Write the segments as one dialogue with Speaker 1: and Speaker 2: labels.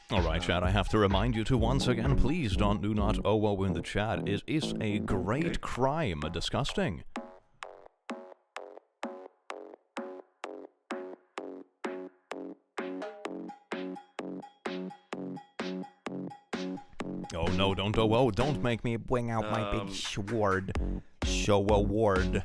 Speaker 1: Alright, chat, I have to remind you to once again, please do not oh in the chat. It is a great crime. Disgusting. Oh no, don't don't make me bring out my big sword. Show award.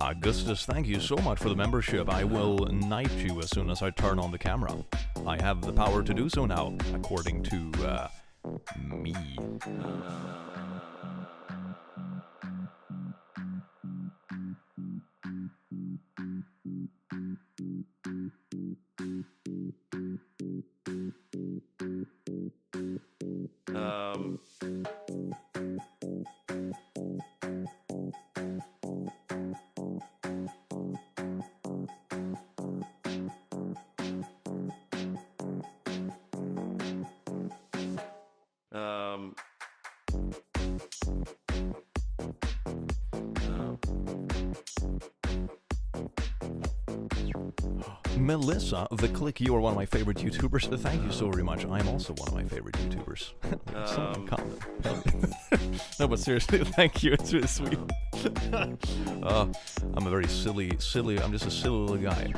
Speaker 1: Augustus, thank you so much for the membership. I will knight you as soon as I turn on the camera. I have the power to do so now, according to, me. Melissa, theclick, you are one of my favorite YouTubers. Thank you so very much. I'm also one of my favorite YouTubers. Someone comment. No, but seriously, thank you. It's really sweet. I'm a very silly, I'm just a silly little guy.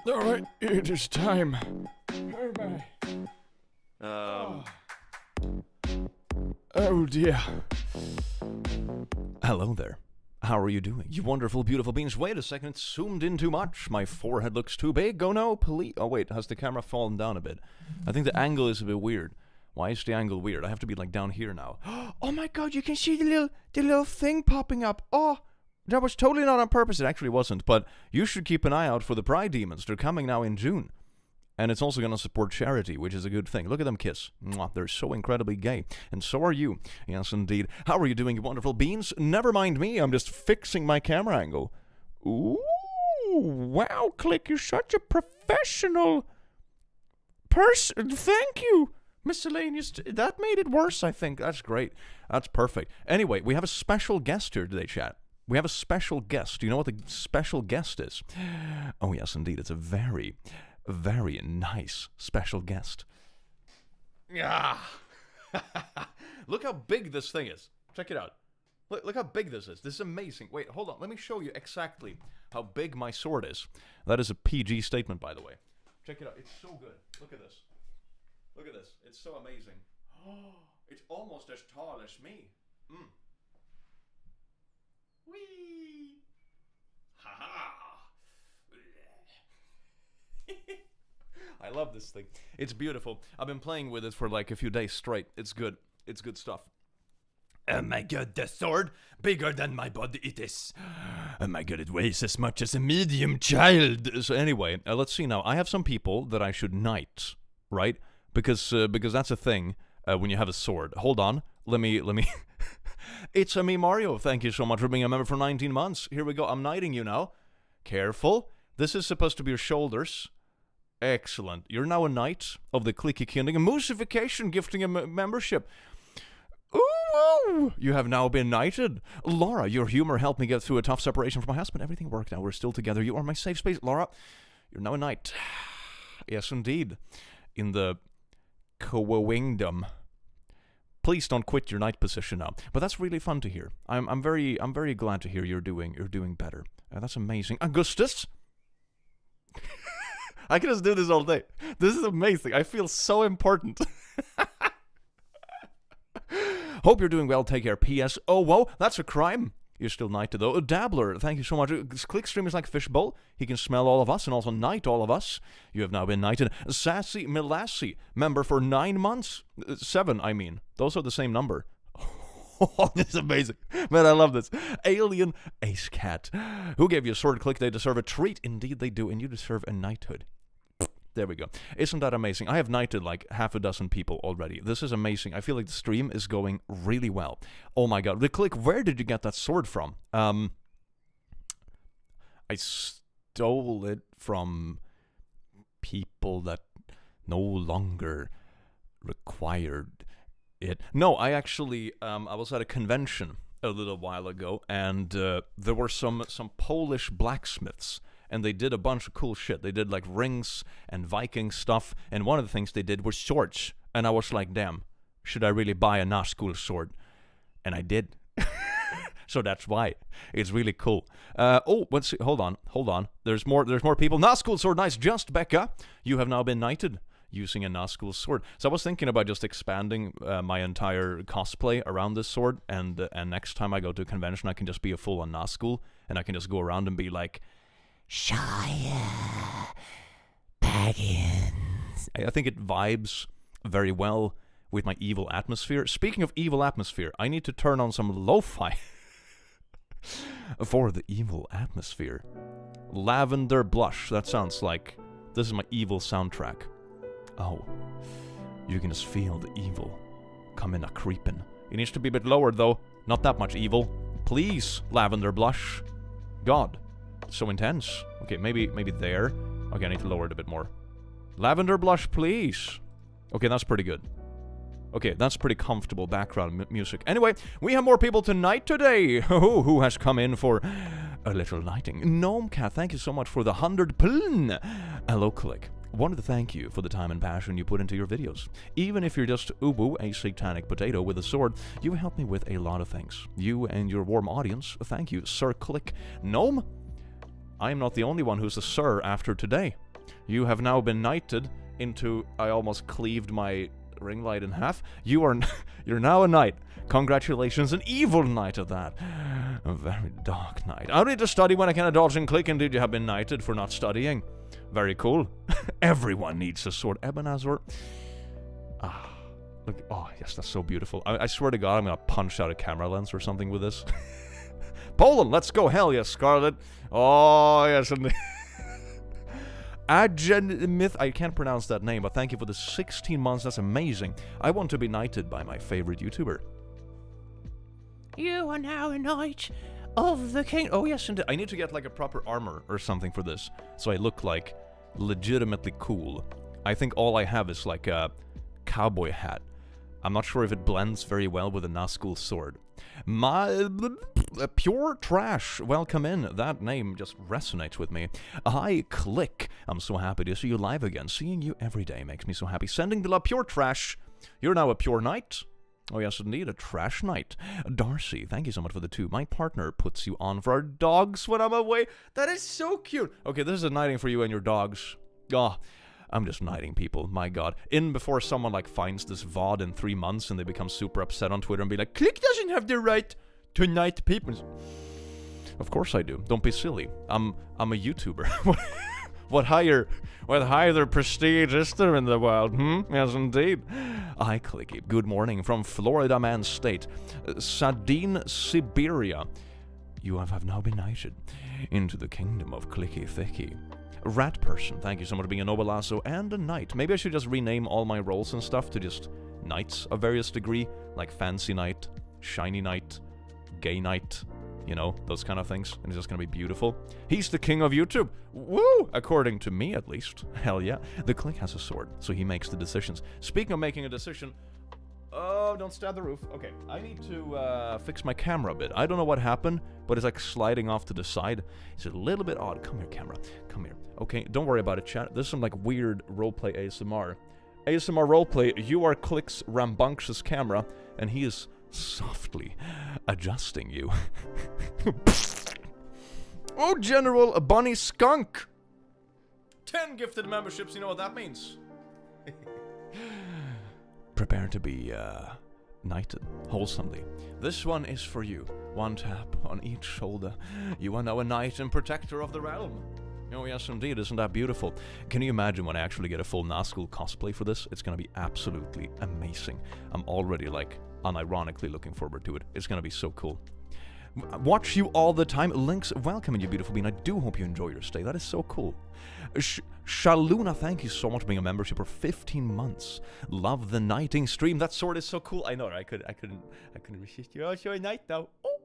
Speaker 2: Alright, it is time. Oh dear.
Speaker 1: Hello there. How are you doing? You wonderful, beautiful beings. Wait a second, it's zoomed in too much. My forehead looks too big. Oh no, please. Oh wait, has the camera fallen down a bit? I think the angle is a bit weird. Why is the angle weird? I have to be like down here now. Oh my god, you can see the little thing popping up. Oh, that was totally not on purpose. It actually wasn't, but you should keep an eye out for the Pride Demons. They're coming now in June. And it's also going to support charity, which is a good thing. Look at them kiss. Mwah, they're so incredibly gay. And so are you. Yes, indeed. How are you doing, you wonderful beans? Never mind me. I'm just fixing my camera angle. Ooh, wow, Click. You're such a professional person. Thank you. Miscellaneous. That made it worse, I think. That's great. That's perfect. Anyway, we have a special guest here today, chat. We have a special guest. Do you know what the special guest is? Oh, yes, indeed. It's a very nice special guest. Yeah. Look how big this thing is. Check it out. Look how big this is. This is amazing. Wait, hold on. Let me show you exactly how big my sword is. That is a PG statement, by the way. Check it out. It's so good. Look at this. Look at this. It's so amazing. It's almost as tall as me. Whee! Ha ha! I love this thing. It's beautiful. I've been playing with it for like a few days straight. It's good. It's good stuff. Oh my god, the sword? Bigger than my body it is. Oh my god, it weighs as much as a medium child. So anyway, let's see now. I have some people that I should knight, right? Because that's a thing when you have a sword. Hold on. Let me... It's me, Mario. Thank you so much for being a member for 19 months. Here we go. I'm knighting you now. Careful. This is supposed to be your shoulders. Excellent. You're now a knight of the Clicky Kingdom. A Moosification gifting a membership. Ooh, you have now been knighted. Laura, your humor helped me get through a tough separation from my husband. Everything worked out. We're still together. You are my safe space. Laura, you're now a knight. Yes, indeed. In the Kingdom. Please don't quit your knight position now. But that's really fun to hear. I'm very glad to hear you're doing better. That's amazing. Augustus? I can just do this all day. This is amazing. I feel so important. Hope you're doing well. Take care. P.S. Oh, whoa, that's a crime. You're still knighted, though. Dabbler, thank you so much. Clickstream is like a fishbowl. He can smell all of us and also knight all of us. You have now been knighted. Sassy Melassie, member for 9 months. 7, I mean. Those are the same number. Oh, this is amazing. Man, I love this. Alien Ace Cat. Who gave you a sword click? They deserve a treat. Indeed they do, and you deserve a knighthood. There we go. Isn't that amazing? I have knighted like half a dozen people already. This is amazing. I feel like the stream is going really well. Oh my god. The click, where did you get that sword from? I stole it from people that no longer required it. No, I actually, I was at a convention a little while ago, and there were some Polish blacksmiths. And they did a bunch of cool shit. They did like rings and Viking stuff. And one of the things they did was swords. And I was like, damn, should I really buy a Nazgul sword? And I did. So that's why. It's really cool. Oh, let's see. Hold on. There's more people. Nazgul sword, nice. Just Becca, you have now been knighted using a Nazgul sword. So I was thinking about just expanding my entire cosplay around this sword. And next time I go to a convention, I can just be a full-on Nazgul. And I can just go around and be like, Shire Baggins. I think it vibes very well with my evil atmosphere. Speaking of evil atmosphere, I need to turn on some lo-fi for the evil atmosphere. Lavender Blush. That sounds like this is my evil soundtrack. Oh, you can just feel the evil coming a creeping. It needs to be a bit lower though. Not that much evil. Please, Lavender Blush. God. So intense. Okay, maybe there. Okay, I need to lower it a bit more. Lavender Blush, please. Okay, that's pretty good. Okay, that's pretty comfortable background music. Anyway, we have more people tonight today. Who has come in for a little knighting? Gnome Cat, thank you so much for the 100 pln. Hello, Click. Wanted to thank you for the time and passion you put into your videos. Even if you're just ubu, a satanic potato with a sword, you help me with a lot of things. You and your warm audience, thank you, Sir Click. Gnome, I am not the only one who's a sir after today. You have now been knighted into... I almost cleaved my ring light in half. You're now a knight. Congratulations, an evil knight of that. A very dark knight. I need to study when I can indulge in Click. Indeed, you have been knighted for not studying. Very cool. Everyone needs a sword. Ebenazor. Ah, look. Oh, yes, that's so beautiful. I swear to God, I'm gonna punch out a camera lens or something with this. Poland, let's go. Hell yes, Scarlet. Oh, yes. Agenmith, I can't pronounce that name, but thank you for the 16 months. That's amazing. I want to be knighted by my favorite YouTuber. You are now a knight of the king. Oh, yes, indeed. I need to get like a proper armor or something for this, so I look like legitimately cool. I think all I have is like a cowboy hat. I'm not sure if it blends very well with a Nazgul sword. Pure Trash, welcome in. That name just resonates with me. Hi, Click. I'm so happy to see you live again. Seeing you every day makes me so happy. Sending the love, Pure Trash. You're now a pure knight. Oh, yes, indeed, a trash knight. Darcy, thank you so much for the 2. My partner puts you on for our dogs when I'm away. That is so cute. Okay, this is a knighting for you and your dogs. Oh, I'm just knighting people, my god. In before someone like finds this VOD in 3 months and they become super upset on Twitter and be like, Click doesn't have the right to knight people. Of course I do. Don't be silly. I'm a YouTuber. What higher prestige is there in the world, Yes, indeed. Hi, Clicky. Good morning from Florida Man State. Sardine, Siberia. You have now been knighted into the kingdom of Clicky Thicky. Rat Person, thank you so much for being a noble lasso and a knight. Maybe I should just rename all my roles and stuff to just knights of various degree, like Fancy Knight, Shiny Knight, Gay Knight, you know, those kind of things. And it's just gonna be beautiful. He's the king of YouTube. Woo! According to me, at least. Hell yeah. The Click has a sword, so he makes the decisions. Speaking of making a decision... Oh, don't stab the roof. Okay, I need to fix my camera a bit. I don't know what happened, but it's like sliding off to the side. It's a little bit odd. Come here, camera. Come here. Okay, don't worry about it, chat. There's some like weird roleplay ASMR. ASMR roleplay, you are Click's rambunctious camera, and he is softly adjusting you. Oh, General, a bunny skunk! 10 gifted memberships, you know what that means. Prepare to be, knighted, wholesomely. This one is for you. One tap on each shoulder. You are now a knight and protector of the realm. Oh yes, indeed. Isn't that beautiful? Can you imagine when I actually get a full Nazgul cosplay for this? It's gonna be absolutely amazing. I'm already, like, unironically looking forward to it. It's gonna be so cool. Watch you all the time. Links, welcome, you beautiful being. I do hope you enjoy your stay. That is so cool. Shaluna, thank you so much for being a membership for 15 months. Love the knighting stream. That sword is so cool. I know, I couldn't resist you. Oh, you're a knight now. Oh,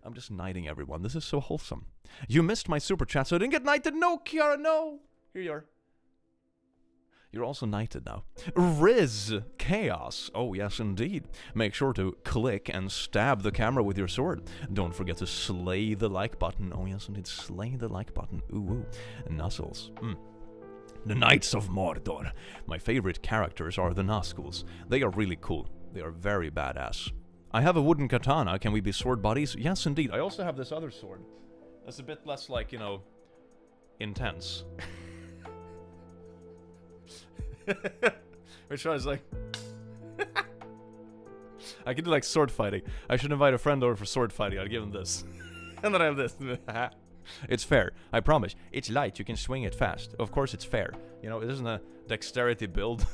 Speaker 1: I'm just knighting everyone. This is so wholesome. You missed my super chat, so I didn't get knighted. No, Kiara, no. Here you are. You're also knighted now. Riz Chaos. Oh, yes, indeed. Make sure to click and stab the camera with your sword. Don't forget to slay the like button. Oh, yes, indeed. Slay the like button. Ooh, ooh. Nuzzles. The Knights of Mordor. My favorite characters are the Nazguls. They are really cool. They are very badass. I have a wooden katana. Can we be sword buddies? Yes, indeed. I also have this other sword. That's a bit less, like, you know, intense. Which one is like... I could do like sword fighting. I should invite a friend over for sword fighting. I'd give him this. And then I have this. It's fair. I promise. It's light. You can swing it fast. Of course it's fair. You know, it isn't a dexterity build.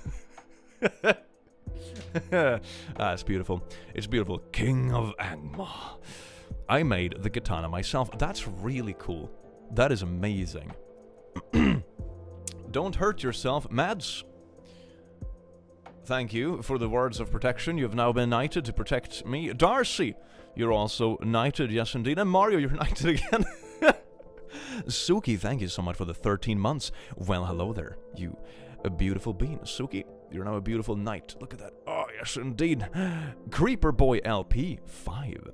Speaker 1: It's beautiful. It's beautiful. King of Angmar. I made the katana myself. That's really cool. That is amazing. Don't hurt yourself, Mads. Thank you for the words of protection. You have now been knighted to protect me. Darcy, you're also knighted, yes indeed. And Mario, you're knighted again. Suki, thank you so much for the 13 months. Well, hello there, you a beautiful being. Suki, you're now a beautiful knight. Look at that. Oh, yes indeed. Creeper Boy LP, 5.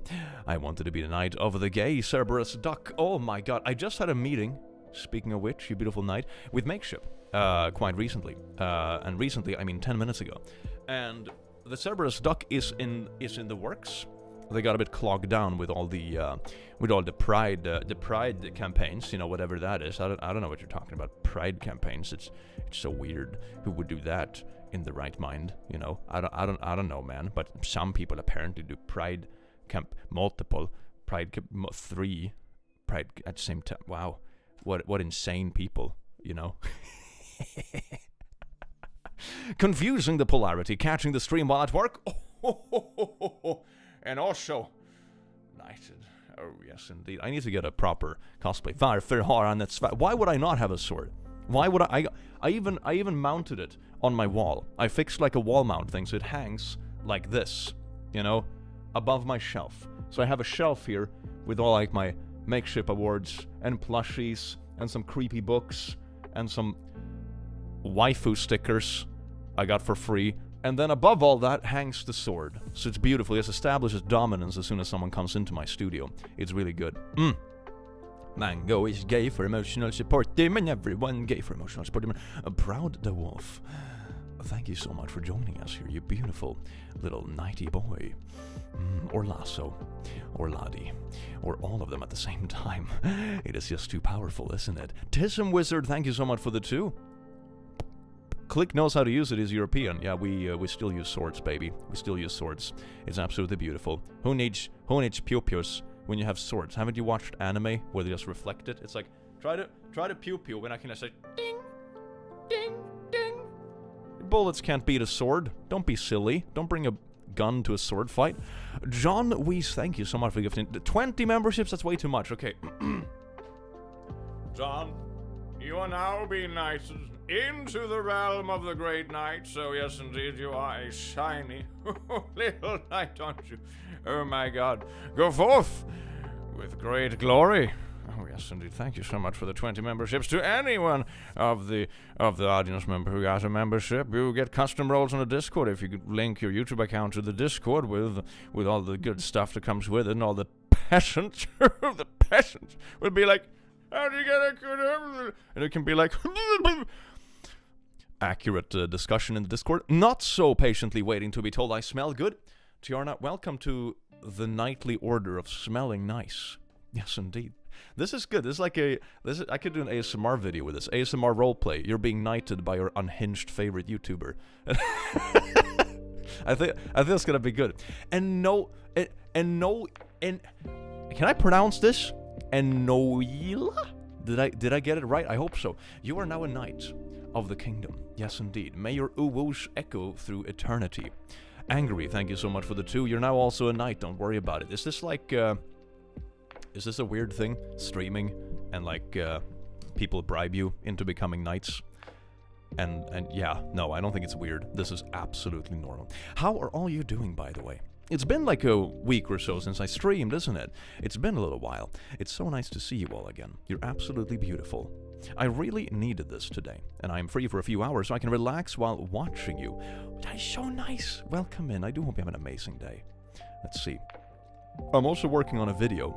Speaker 1: I wanted to be the knight of the gay Cerberus Duck. Oh my god, I just had a meeting, speaking of which, you beautiful knight, with Makeship. Quite recently. And recently, I mean 10 minutes ago. And the Cerberus Duck is in the works. They got a bit clogged down with all the pride campaigns, you know, whatever that is. I don't know what you're talking about. Pride campaigns. It's so weird. Who would do that in the right mind, you know? I don't know, man, but some people apparently do pride camp multiple pride camp 3 pride at the same time. Wow. What insane people, you know? Confusing the polarity, catching the stream while at work. And also knighted. Oh yes indeed. I need to get a proper cosplay. Why would I not have a sword? Why would I even mounted it on my wall. I fixed like a wall mount thing so it hangs like this, you know, above my shelf. So I have a shelf here with all like my Makeship awards and plushies and some creepy books and some waifu stickers I got for free, and then above all that hangs the sword. So it's beautiful. It establishes dominance as soon as someone comes into my studio. It's really good. Mango is gay for emotional support team, and everyone gay for emotional support team. Proud the Wolf. Thank you so much for joining us here, you beautiful little nighty boy. Or lasso. Or laddie. Or all of them at the same time. It is just too powerful, isn't it? Tism Wizard, thank you so much for the 2. Click knows how to use it, is European. Yeah, we still use swords, baby. We still use swords. It's absolutely beautiful. Who needs pew-pews when you have swords? Haven't you watched anime where they just reflect it? It's like Try to pew pew when I can say ding, ding, ding. Bullets can't beat a sword. Don't be silly. Don't bring a gun to a sword fight. John Weiss, thank you so much for gifting 20 memberships. That's way too much. Okay. John, you are now being knighted into the realm of the great knight. So yes, indeed, you are a shiny little knight, aren't you? Oh my God. Go forth with great glory. Oh yes, indeed. Thank you so much for the 20 memberships. To anyone of the audience member who got a membership, you get custom roles on the Discord if you could link your YouTube account to the Discord with all the good stuff that comes with it, and all the peasants. The peasants will be like, how do you get a good... And it can be like... accurate discussion in the Discord. Not so patiently waiting to be told I smell good. Tiarna, welcome to the nightly order of smelling nice. Yes, indeed. This is good. This is like I could do an ASMR video with this. ASMR roleplay. You're being knighted by your unhinged favorite YouTuber. I think it's gonna be good. And can I pronounce this? Enoila? Did I get it right? I hope so. You are now a knight of the kingdom. Yes, indeed. May your uwoosh echo through eternity. Angry, thank you so much for the 2. You're now also a knight. Don't worry about it. Is this like is this a weird thing? Streaming and like people bribe you into becoming knights? And yeah, no, I don't think it's weird. This is absolutely normal. How are all you doing, by the way? It's been like a week or so since I streamed, isn't it? It's been a little while. It's so nice to see you all again. You're absolutely beautiful. I really needed this today, and I'm free for a few hours so I can relax while watching you. That is so nice. Welcome in. I do hope you have an amazing day. Let's see. I'm also working on a video.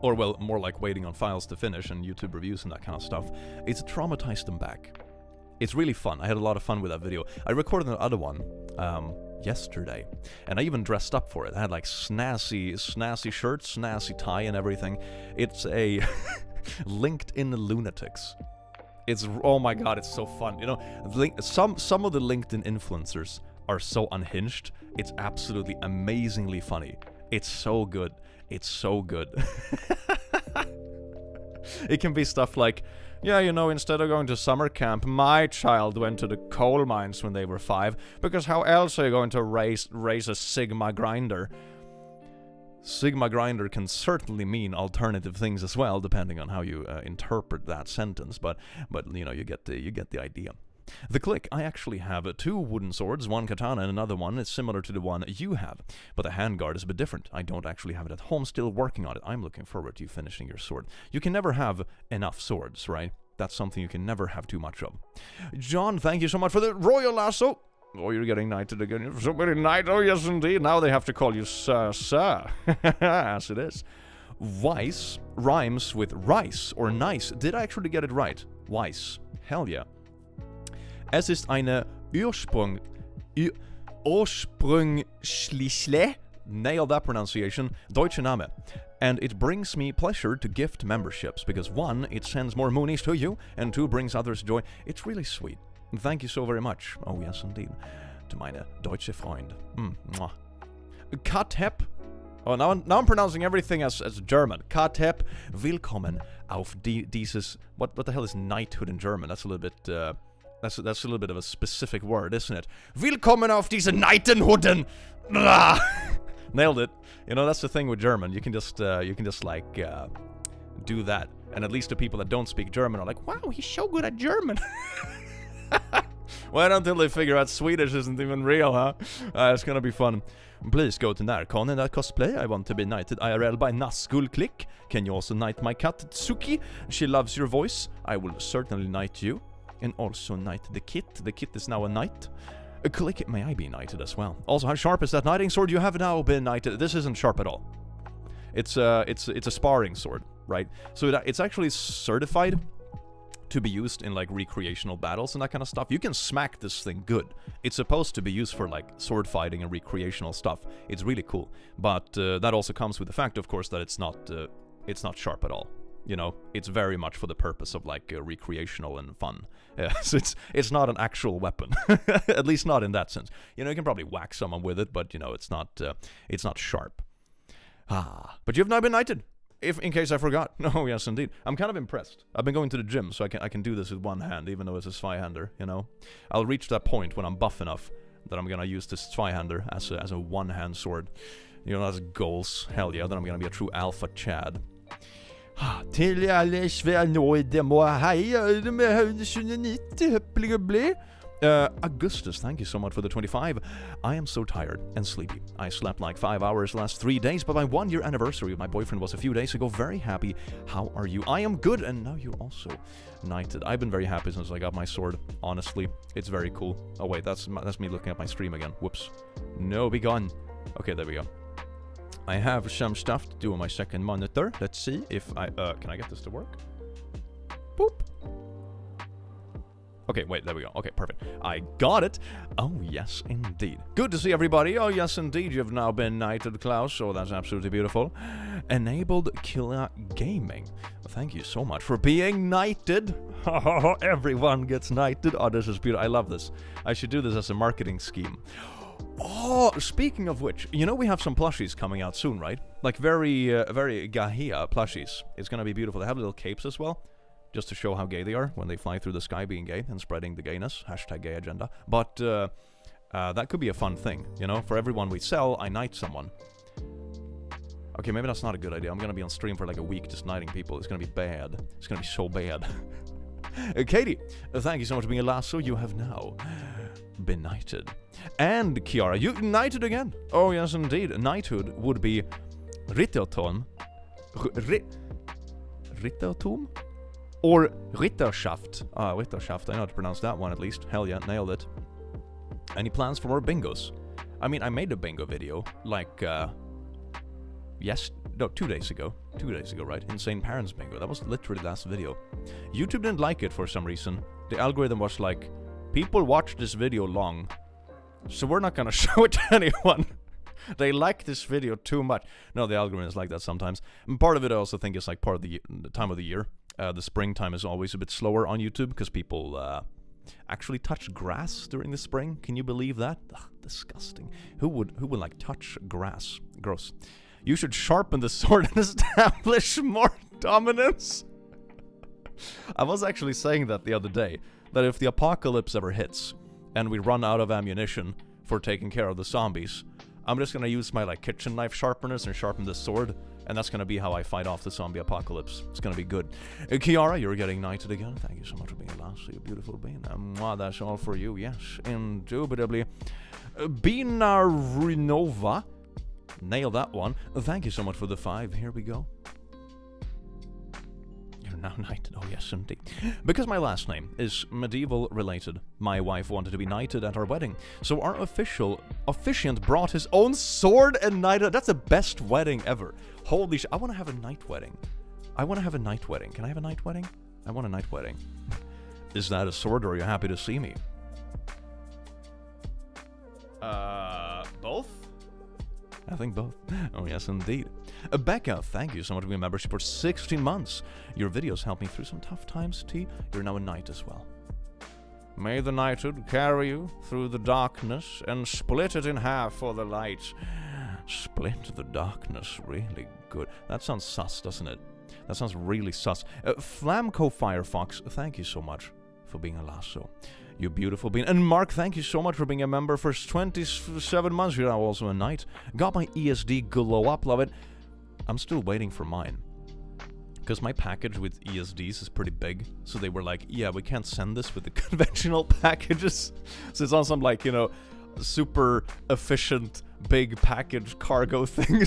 Speaker 1: Or, well, more like waiting on files to finish and YouTube reviews and that kind of stuff. It's Traumatize Them Back. It's really fun. I had a lot of fun with that video. I recorded another one yesterday, and I even dressed up for it. I had like snazzy shirt, snazzy tie and everything. It's a LinkedIn Lunatics. It's, oh my God, it's so fun. You know, some of the LinkedIn influencers are so unhinged. It's absolutely amazingly funny. It's so good. It's so good. It can be stuff like, yeah, you know, instead of going to summer camp, my child went to the coal mines when they were 5, because how else are you going to raise a Sigma grinder? Sigma grinder can certainly mean alternative things as well, depending on how you interpret that sentence, but you know, you get the idea. The click, I actually have 2 wooden swords, 1 katana and another one is similar to the one you have, but the handguard is a bit different. I don't actually have it at home, still working on it. I'm looking forward to you finishing your sword. You can never have enough swords, right? That's something you can never have too much of. John, thank you so much for the royal lasso. Oh, you're getting knighted again. So many knights. Oh, yes, indeed. Now they have to call you sir. As it is. Weiss rhymes with rice or nice. Did I actually get it right? Weiss. Hell yeah. Es ist eine ursprüngliche, nailed that pronunciation, deutsche Name. And it brings me pleasure to gift memberships, because 1, it sends more moonies to you, and 2, brings others joy. It's really sweet. Thank you so very much. Oh yes, indeed. To meine deutsche Freund. Katep. Oh, now I'm pronouncing everything as German. Katep. Willkommen auf dieses... What the hell is knighthood in German? That's a little bit... That's a little bit of a specific word, isn't it? Willkommen auf diese Knightenhuden! Nailed it. You know, that's the thing with German. You can just like do that, and at least the people that don't speak German are like, wow, he's so good at German. Well, until they figure out Swedish isn't even real, huh? It's gonna be fun. Please go to Narcon in that cosplay. I want to be knighted IRL by Nazgul Click. Can you also knight my cat Tsuki? She loves your voice. I will certainly knight you. And also knight the kit. The kit is now a knight. A click, may I be knighted as well. Also, how sharp is that knighting sword? You have now been knighted. This isn't sharp at all. It's a sparring sword, right? So it's actually certified to be used in like recreational battles and that kind of stuff. You can smack this thing good. It's supposed to be used for like sword fighting and recreational stuff. It's really cool. But that also comes with the fact, of course, that it's not sharp at all. You know, it's very much for the purpose of like recreational and fun. So it's not an actual weapon, at least not in that sense. You know, you can probably whack someone with it, but you know, it's not sharp. But you've now been knighted if in case I forgot. Oh, yes, indeed. I'm kind of impressed. I've been going to the gym, so I can do this with one hand, even though it's a Zweihander, you know? I'll reach that point when I'm buff enough that I'm gonna use this Zweihander as a one-hand sword. You know, that's goals. Hell yeah, then I'm gonna be a true alpha Chad. Till alla Sverige må heja med 190 Augustus, thank you so much for the 25. I am so tired and sleepy. I slept like 5 hours last 3 days, but my 1-year anniversary with my boyfriend was a few days ago. Very happy. How are you? I am good, and now you're also knighted. I've been very happy since I got my sword, honestly. It's very cool. Oh wait, that's me looking at my stream again. Whoops. No, be gone. Okay, there we go. I have some stuff to do on my second monitor. Let's see if I... can I get this to work? Boop. Okay, wait, there we go. Okay, perfect. I got it. Oh, yes, indeed. Good to see everybody. Oh, yes, indeed. You've now been knighted, Klaus. Oh, that's absolutely beautiful. Enabled Killer Gaming. Thank you so much for being knighted. Everyone gets knighted. Oh, this is beautiful. I love this. I should do this as a marketing scheme. Oh, speaking of which, you know we have some plushies coming out soon, right? Like very Gahia plushies. It's gonna be beautiful. They have little capes as well, just to show how gay they are when they fly through the sky being gay and spreading the gayness. Hashtag gay agenda. But that could be a fun thing, you know? For everyone we sell, I knight someone. Okay, maybe that's not a good idea. I'm gonna be on stream for like a week just knighting people. It's gonna be bad. It's gonna be so bad. Katie, thank you so much for being a lasso. You have now been knighted. And Kiara, you knighted again. Oh, yes, indeed. Knighthood would be Ritterton. Rittertum? Or Ritterschaft. Ritterschaft. I know how to pronounce that one at least. Hell yeah, nailed it. Any plans for more bingos? I mean, I made a bingo video, like, 2 days ago. 2 days ago, right? Insane Parents Bingo. That was literally the last video. YouTube didn't like it for some reason. The algorithm was like, people watch this video long, so we're not gonna show it to anyone. They like this video too much. No, the algorithm is like that sometimes. And part of it I also think is like part of the time of the year. The springtime is always a bit slower on YouTube because people actually touch grass during the spring. Can you believe that? Ugh, disgusting. Who would like touch grass? Gross. You should sharpen the sword and establish more dominance. I was actually saying that the other day, that if the apocalypse ever hits and we run out of ammunition for taking care of the zombies, I'm just gonna use my like kitchen knife sharpeners and sharpen the sword, and that's gonna be how I fight off the zombie apocalypse. It's gonna be good. Kiara, you're getting knighted again. Thank you so much for being a last, you beautiful bean. That's all for you. Yes, indubitably. Bina Renova. Nail that one. Thank you so much for the 5. Here we go. You're now knighted. Oh, yes, indeed. Because my last name is medieval related, my wife wanted to be knighted at our wedding. So our officiant brought his own sword and knighted. That's the best wedding ever. Holy shit. I want to have a night wedding. I want to have a night wedding. Can I have a night wedding? I want a night wedding. Is that a sword, or are you happy to see me? Both? I think both. Oh, yes, indeed. Becca, thank you so much for being a membership for 16 months. Your videos helped me through some tough times, T. You're now a knight as well. May the knighthood carry you through the darkness and split it in half for the light. Split the darkness. Really good. That sounds sus, doesn't it? That sounds really sus. Flamco Firefox, thank you so much for being a lasso. You beautiful being. And Mark, thank you so much for being a member for 27 months. You're now also a knight. Got my ESD glow up, love it. I'm still waiting for mine. Because my package with ESDs is pretty big. So they were like, yeah, we can't send this with the conventional packages. So it's on some like, you know, super efficient big package cargo thing.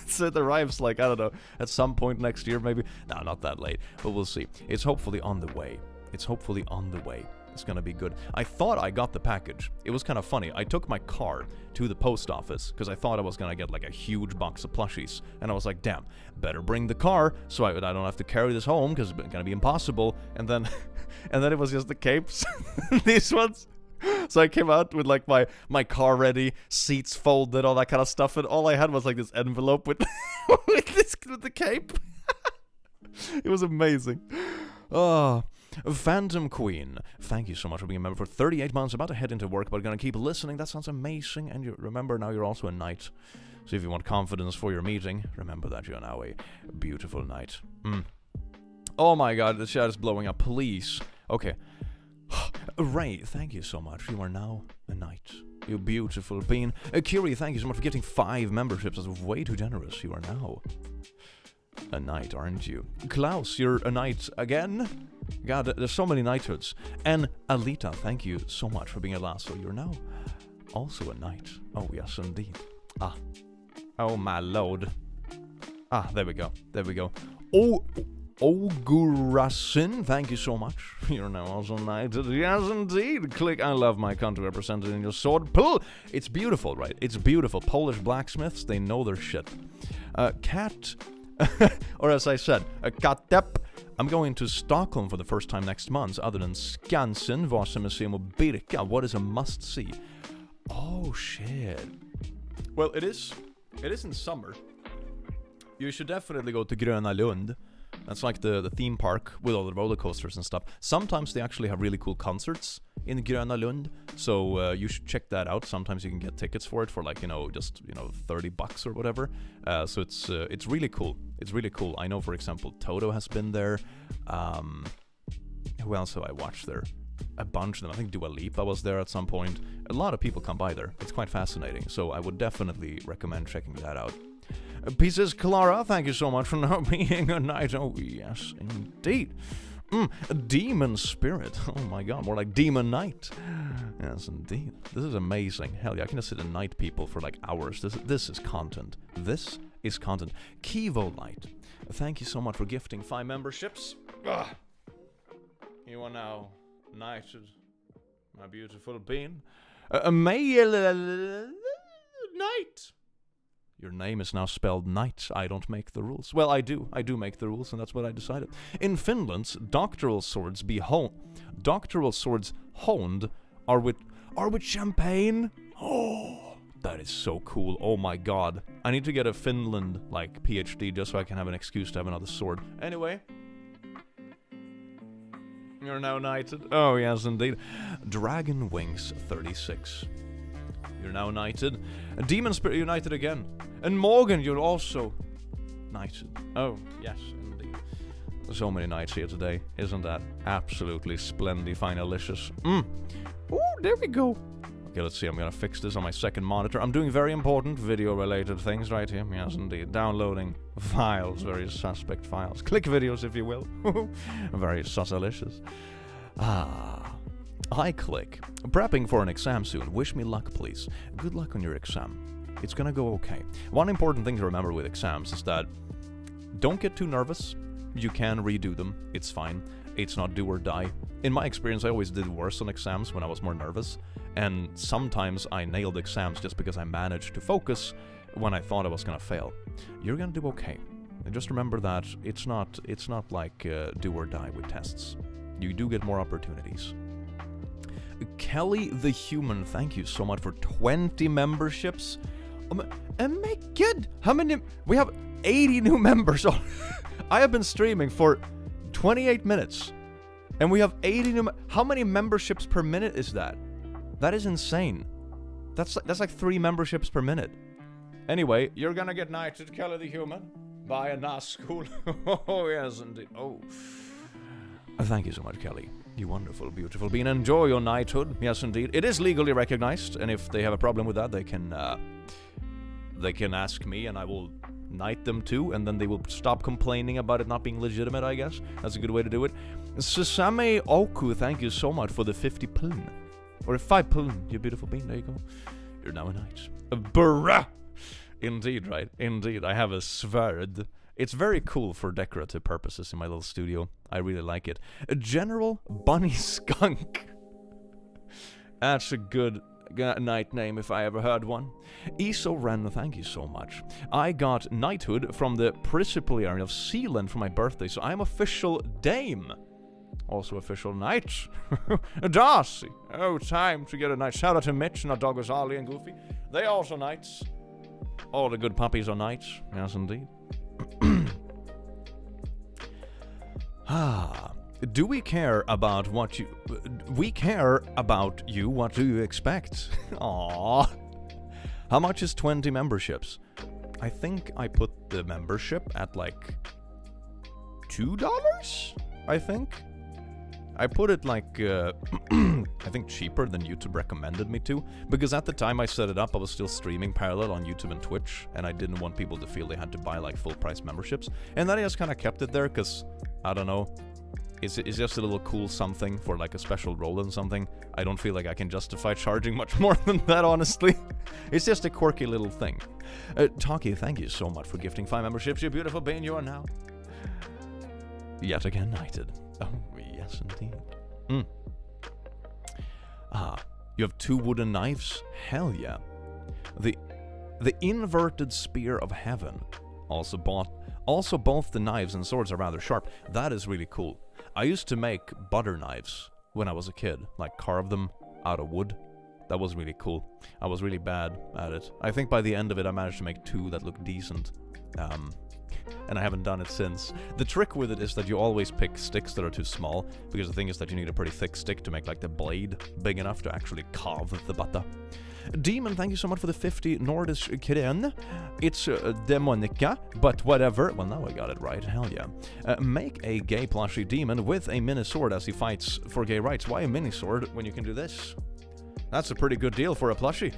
Speaker 1: So it arrives like, I don't know, at some point next year maybe. No, not that late, but we'll see. It's hopefully on the way. It's hopefully on the way. It's gonna be good. I thought I got the package. It was kind of funny. I took my car to the post office because I thought I was gonna get like a huge box of plushies. And I was like, damn, better bring the car so I don't have to carry this home because it's gonna be impossible. And then it was just the capes. These ones. So I came out with like my car ready, seats folded, all that kind of stuff. And all I had was like this envelope with, with the cape. It was amazing. Oh. Phantom Queen, thank you so much for being a member for 38 months. About to head into work, but gonna keep listening. That sounds amazing. And you remember now you're also a knight. So if you want confidence for your meeting, remember that you are now a beautiful knight. Oh my god, the chat is blowing up. Please. Okay. Ray, thank you so much. You are now a knight. You beautiful bean. Kiri, thank you so much for getting 5 memberships. That's way too generous. You are now a knight, aren't you? Klaus, you're a knight again? God, there's so many knighthoods. And Alita, thank you so much for being a lasso. You're now also a knight. Oh, yes, indeed. Ah. Oh, my lord. Ah, there we go. There we go. Oh, Ogurasin, thank you so much. You're now also knighted. Yes, indeed. Click. I love my country represented in your sword. Pull. It's beautiful, right? It's beautiful. Polish blacksmiths, they know their shit. Cat, or as I said, Katep. I'm going to Stockholm for the first time next month, other than Skansen, Vasamuseum, or Birka. What is a must-see? Oh, shit. Well, it is in summer. You should definitely go to Gröna Lund. That's like the theme park with all the roller coasters and stuff. Sometimes they actually have really cool concerts in Gröna Lund, so you should check that out. Sometimes you can get tickets for it for like, just $30 or whatever. So it's really cool. It's really cool. I know, for example, Toto has been there. Who else have I watched there? A bunch of them. I think Dua Lipa was there at some point. A lot of people come by there. It's quite fascinating. So I would definitely recommend checking that out. Pieces Clara, thank you so much for now being a knight. Oh, yes, indeed. Demon spirit. Oh my god, more like demon knight. Yes, indeed. This is amazing. Hell yeah, I can just sit and knight people for like hours. This is content. This is content. Kivo Light, thank you so much for gifting 5 memberships. Ugh. You are now knighted, my beautiful bean. A male knight. Your name is now spelled knight. I don't make the rules. Well, I do. I do make the rules, and that's what I decided. In Finland, doctoral swords honed are with champagne. Oh, that is so cool. Oh my god. I need to get a Finland PhD just so I can have an excuse to have another sword. Anyway, you're now knighted. Oh yes, indeed. Dragon Wings 36. You're now knighted. Demon Spirit, you're knighted again. And Morgan, you're also knighted. Oh, yes, indeed. So many knights here today. Isn't that absolutely splendid, finalicious? Ooh, there we go. Okay, let's see. I'm gonna fix this on my second monitor. I'm doing very important video-related things right here. Yes, indeed. Downloading files, very suspect files. Click videos, if you will. Very susalicious. Hi, Click. Prepping for an exam soon. Wish me luck, please. Good luck on your exam. It's gonna go okay. One important thing to remember with exams is that don't get too nervous. You can redo them. It's fine. It's not do or die. In my experience, I always did worse on exams when I was more nervous. And sometimes I nailed exams just because I managed to focus when I thought I was gonna fail. You're gonna do okay. And just remember that it's not like do or die with tests. You do get more opportunities. Kelly the Human, thank you so much for 20 memberships. Oh my god, how many? We have 80 new members. I have been streaming for 28 minutes, and we have 80 new. How many memberships per minute is that? That is insane. That's like 3 memberships per minute. Anyway, you're gonna get knighted, Kelly the Human, by a NAS school. Oh yes, indeed. Oh, thank you so much, Kelly. You wonderful, beautiful being. Enjoy your knighthood. Yes, indeed. It is legally recognized, and if they have a problem with that, they can ask me, and I will knight them too, and then they will stop complaining about it not being legitimate, I guess. That's a good way to do it. Susame Oku, thank you so much for the 50 pun. Or 5 pun, you beautiful being. There you go. You're now a knight. Bruh! Indeed, right? Indeed. I have a sverd. It's very cool for decorative purposes in my little studio. I really like it. A General Bunny Skunk. That's a good knight name if I ever heard one. Iso Ren, thank you so much. I got knighthood from the Principal area of Sealand for my birthday, so I'm official dame. Also official knight. Darcy. Oh, time to get a knight. Shout out to Mitch, not Doggos, Ollie, and Goofy. They also knights. All the good puppies are knights. Yes, indeed. Do we care about what you... We care about you, what do you expect? Aww. How much is 20 memberships? I think I put the membership at like $2, I think. I put it like, I think cheaper than YouTube recommended me to, because at the time I set it up, I was still streaming parallel on YouTube and Twitch, and I didn't want people to feel they had to buy like full price memberships. And then I just kind of kept it there, because, I don't know, it's just a little cool something for like a special role in something. I don't feel like I can justify charging much more than that, honestly. It's just a quirky little thing. Taki, thank you so much for gifting 5 memberships. You beautiful being, you are now yet again knighted. Oh, yes indeed. You have 2 wooden knives? Hell yeah. The inverted spear of heaven. Also both the knives and swords are rather sharp. That is really cool. I used to make butter knives when I was a kid, like carve them out of wood. That was really cool. I was really bad at it. I think by the end of it I managed to make 2 that look decent. And I haven't done it since. The trick with it is that you always pick sticks that are too small, because the thing is that you need a pretty thick stick to make like the blade big enough to actually carve the butter. Demon, thank you so much for the 50 Nordisk kren. It's Demonica, but whatever. Well, now I got it right. Hell yeah. Make a gay plushie demon with a mini sword as he fights for gay rights. Why a mini sword when you can do this? That's a pretty good deal for a plushie.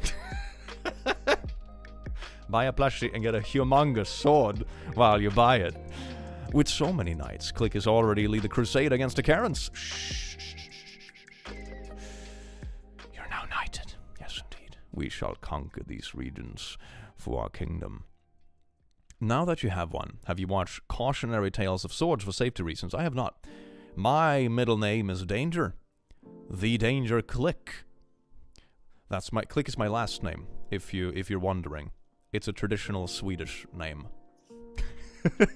Speaker 1: Buy a plushie and get a humongous sword while you buy it. With so many knights, Click is already lead the crusade against the Karens. Shh. You're now knighted. Yes, indeed. We shall conquer these regions for our kingdom. Now that you have one, have you watched Cautionary Tales of Swords for safety reasons? I have not. My middle name is Danger. The Danger Click. That's my Click is my last name, if you're wondering. It's a traditional Swedish name. Can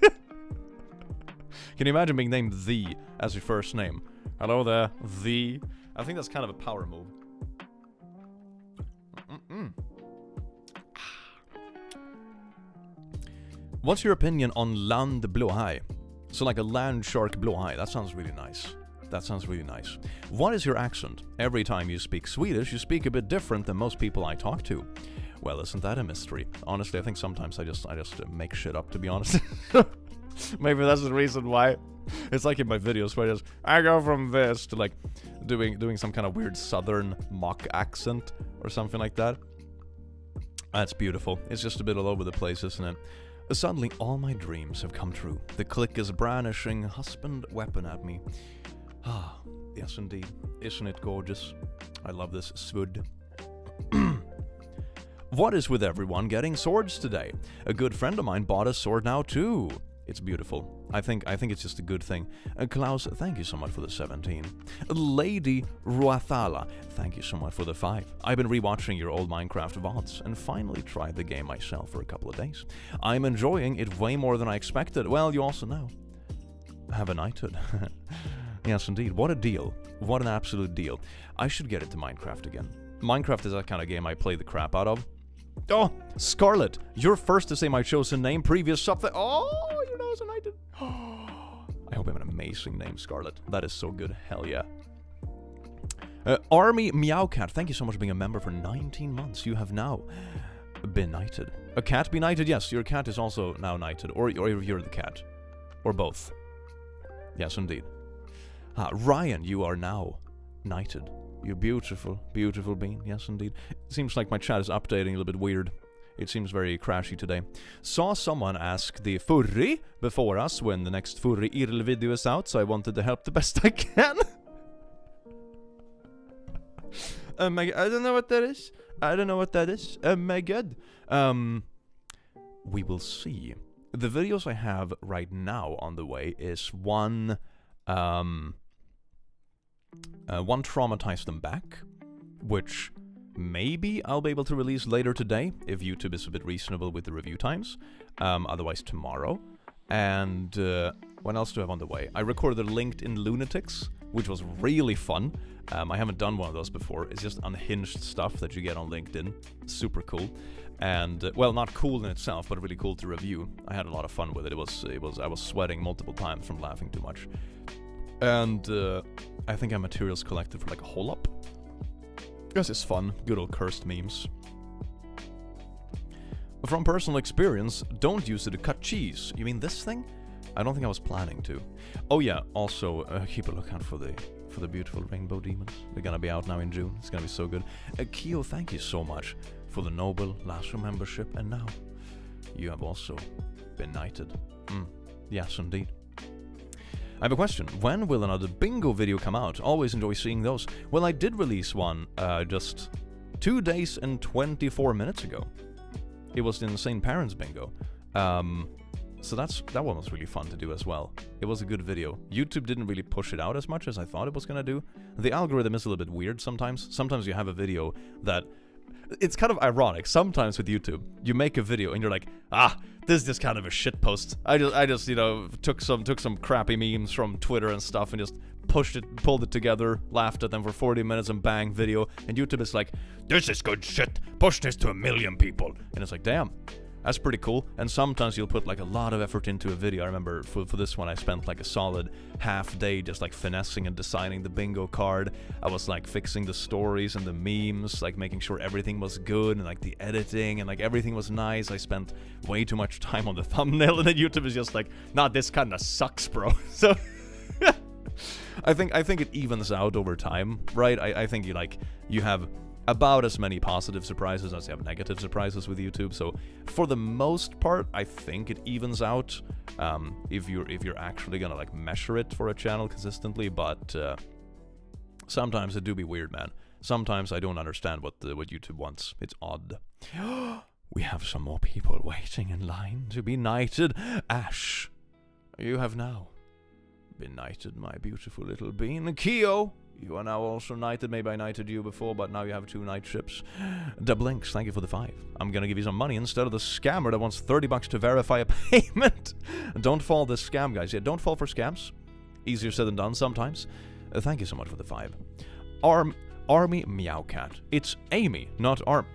Speaker 1: you imagine being named The as your first name? Hello there, The. I think that's kind of a power move. What's your opinion on landblåhaj? So like a land shark blåhaj. That sounds really nice. That sounds really nice. What is your accent? Every time you speak Swedish, you speak a bit different than most people I talk to. Well, isn't that a mystery? Honestly, I think sometimes I just make shit up, to be honest. Maybe that's the reason why. It's like in my videos where I go from this to like doing some kind of weird southern mock accent or something like that. That's beautiful. It's just a bit all over the place, isn't it? Suddenly, all my dreams have come true. The Click is brandishing husband weapon at me. Ah, yes indeed. Isn't it gorgeous? I love this svud. What is with everyone getting swords today? A good friend of mine bought a sword now too. It's beautiful. I think it's just a good thing. Klaus, thank you so much for the 17. Lady Ruathala, thank you so much for the 5. I've been rewatching your old Minecraft VODs and finally tried the game myself for a couple of days. I'm enjoying it way more than I expected. Well, you also know. Have a knighthood. Yes, indeed. What a deal. What an absolute deal. I should get into Minecraft again. Minecraft is that kind of game I play the crap out of. Oh, Scarlet, you're first to say my chosen name, previous something. Oh, you know, it's a knighted. I hope I have an amazing name, Scarlet. That is so good. Hell yeah. Army Meowcat, thank you so much for being a member for 19 months. You have now been knighted. A cat be knighted? Yes, your cat is also now knighted. Or you're the cat. Or both. Yes, indeed. Ryan, you are now knighted. You beautiful, beautiful being. Yes, indeed. It seems like my chat is updating a little bit weird. It seems very crashy today. Saw someone ask the furry before us when the next furry IRL video is out, so I wanted to help the best I can. Oh my god, I don't know what that is. I don't know what that is. Oh my god. We will see. The videos I have right now on the way is one Traumatize Them Back, which maybe I'll be able to release later today, if YouTube is a bit reasonable with the review times. Otherwise tomorrow. And what else do I have on the way? I recorded LinkedIn Lunatics, which was really fun. I haven't done one of those before. It's just unhinged stuff that you get on LinkedIn. Super cool. And, well, not cool in itself, but really cool to review. I had a lot of fun with it. I was sweating multiple times from laughing too much. And I think I have materials collected for like a whole up. Because it's fun. Good old cursed memes. From personal experience, don't use it to cut cheese. You mean this thing? I don't think I was planning to. Oh yeah, also keep a lookout for the beautiful rainbow demons. They're gonna be out now in June. It's gonna be so good. Keo, thank you so much for the noble Lasso membership, and now you have also been knighted. Yes, indeed. I have a question. When will another bingo video come out? Always enjoy seeing those. Well, I did release one just 2 days and 24 minutes ago. It was the Insane Parents bingo. So that one was really fun to do as well. It was a good video. YouTube didn't really push it out as much as I thought it was gonna do. The algorithm is a little bit weird sometimes. Sometimes you have a video that... It's kind of ironic. Sometimes with YouTube, you make a video and you're like, this is just kind of a shit post. I just, you know, took some crappy memes from Twitter and stuff and just pulled it together, laughed at them for 40 minutes and bang, video. And YouTube is like, this is good shit. Push this to 1 million people. And it's like, damn. That's pretty cool. And sometimes you'll put like a lot of effort into a video. I remember for this one I spent like a solid half day just like finessing and designing the bingo card. I was like fixing the stories and the memes, like making sure everything was good and like the editing and like everything was nice. I spent way too much time on the thumbnail, and then YouTube is just like, nah, this kind of sucks, bro. So I think it evens out over time, right? I think you have about as many positive surprises as you have negative surprises with YouTube. So for the most part, I think it evens out if you're actually gonna like measure it for a channel consistently. But sometimes it do be weird, man. Sometimes I don't understand what YouTube wants. It's odd. We have some more people waiting in line to be knighted. Ash, you have now been knighted, my beautiful little bean. Keo, you are now also knighted. Maybe I knighted you before, but now you have 2 knight ships. Blinks, thank you for the 5. I'm gonna give you some money instead of the scammer that wants 30 bucks to verify a payment. Don't fall this scam, guys. Yeah, don't fall for scams. Easier said than done sometimes. Thank you so much for the 5. Army Meowcat. It's Amy, not Arm.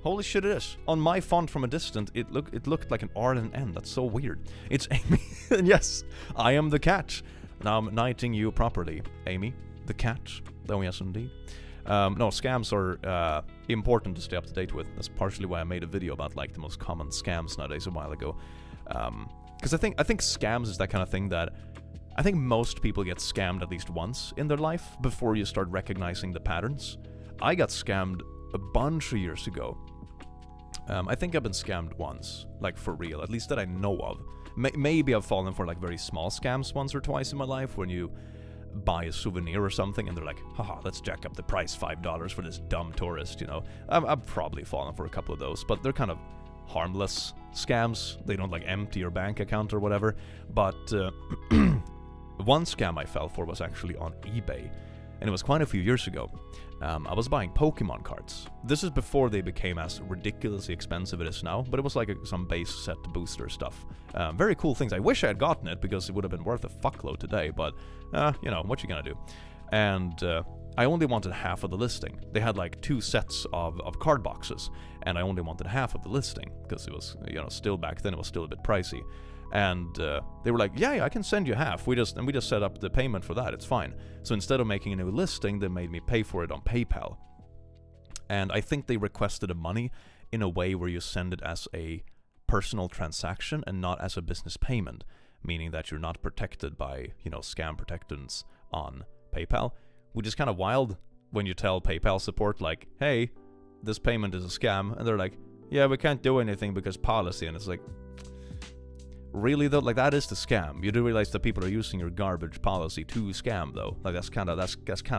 Speaker 1: Holy shit, it is. On my font from a distance, it looked like an R and an N. That's so weird. It's Amy. And yes, I am the cat. Now I'm knighting you properly, Amy, the cat. Oh yes, indeed. No, scams are important to stay up to date with. That's partially why I made a video about like the most common scams nowadays a while ago. Because I think scams is that kind of thing that I think most people get scammed at least once in their life before you start recognizing the patterns. I got scammed a bunch of years ago. I think I've been scammed once, like for real, at least that I know of. Maybe I've fallen for like very small scams once or twice in my life when you buy a souvenir or something and they're like, haha, let's jack up the price $5 for this dumb tourist, you know. I've probably fallen for a couple of those, but they're kind of harmless scams. They don't like empty your bank account or whatever. But one scam I fell for was actually on eBay, and it was quite a few years ago. I was buying Pokemon cards. This is before they became as ridiculously expensive as it is now, but it was like some base set booster stuff. Very cool things. I wish I had gotten it because it would have been worth a fuckload today, but you know, what you gonna do? And I only wanted half of the listing. They had like 2 sets of card boxes, and I only wanted half of the listing because it was, you know, still back then it was still a bit pricey. And they were like, yeah, I can send you half. We just set up the payment for that. It's fine. So instead of making a new listing, they made me pay for it on PayPal. And I think they requested the money in a way where you send it as a personal transaction and not as a business payment, meaning that you're not protected by, you know, scam protectants on PayPal, which is kind of wild when you tell PayPal support like, hey, this payment is a scam, and they're like, yeah, we can't do anything because policy. And it's like, really though? Like, that is the scam. You do realize that people are using your garbage policy to scam though. Like, that's kind of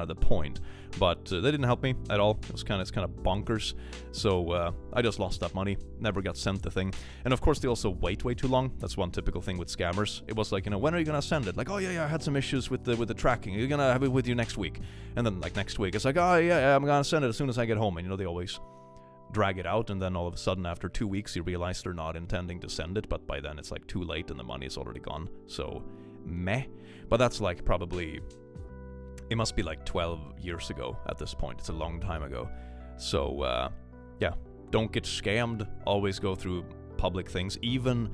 Speaker 1: the point. But they didn't help me at all. It's kind of bonkers. So I just lost that money. Never got sent the thing. And of course they also wait way too long. That's one typical thing with scammers. It was like, you know, when are you gonna send it? Like, oh yeah, I had some issues with the tracking. You're gonna have it with you next week. And then like next week it's like, oh yeah, I'm gonna send it as soon as I get home. And you know, they always drag it out, and then all of a sudden after 2 weeks you realize they're not intending to send it, but by then it's like too late and the money is already gone. So meh. But that's like probably, it must be like 12 years ago at this point. It's a long time ago. So yeah, don't get scammed. Always go through public things. Even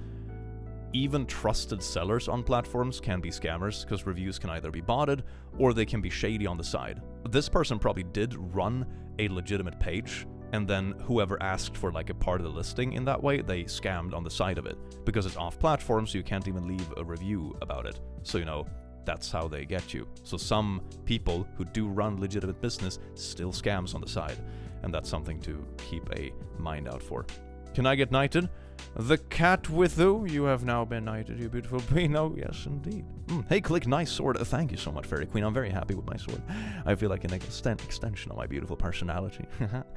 Speaker 1: trusted sellers on platforms can be scammers, because reviews can either be botted or they can be shady on the side. This person probably did run a legitimate page and then whoever asked for like a part of the listing in that way, they scammed on the side of it. Because it's off-platform, so you can't even leave a review about it. So, you know, that's how they get you. So some people who do run legitimate business still scams on the side. And that's something to keep a mind out for. Can I get knighted? The cat with you have now been knighted, you beautiful queen. Oh, yes, indeed. Hey, click, nice sword. Thank you so much, Fairy Queen. I'm very happy with my sword. I feel like an extension of my beautiful personality.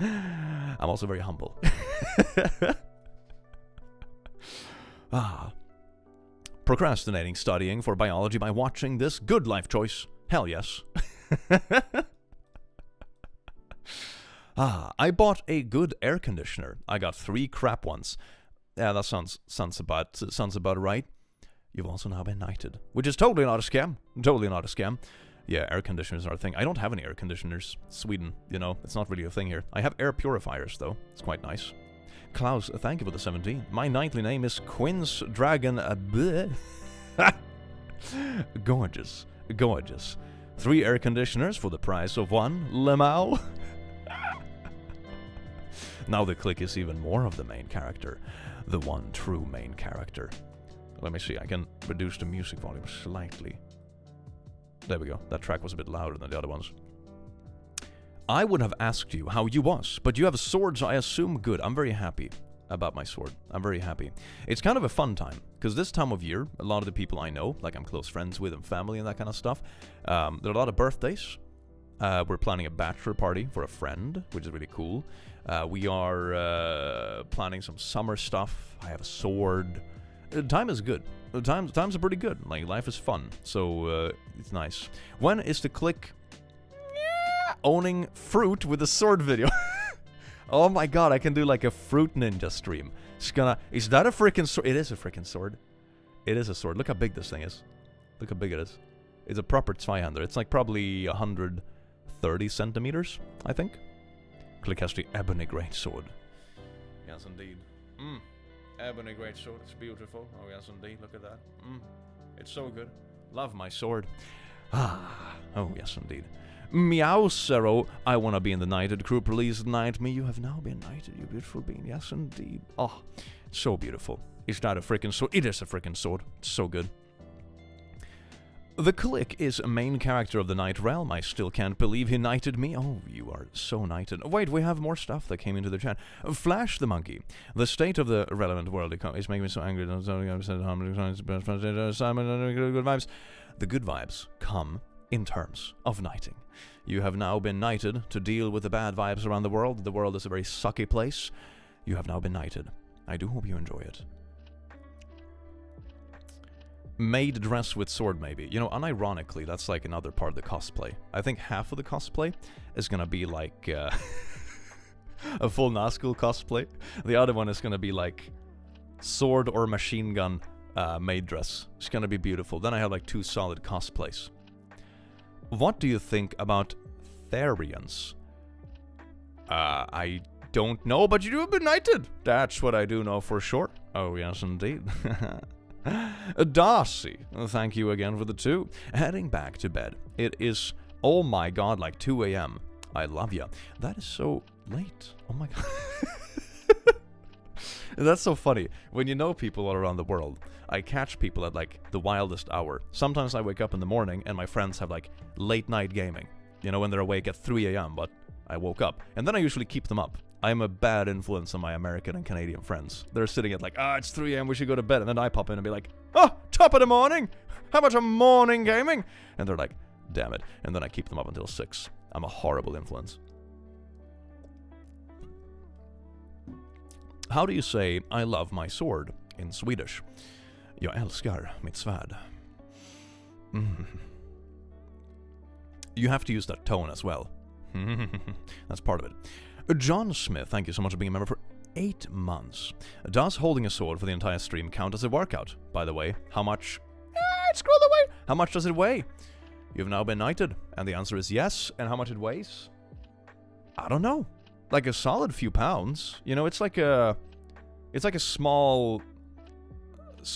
Speaker 1: I'm also very humble. Procrastinating studying for biology by watching this. Good life choice. Hell yes. I bought a good air conditioner. I got 3 crap ones. Yeah, that sounds about right. You've also now been knighted, which is totally not a scam. Totally not a scam. Yeah, air conditioners are a thing. I don't have any air conditioners. Sweden, you know, it's not really a thing here. I have air purifiers though. It's quite nice. Klaus, thank you for the 17. My knightly name is Quince Dragon. Gorgeous, gorgeous. 3 air conditioners for the price of 1. Lemao. Now the click is even more of the main character. The one true main character. Let me see, I can reduce the music volume slightly. There we go, that track was a bit louder than the other ones. I would have asked you how you was, but you have a sword, so I assume good. I'm very happy about my sword. I'm very happy. It's kind of a fun time, because this time of year, a lot of the people I know, like I'm close friends with and family and that kind of stuff, there are a lot of birthdays. We're planning a bachelor party for a friend, which is really cool. We are planning some summer stuff. I have a sword. Time is good. Times are pretty good. Like, life is fun. So, it's nice. When is the click owning fruit with a sword video? Oh my god, I can do like a fruit ninja stream. Is that a freaking sword? It is a freaking sword. It is a sword. Look how big this thing is. Look how big it is. It's a proper Zweihander. It's like probably 130 centimeters, I think. Click has the ebony greatsword. Yes, indeed. Ebony greatsword. It's beautiful. Oh, yes, indeed. Look at that. It's so good. Love my sword. Oh, yes, indeed. Meow, Zero. I want to be in the knighted crew. Please knight me. You have now been knighted, you beautiful being. Yes, indeed. Oh, so beautiful. Is that a freaking sword? It is a freaking sword. It's so good. The click is a main character of the Night Realm. I still can't believe he knighted me. Oh, you are so knighted. Wait, we have more stuff that came into the chat. Flash the Monkey. The state of the relevant world is making me so angry. Good vibes. The good vibes come in terms of knighting. You have now been knighted to deal with the bad vibes around the world. The world is a very sucky place. You have now been knighted. I do hope you enjoy it. Maid dress with sword, maybe. You know, unironically, that's like another part of the cosplay. I think half of the cosplay is gonna be like a full Nazgul cosplay. The other one is gonna be like sword or machine gun maid dress. It's gonna be beautiful. Then I have like 2 solid cosplays. What do you think about Therians? I don't know, but you have been knighted. That's what I do know for sure. Oh, yes, indeed. Darcy, thank you again for the 2. Heading back to bed. It is, oh my god, like 2 a.m. I love ya. That is so late. Oh my god. That's so funny. When you know people all around the world, I catch people at like the wildest hour. Sometimes I wake up in the morning and my friends have like late night gaming. You know, when they're awake at 3 a.m., but I woke up. And then I usually keep them up. I'm a bad influence on my American and Canadian friends. They're sitting at like, it's 3 a.m., we should go to bed. And then I pop in and be like, top of the morning! How about a morning gaming? And they're like, damn it. And then I keep them up until 6. I'm a horrible influence. How do you say, I love my sword in Swedish? Jag älskar mitt svärd. You have to use that tone as well. That's part of it. John Smith, thank you so much for being a member for 8 months. Does holding a sword for the entire stream count as a workout? By the way, how much... scroll away! How much does it weigh? You've now been knighted, and the answer is yes. And how much it weighs? I don't know. Like a solid few pounds. You know, it's like a... It's like a small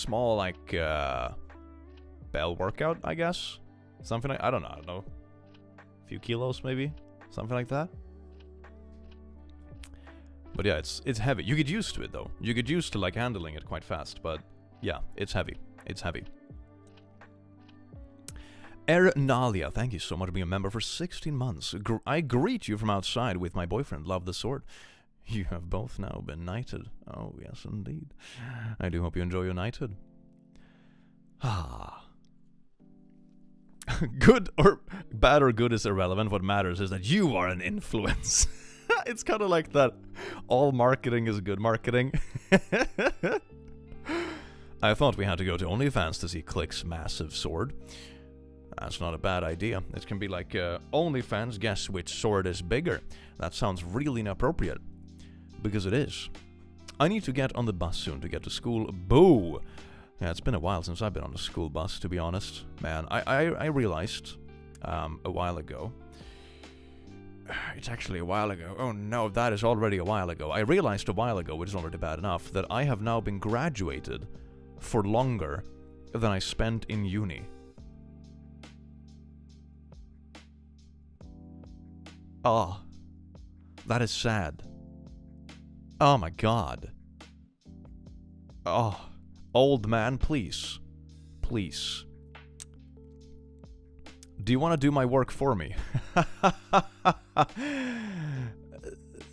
Speaker 1: like, bell workout, I guess? Something like... I don't know. A few kilos, maybe? Something like that? But yeah, it's heavy. You get used to it though. You get used to like handling it quite fast, but yeah, it's heavy. It's heavy. Nalia, thank you so much for being a member for 16 months. I greet you from outside with my boyfriend. Love the sword. You have both now been knighted. Oh, yes, indeed. I do hope you enjoy your knighthood. Ah. Good or bad or good is irrelevant. What matters is that you are an influence. It's kind of like that. All marketing is good marketing. I thought we had to go to OnlyFans to see Click's massive sword. That's not a bad idea. It can be like, OnlyFans, guess which sword is bigger. That sounds really inappropriate. Because it is. I need to get on the bus soon to get to school. Boo! Yeah, it's been a while since I've been on a school bus, to be honest. Man, I realized a while ago. It's actually a while ago. Oh no, that is already a while ago. I realized a while ago, which is already bad enough, that I have now been graduated for longer than I spent in uni. Oh, that is sad. Oh my god. Oh, old man, please. Please. Do you want to do my work for me?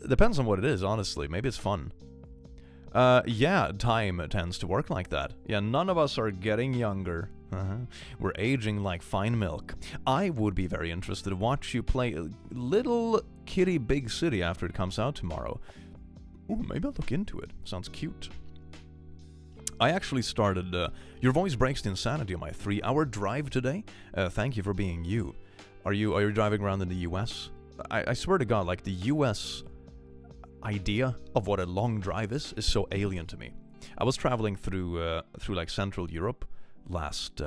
Speaker 1: Depends on what it is, honestly. Maybe it's fun. Yeah, time tends to work like that. Yeah, none of us are getting younger. We're aging like fine milk. I would be very interested to watch you play Little Kitty Big City after it comes out tomorrow. Ooh, maybe I'll look into it. Sounds cute. I actually started, your voice breaks the insanity on my 3-hour drive today. Thank you for being you. Are you driving around in the US? I swear to God, like the US idea of what a long drive is so alien to me. I was traveling through like Central Europe last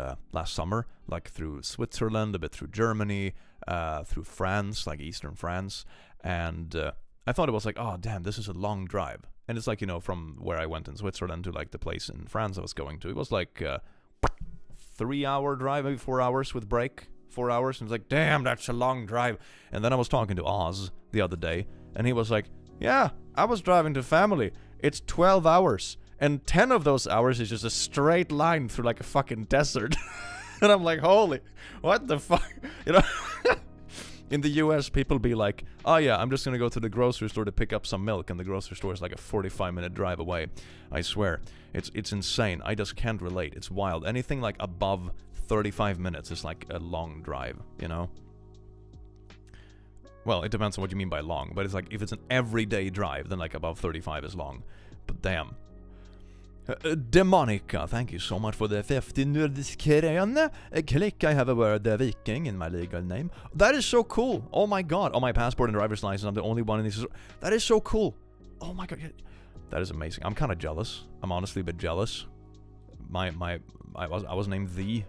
Speaker 1: summer, like through Switzerland, a bit through Germany, through France, like Eastern France, and I thought it was like, oh damn, this is a long drive. And it's like, you know, from where I went in Switzerland to like the place in France I was going to, it was like 3-hour drive, maybe 4 hours with break, 4 hours, and it's like, damn, that's a long drive. And then I was talking to Oz the other day, and he was like, yeah, I was driving to family. It's 12 hours. And 10 of those hours is just a straight line through like a fucking desert. And I'm like, holy, what the fuck? You know, in the US, people be like, oh yeah, I'm just going to go to the grocery store to pick up some milk. And the grocery store is like a 45-minute drive away. I swear. It's insane. I just can't relate. It's wild. Anything like above 35 minutes is like a long drive, you know? Well, it depends on what you mean by long. But it's like, if it's an everyday drive, then like above 35 is long. But damn. Demonica, thank you so much for the 50 nerdiskrene. Click, I have a word Viking in my legal name. That is so cool. Oh my god. On my passport and driver's license, I'm the only one in this. That is so cool. Oh my god. That is amazing. I'm kind of jealous. I'm honestly a bit jealous. I was named the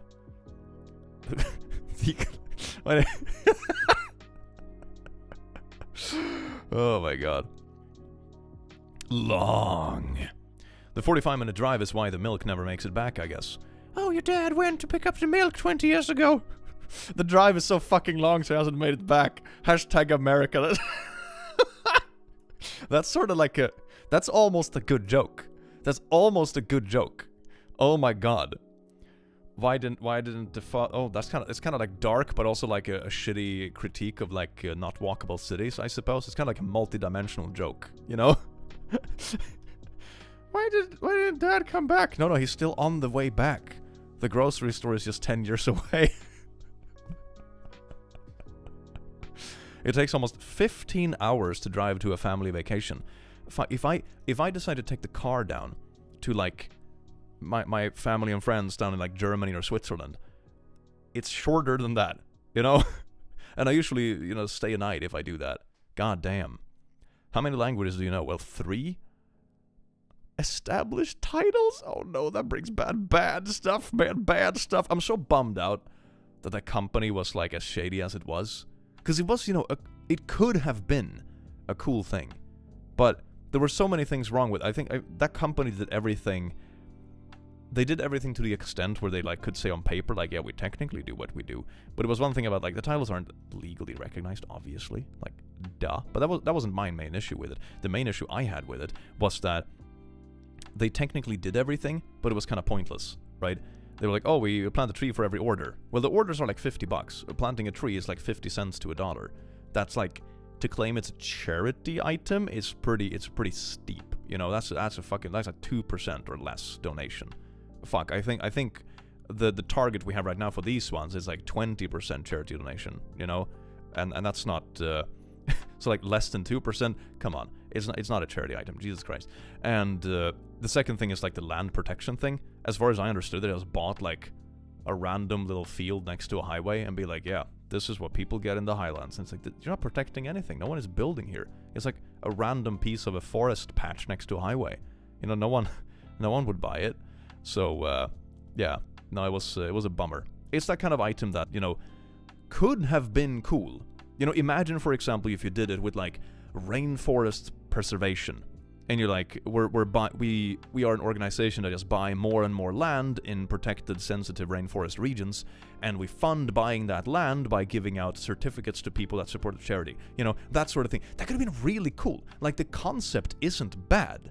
Speaker 1: Oh my god. Long. The 45-minute drive is why the milk never makes it back, I guess. Oh, your dad went to pick up the milk 20 years ago. The drive is so fucking long, so he hasn't made it back. Hashtag America. That's sort of like a... That's almost a good joke. That's almost a good joke. Oh my god. Why didn't the... Oh, that's kind of... It's kind of like dark, but also like a shitty critique of like not walkable cities, I suppose. It's kind of like a multi-dimensional joke, you know? Why didn't Dad come back? No, he's still on the way back. The grocery store is just 10 years away. It takes almost 15 hours to drive to a family vacation. If I decide to take the car down to like my family and friends down in like Germany or Switzerland, it's shorter than that, you know? And I usually, you know, stay a night if I do that. God damn. How many languages do you know? Well, 3? Established titles? Oh no, that brings bad stuff, man, bad stuff. I'm so bummed out that that company was like as shady as it was. Because it was, you know, it could have been a cool thing. But there were so many things wrong with it. I think that company did everything. They did everything to the extent where they like could say on paper, like, yeah, we technically do what we do. But it was one thing about like the titles aren't legally recognized, obviously. Like, duh. But that wasn't my main issue with it. The main issue I had with it was that they technically did everything, but it was kind of pointless, right? They were like, oh, we plant a tree for every order. Well, the orders are like $50. Planting a tree is like 50 cents to $1. That's like, to claim it's a charity item is pretty steep. You know, that's a 2% or less donation. Fuck, I think the target we have right now for these ones is like 20% charity donation, you know? And that's not so like less than 2%, come on. It's not a charity item, Jesus Christ. And the second thing is like the land protection thing. As far as I understood it, was bought like a random little field next to a highway and be like, yeah, this is what people get in the highlands. And it's like, you're not protecting anything. No one is building here. It's like a random piece of a forest patch next to a highway. You know, no one would buy it. So yeah, no, it was a bummer. It's that kind of item that, you know, could have been cool. You know, imagine, for example, if you did it with like rainforest preservation, and you're like, we are an organization that just buy more and more land in protected, sensitive rainforest regions, and we fund buying that land by giving out certificates to people that support the charity. You know, that sort of thing. That could have been really cool. Like, the concept isn't bad.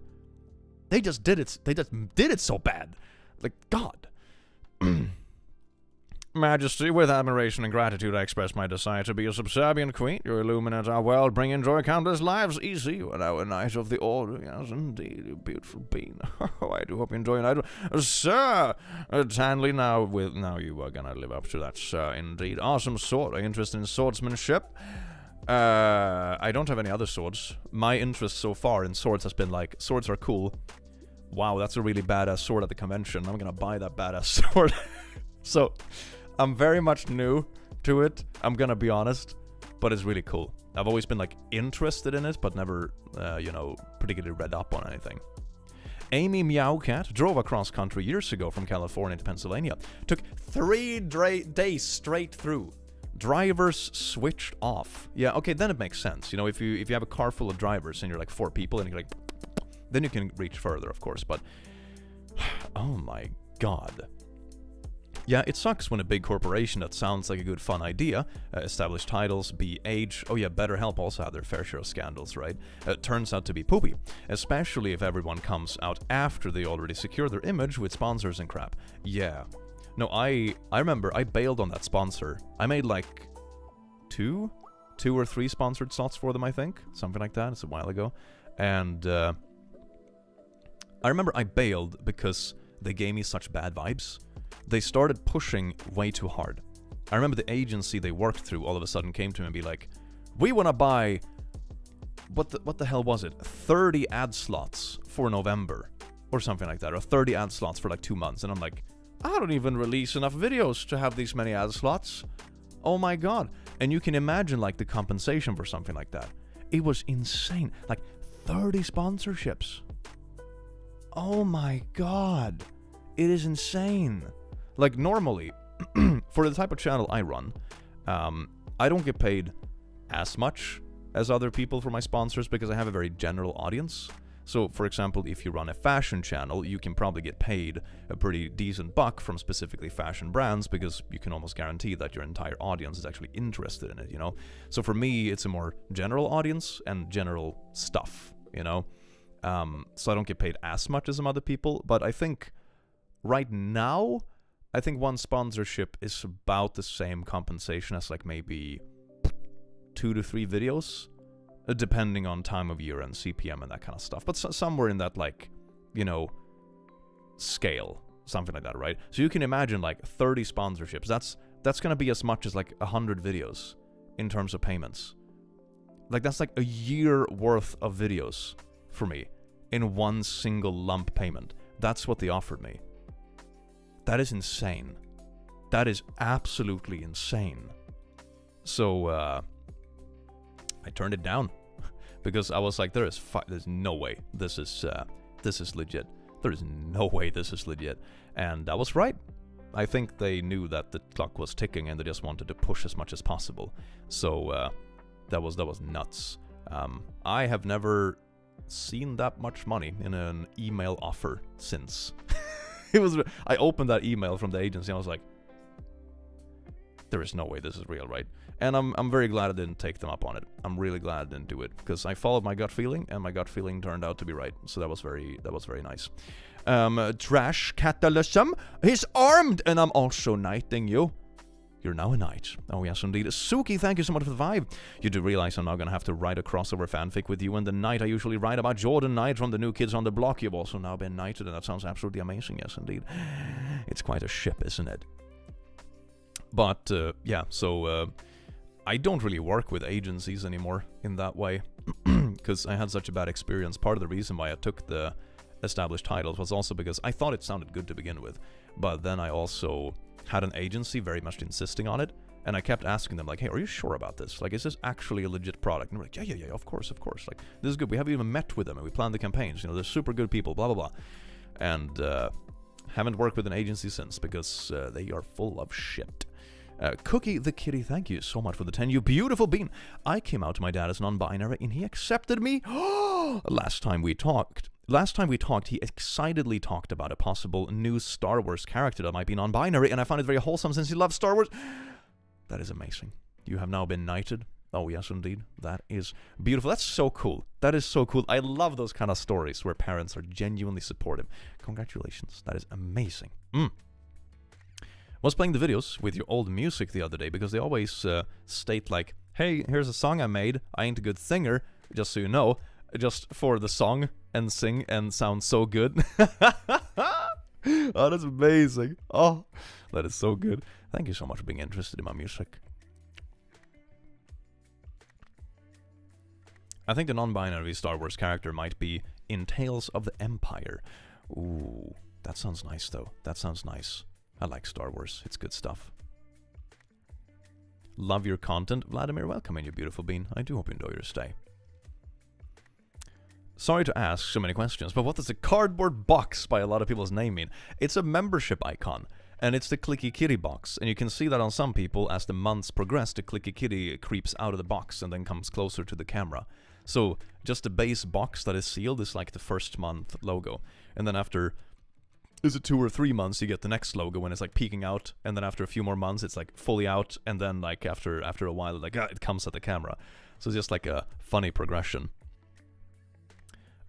Speaker 1: They just did it. They just did it so bad. Like, God. Majesty, with admiration and gratitude, I express my desire to be a subservient queen. You illuminate our world, bringing joy countless lives. Easy, you are now a knight of the order. Yes, indeed, you beautiful being. Oh, I do hope you enjoy it. Sir, Tanley, now you are gonna live up to that, sir. Indeed, awesome sword. Are you interested in swordsmanship? I don't have any other swords. My interest so far in swords has been like, swords are cool. Wow, that's a really badass sword at the convention. I'm gonna buy that badass sword. So, I'm very much new to it, I'm gonna be honest, but it's really cool. I've always been, like, interested in it, but never, you know, particularly read up on anything. Amy Meowcat drove across country years ago from California to Pennsylvania. Took 3 days straight through. Drivers switched off. Yeah, okay, then it makes sense. You know, if you have a car full of drivers and you're, like, 4 people and you're like, then you can reach further, of course, but oh my god. Yeah, it sucks when a big corporation that sounds like a good fun idea, established titles, be age, oh yeah, BetterHelp also had their fair share of scandals, right? Turns out to be poopy, especially if everyone comes out after they already secure their image with sponsors and crap. Yeah. No, I remember I bailed on that sponsor. I made like 2 or 3 sponsored slots for them, I think. Something like that. It's a while ago. And I remember I bailed because they gave me such bad vibes. They started pushing way too hard. I remember the agency they worked through all of a sudden came to me and be like, we want to buy, what the hell was it? 30 ad slots for November or something like that, or 30 ad slots for like 2 months. And I'm like, I don't even release enough videos to have these many ad slots. Oh my god. And you can imagine like the compensation for something like that. It was insane. Like 30 sponsorships. Oh my god. It is insane. Like, normally, for the type of channel I run, I don't get paid as much as other people for my sponsors because I have a very general audience. So, for example, if you run a fashion channel, you can probably get paid a pretty decent buck from specifically fashion brands because you can almost guarantee that your entire audience is actually interested in it, you know? So for me, it's a more general audience and general stuff, you know? So I don't get paid as much as some other people, but I think right now, I think one sponsorship is about the same compensation as like maybe 2 to 3 videos, depending on time of year and CPM and that kind of stuff. But somewhere in that, like, you know, scale, something like that, right? So you can imagine like 30 sponsorships. That's gonna be as much as like 100 videos in terms of payments. Like, that's like a year worth of videos for me in one single lump payment. That's what they offered me. That is insane. That is absolutely insane. So, I turned it down because I was like, there's no way this is legit. There is no way this is legit. And I was right. I think they knew that the clock was ticking and they just wanted to push as much as possible. So, that was nuts. I have never seen that much money in an email offer since. I opened that email from the agency and I was like, there is no way this is real, right? And I'm very glad I didn't take them up on it. I'm really glad I didn't do it, because I followed my gut feeling, and my gut feeling turned out to be right. So that was very nice. Trash Catalysm, he's armed, and I'm also knighting you. You're now a knight. Oh yes, indeed. Suki, thank you so much for the vibe. You do realize I'm now gonna have to write a crossover fanfic with you and the knight I usually write about, Jordan Knight from the New Kids on the Block. You've also now been knighted, and that sounds absolutely amazing. Yes, indeed. It's quite a ship, isn't it? But, yeah, so, I don't really work with agencies anymore in that way, because I had such a bad experience. Part of the reason why I took the established titles was also because I thought it sounded good to begin with, but then I also had an agency very much insisting on it, and I kept asking them, like, hey, are you sure about this? Like, is this actually a legit product? And they're like, yeah, of course. Like, this is good. We haven't even met with them, and we planned the campaigns. You know, they're super good people, blah, blah, blah. And, haven't worked with an agency since, because they are full of shit. Cookie the Kitty, thank you so much for the 10, you beautiful bean. I came out to my dad as non-binary, and he accepted me. Last time we talked, he excitedly talked about a possible new Star Wars character that might be non-binary, and I found it very wholesome since he loves Star Wars. That is amazing. You have now been knighted. Oh, yes, indeed. That is beautiful. That's so cool. That is so cool. I love those kind of stories where parents are genuinely supportive. Congratulations. That is amazing. Was playing the videos with your old music the other day, because they always state like, hey, here's a song I made. I ain't a good singer, just so you know. Just for the song and sing and sound so good. Oh, that's amazing. Oh, that is so good. Thank you so much for being interested in my music. I think the non-binary Star Wars character might be in Tales of the Empire. Ooh, that sounds nice though. That sounds nice. I like Star Wars. It's good stuff. Love your content. Vladimir, welcome in, you beautiful bean. I do hope you enjoy your stay. Sorry to ask so many questions, but what does the cardboard box by a lot of people's name mean? It's a membership icon, and it's the Clicky Kitty box, and you can see that on some people, as the months progress, the Clicky Kitty creeps out of the box and then comes closer to the camera. So, just the base box that is sealed is like the first month logo, and then after, is it 2 or 3 months, you get the next logo when it's like peeking out, and then after a few more months, it's like fully out, and then like after a while, like it comes at the camera. So it's just like a funny progression.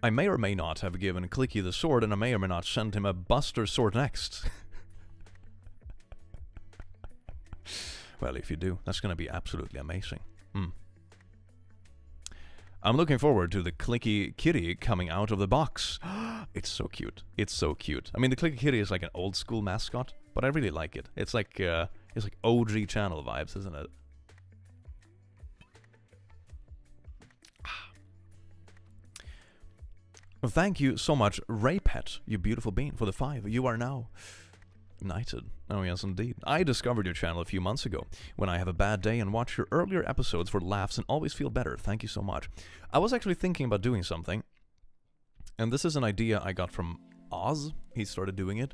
Speaker 1: I may or may not have given Clicky the sword, and I may or may not send him a Buster sword next. Well, if you do, that's going to be absolutely amazing. I'm looking forward to the Clicky Kitty coming out of the box. It's so cute. It's so cute. I mean, the Clicky Kitty is like an old school mascot, but I really like it. It's like OG channel vibes, isn't it? Well, thank you so much, Raypet, you beautiful bean, for the 5. You are now knighted. Oh yes, indeed. I discovered your channel a few months ago when I have a bad day and watch your earlier episodes for laughs and always feel better. Thank you so much. I was actually thinking about doing something, and this is an idea I got from Oz. He started doing it.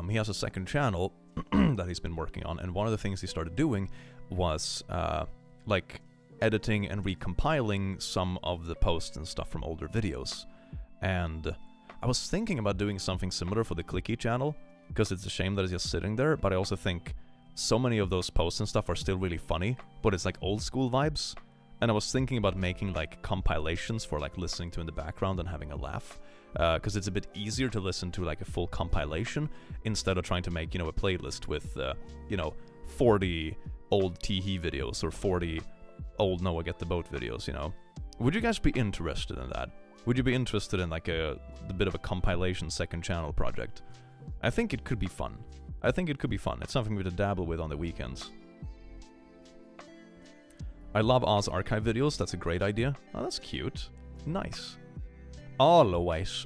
Speaker 1: He has a second channel that he's been working on, and one of the things he started doing was like editing and recompiling some of the posts and stuff from older videos. And I was thinking about doing something similar for the Clicky channel, because it's a shame that it's just sitting there, but I also think so many of those posts and stuff are still really funny, but it's like old school vibes. And I was thinking about making like compilations for like listening to in the background and having a laugh, because it's a bit easier to listen to like a full compilation instead of trying to make, you know, a playlist with, 40 old Teehee videos or 40 old Noah Get the Boat videos, you know. Would you guys be interested in that? Would you be interested in like a bit of a compilation second channel project? I think it could be fun. I think it could be fun. It's something we could dabble with on the weekends. I love Oz archive videos. That's a great idea. Oh, that's cute. Nice. Always.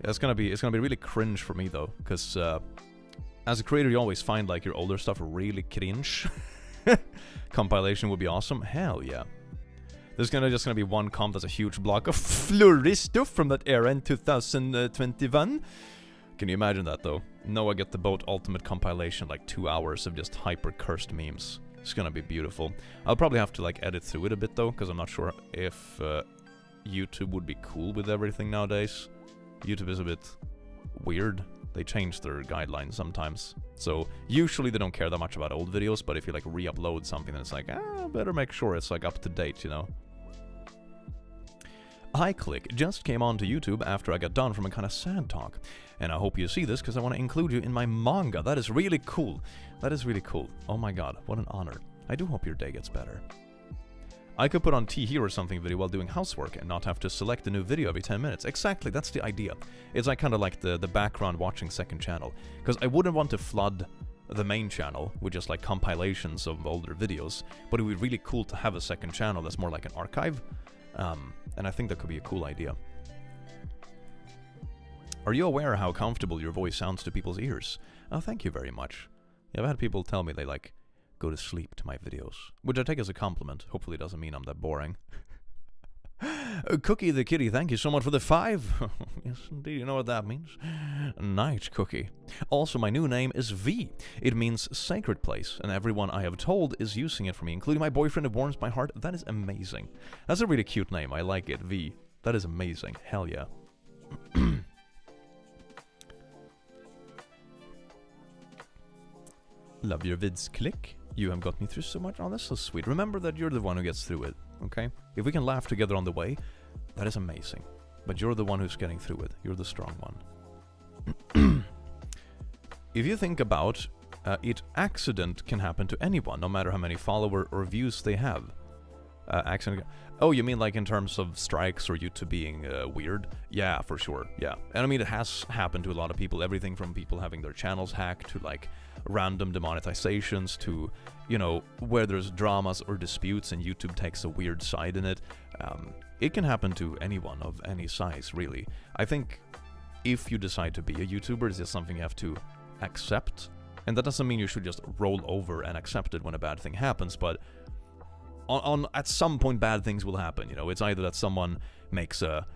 Speaker 1: It's gonna be really cringe for me though, because as a creator, you always find like your older stuff really cringe. Compilation would be awesome. Hell yeah. There's just gonna be one comp that's a huge block of flurry stuff from that era in 2021. Can you imagine that though? Noah Get the Boat Ultimate Compilation, like 2 hours of just hyper cursed memes. It's gonna be beautiful. I'll probably have to like edit through it a bit though, because I'm not sure if YouTube would be cool with everything nowadays. YouTube is a bit weird. They change their guidelines sometimes. So usually they don't care that much about old videos, but if you like re-upload something, then it's like, better make sure it's like up to date, you know. Theclick just came onto YouTube after I got done from a kind of sad talk, and I hope you see this because I want to include you in my manga. That is really cool. That is really cool. Oh my god, what an honor. I do hope your day gets better. I could put on T or something video while doing housework and not have to select a new video every 10 minutes. Exactly, that's the idea. It's like kind of like the background watching second channel. Because I wouldn't want to flood the main channel with just like compilations of older videos, but it would be really cool to have a second channel that's more like an archive. And I think that could be a cool idea. Are you aware how comfortable your voice sounds to people's ears? Oh, thank you very much. Yeah, I've had people tell me they like go to sleep to my videos, which I take as a compliment. Hopefully it doesn't mean I'm that boring. Cookie the Kitty, thank you so much for the 5. Yes, indeed, you know what that means. Night Cookie. Also, my new name is V. It means sacred place, and everyone I have told is using it for me, including my boyfriend. It warms my heart. That is amazing. That's a really cute name. I like it, V. That is amazing. Hell yeah. Love your vids, click. You have got me through so much. Oh, that's so sweet. Remember that you're the one who gets through it, okay? If we can laugh together on the way, that is amazing. But you're the one who's getting through it. You're the strong one. If you think about it, accident can happen to anyone, no matter how many followers or views they have. Accident. Oh, you mean like in terms of strikes or YouTube being weird? Yeah, for sure. Yeah. And I mean, it has happened to a lot of people. Everything from people having their channels hacked to like random demonetizations to, you know, where there's dramas or disputes and YouTube takes a weird side in it. It can happen to anyone of any size, really. I think if you decide to be a YouTuber, it's just something you have to accept. And that doesn't mean you should just roll over and accept it when a bad thing happens, but at some point bad things will happen, you know. It's either that someone makes a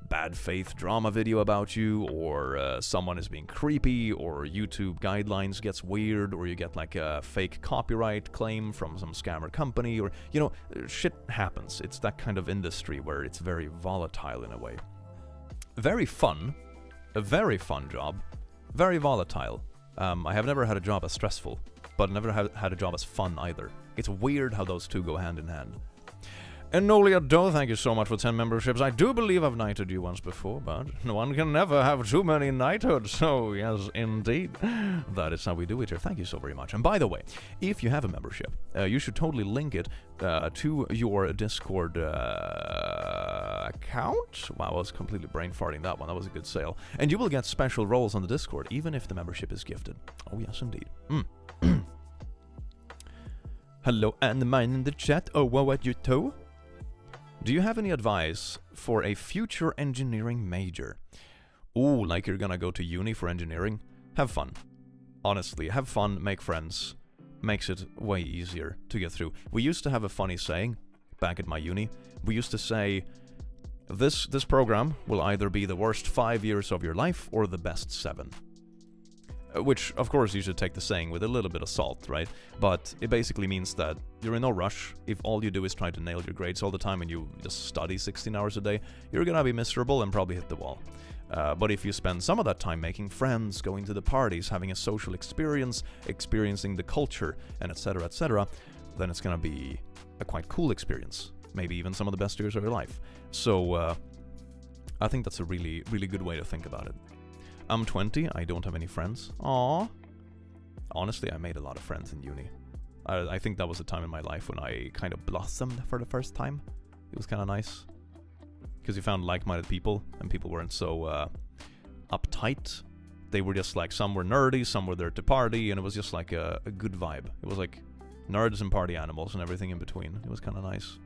Speaker 1: bad faith drama video about you, or someone is being creepy, or YouTube guidelines gets weird, or you get like a fake copyright claim from some scammer company, or, you know, shit happens. It's that kind of industry where it's very volatile in a way. Very fun. A very fun job. Very volatile. I have never had a job as stressful, but never had a job as fun either. It's weird how those two go hand in hand. And Nolia Do, thank you so much for 10 memberships. I do believe I've knighted you once before, but one can never have too many knighthoods. So, yes, indeed. That is how we do it here. Thank you so very much. And by the way, if you have a membership, you should totally link it to your Discord account. Wow, I was completely brain farting that one. That was a good sale. And you will get special roles on the Discord, even if the membership is gifted. Oh, yes, indeed. Hello, and mine in the chat. Oh, what you too? Do you have any advice for a future engineering major? Ooh, like you're gonna go to uni for engineering? Have fun. Honestly, have fun, make friends. Makes it way easier to get through. We used to have a funny saying back at my uni. We used to say, this program will either be the worst 5 years of your life or the best 7. Which, of course, you should take the saying with a little bit of salt, right? But it basically means that you're in no rush. If all you do is try to nail your grades all the time and you just study 16 hours a day, you're gonna be miserable and probably hit the wall. But if you spend some of that time making friends, going to the parties, having a social experience, experiencing the culture, and etc., then it's gonna be a quite cool experience. Maybe even some of the best years of your life. So, I think that's a really, really good way to think about it. I'm 20, I don't have any friends. Aww. Honestly, I made a lot of friends in uni. I think that was a time in my life when I kind of blossomed for the first time. It was kind of nice. Because you found like-minded people, and people weren't so uptight. They were just like, some were nerdy, some were there to party, and it was just like a good vibe. It was like nerds and party animals and everything in between. It was kind of nice.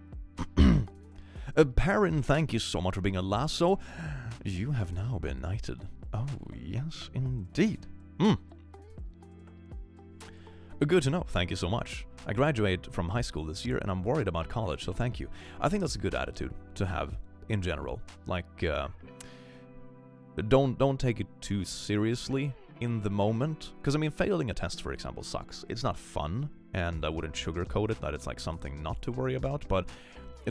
Speaker 1: Perrin, thank you so much for being a lasso. You have now been knighted. Oh, yes, indeed. Good to know. Thank you so much. I graduate from high school this year, and I'm worried about college, so thank you. I think that's a good attitude to have in general. Like, don't take it too seriously in the moment. Because, I mean, failing a test, for example, sucks. It's not fun, and I wouldn't sugarcoat it that it's like something not to worry about, but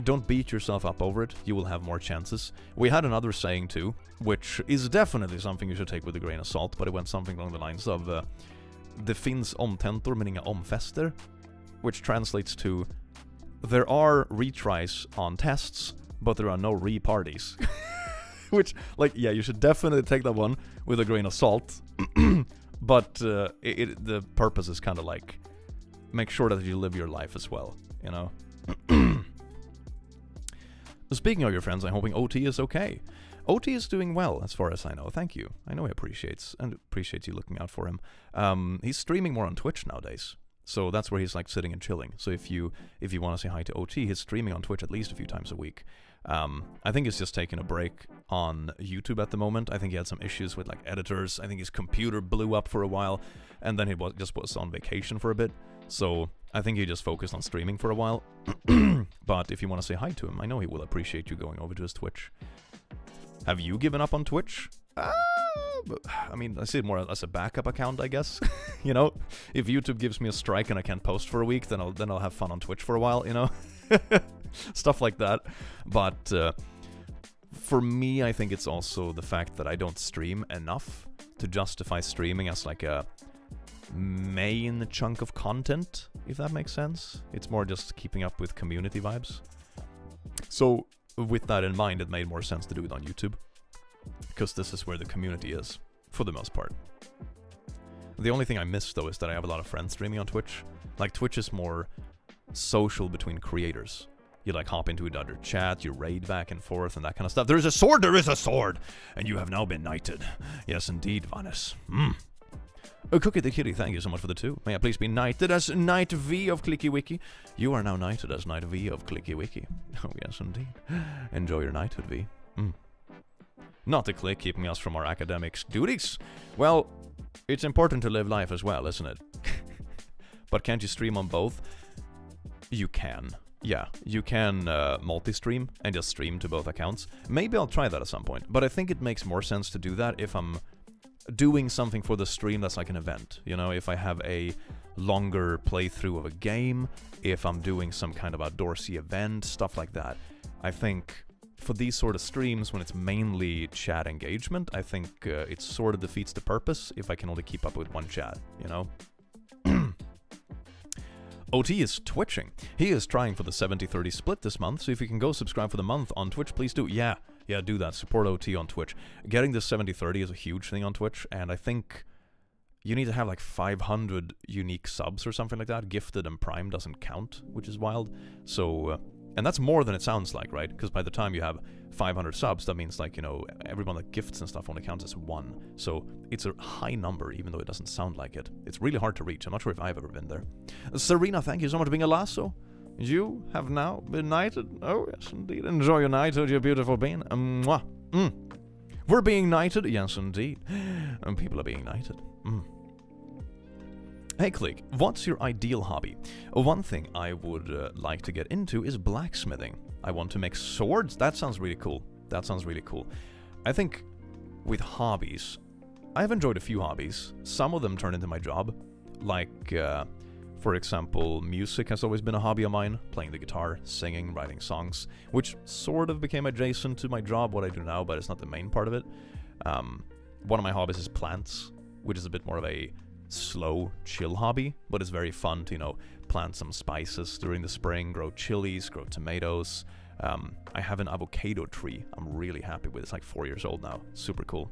Speaker 1: don't beat yourself up over it. You will have more chances. We had another saying too, which is definitely something you should take with a grain of salt, but it went something along the lines of, det finns omtentor men inga omfester, which translates to there are retries on tests, but there are no re-parties. Which, like, yeah, you should definitely take that one with a grain of salt. But the purpose is kind of like, make sure that you live your life as well, you know? Speaking of your friends, I'm hoping OT is okay. OT is doing well, as far as I know. Thank you. I know he appreciates you looking out for him. He's streaming more on Twitch nowadays, so that's where he's like sitting and chilling. So if you want to say hi to OT, he's streaming on Twitch at least a few times a week. I think he's just taking a break on YouTube at the moment. I think he had some issues with like editors. I think his computer blew up for a while, and then he just was on vacation for a bit. So I think he just focused on streaming for a while. But if you want to say hi to him, I know he will appreciate you going over to his Twitch. Have you given up on Twitch? I mean, I see it more as a backup account, I guess. You know, if YouTube gives me a strike and I can't post for a week, then I'll have fun on Twitch for a while, you know? Stuff like that. But for me, I think it's also the fact that I don't stream enough to justify streaming as like a main chunk of content, if that makes sense. It's more just keeping up with community vibes. So with that in mind, it made more sense to do it on YouTube, because this is where the community is, for the most part. The only thing I miss, though, is that I have a lot of friends streaming on Twitch. Like, Twitch is more social between creators. You, like, hop into another chat, you raid back and forth, and that kind of stuff. There is a sword! And you have now been knighted. Yes, indeed, Vanis. Cookie the Kitty, thank you so much for the 2. May I please be knighted as Knight V of Clicky Wiki? You are now knighted as Knight V of Clicky Wiki. Oh, yes, indeed. Enjoy your knighthood, V. Not the click keeping us from our academic duties. Well, it's important to live life as well, isn't it? But can't you stream on both? You can. Yeah, you can multi-stream and just stream to both accounts. Maybe I'll try that at some point. But I think it makes more sense to do that if I'm doing something for the stream that's like an event. You know, if I have a longer playthrough of a game, if I'm doing some kind of outdoorsy event, stuff like that. I think for these sort of streams, when it's mainly chat engagement, I think it sort of defeats the purpose if I can only keep up with one chat, you know? OT is twitching. He is trying for the 70-30 split this month, so if you can go subscribe for the month on Twitch, please do. Yeah, do that. Support OT on Twitch. Getting the 70-30 is a huge thing on Twitch, and I think you need to have like 500 unique subs or something like that. Gifted and Prime doesn't count, which is wild. So, and that's more than it sounds like, right? Because by the time you have 500 subs, that means, like, you know, everyone that gifts and stuff only counts as 1. So it's a high number, even though it doesn't sound like it. It's really hard to reach. I'm not sure if I've ever been there. Serena, thank you so much for being a lasso. You have now been knighted. Oh, yes, indeed. Enjoy your knighthood, you beautiful being. Mwah. We're being knighted. Yes, indeed. And people are being knighted. Hey, Click, what's your ideal hobby? One thing I would like to get into is blacksmithing. I want to make swords. That sounds really cool. I think with hobbies, I've enjoyed a few hobbies. Some of them turn into my job. Like, for example, music has always been a hobby of mine. Playing the guitar, singing, writing songs, which sort of became adjacent to my job, what I do now, but it's not the main part of it. One of my hobbies is plants, which is a bit more of a slow, chill hobby, but it's very fun to, you know, plant some spices during the spring, grow chilies, grow tomatoes. I have an avocado tree I'm really happy with. It's like 4 years old now. Super cool.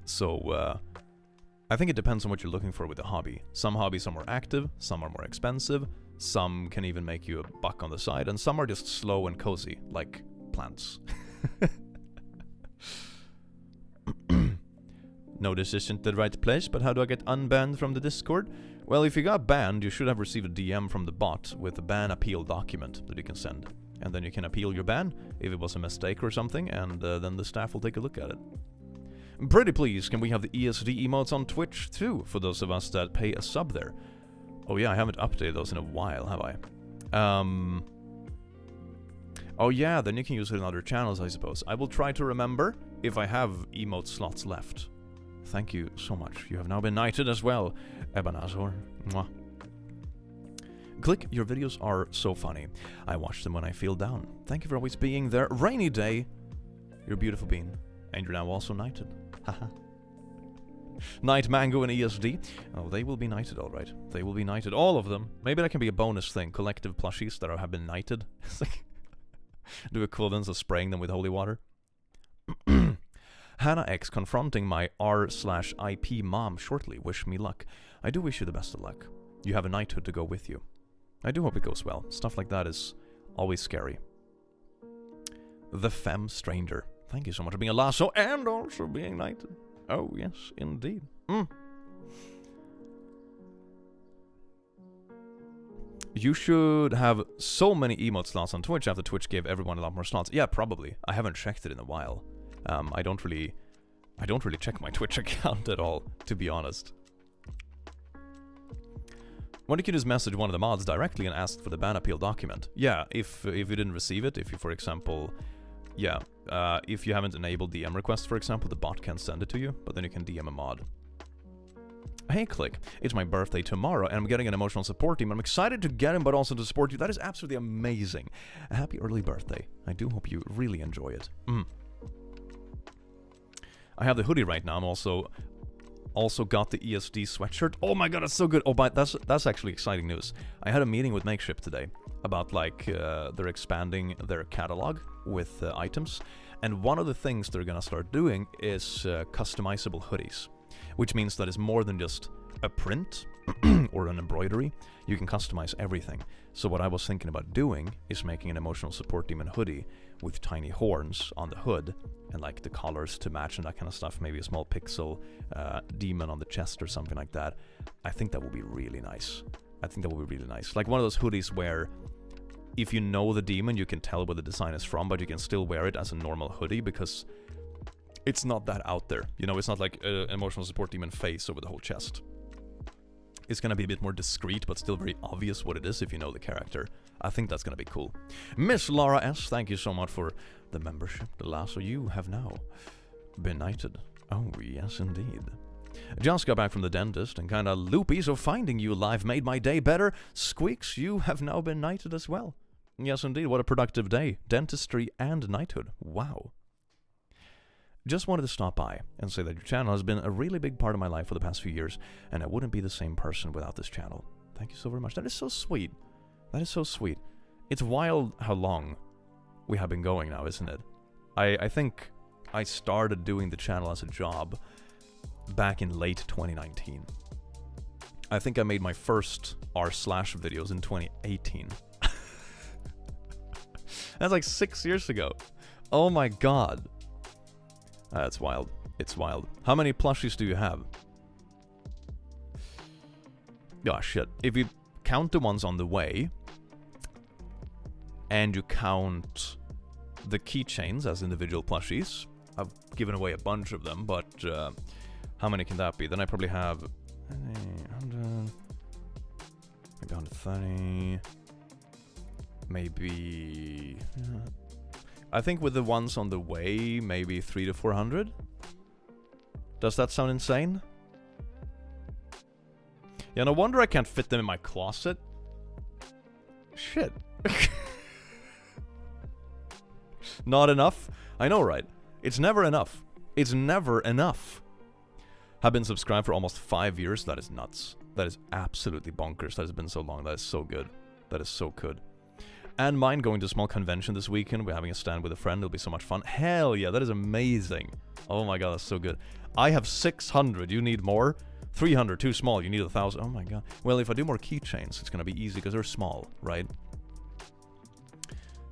Speaker 1: So, I think it depends on what you're looking for with a hobby. Some hobbies are more active, some are more expensive, some can even make you a buck on the side, and some are just slow and cozy, like plants. No, this isn't the right place, but how do I get unbanned from the Discord? Well, if you got banned, you should have received a DM from the bot with a ban appeal document that you can send. And then you can appeal your ban, if it was a mistake or something, and then the staff will take a look at it. Pretty please, can we have the ESD emotes on Twitch too, for those of us that pay a sub there? Oh yeah, I haven't updated those in a while, have I? Oh yeah, then you can use it in other channels, I suppose. I will try to remember if I have emote slots left. Thank you so much. You have now been knighted as well, Ebanazor. Mwah. Click, your videos are so funny. I watch them when I feel down. Thank you for always being there. Rainy day. You're a beautiful being. And you're now also knighted. Haha. Knight Mango and ESD. Oh, they will be knighted, alright. They will be knighted. All of them. Maybe that can be a bonus thing. Collective plushies that have been knighted. It's like do equivalents of spraying them with holy water. Hannah X confronting my r/IP mom shortly. Wish me luck. I do wish you the best of luck. You have a knighthood to go with you. I do hope it goes well. Stuff like that is always scary. The Femme Stranger. Thank you so much for being a lasso and also being knighted. Oh, yes, indeed. You should have so many emote slots on Twitch after Twitch gave everyone a lot more slots. Yeah, probably. I haven't checked it in a while. I don't really check my Twitch account at all, to be honest. Why don't you just message one of the mods directly and ask for the ban appeal document? Yeah, if you didn't receive it, if you, for example, yeah, if you haven't enabled DM requests, for example, the bot can send it to you, but then you can DM a mod. Hey, Click, it's my birthday tomorrow, and I'm getting an emotional support team. I'm excited to get him, but also to support you. That is absolutely amazing. A happy early birthday. I do hope you really enjoy it. I have the hoodie right now. I'm also got the ESD sweatshirt. Oh my god, that's so good. Oh, but that's actually exciting news. I had a meeting with Makeshift today about like they're expanding their catalog with items, and one of the things they're gonna start doing is customizable hoodies, which means that it's more than just a print or an embroidery. You can customize everything. So what I was thinking about doing is making an emotional support demon hoodie with tiny horns on the hood and like the colors to match and that kind of stuff. Maybe a small pixel demon on the chest or something like that. I think that would be really nice. I think that would be really nice. Like one of those hoodies where if you know the demon, you can tell where the design is from, but you can still wear it as a normal hoodie because it's not that out there. You know, it's not like an emotional support demon face over the whole chest. It's gonna be a bit more discreet, but still very obvious what it is if you know the character. I think that's gonna be cool. Miss Laura S, thank you so much for the membership. The lasso, you have now been knighted. Oh, yes, indeed. Just got back from the dentist and kinda loopy, so finding you live made my day better. Squeaks, you have now been knighted as well. Yes, indeed, what a productive day. Dentistry and knighthood. Wow. Just wanted to stop by and say that your channel has been a really big part of my life for the past few years, and I wouldn't be the same person without this channel. Thank you so very much. That is so sweet. That is so sweet. It's wild how long we have been going now, isn't it? I think I started doing the channel as a job back in late 2019. I think I made my first r/ videos in 2018. That's like 6 years ago. Oh my god. That's wild. It's wild. How many plushies do you have? Oh, shit. If you count the ones on the way, and you count the keychains as individual plushies, I've given away a bunch of them, but how many can that be? Then I probably have 100, maybe 130, maybe... I think with the ones on the way, maybe 300 to 400. Does that sound insane? Yeah, no wonder I can't fit them in my closet. Shit. Not enough? I know, right? It's never enough. It's never enough. Have been subscribed for almost 5 years. That is nuts. That is absolutely bonkers. That has been so long. That is so good. That is so good. And mine going to a small convention this weekend. We're having a stand with a friend. It'll be so much fun. Hell yeah, that is amazing. Oh my god, that's so good. I have 600. You need more? 300, too small. You need 1,000. Oh my god. Well, if I do more keychains, it's gonna be easy because they're small, right?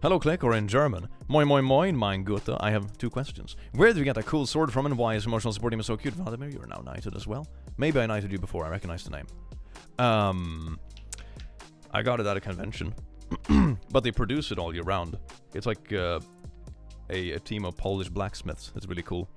Speaker 1: Hello, Click, or in German. Moin, moin, moin, mein Gute. I have 2 questions. Where did you get that cool sword from, and why is emotional support team so cute? Vladimir, you're now knighted as well. Maybe I knighted you before. I recognize the name. I got it at a convention. But they produce it all year round. It's like a team of Polish blacksmiths. It's really cool.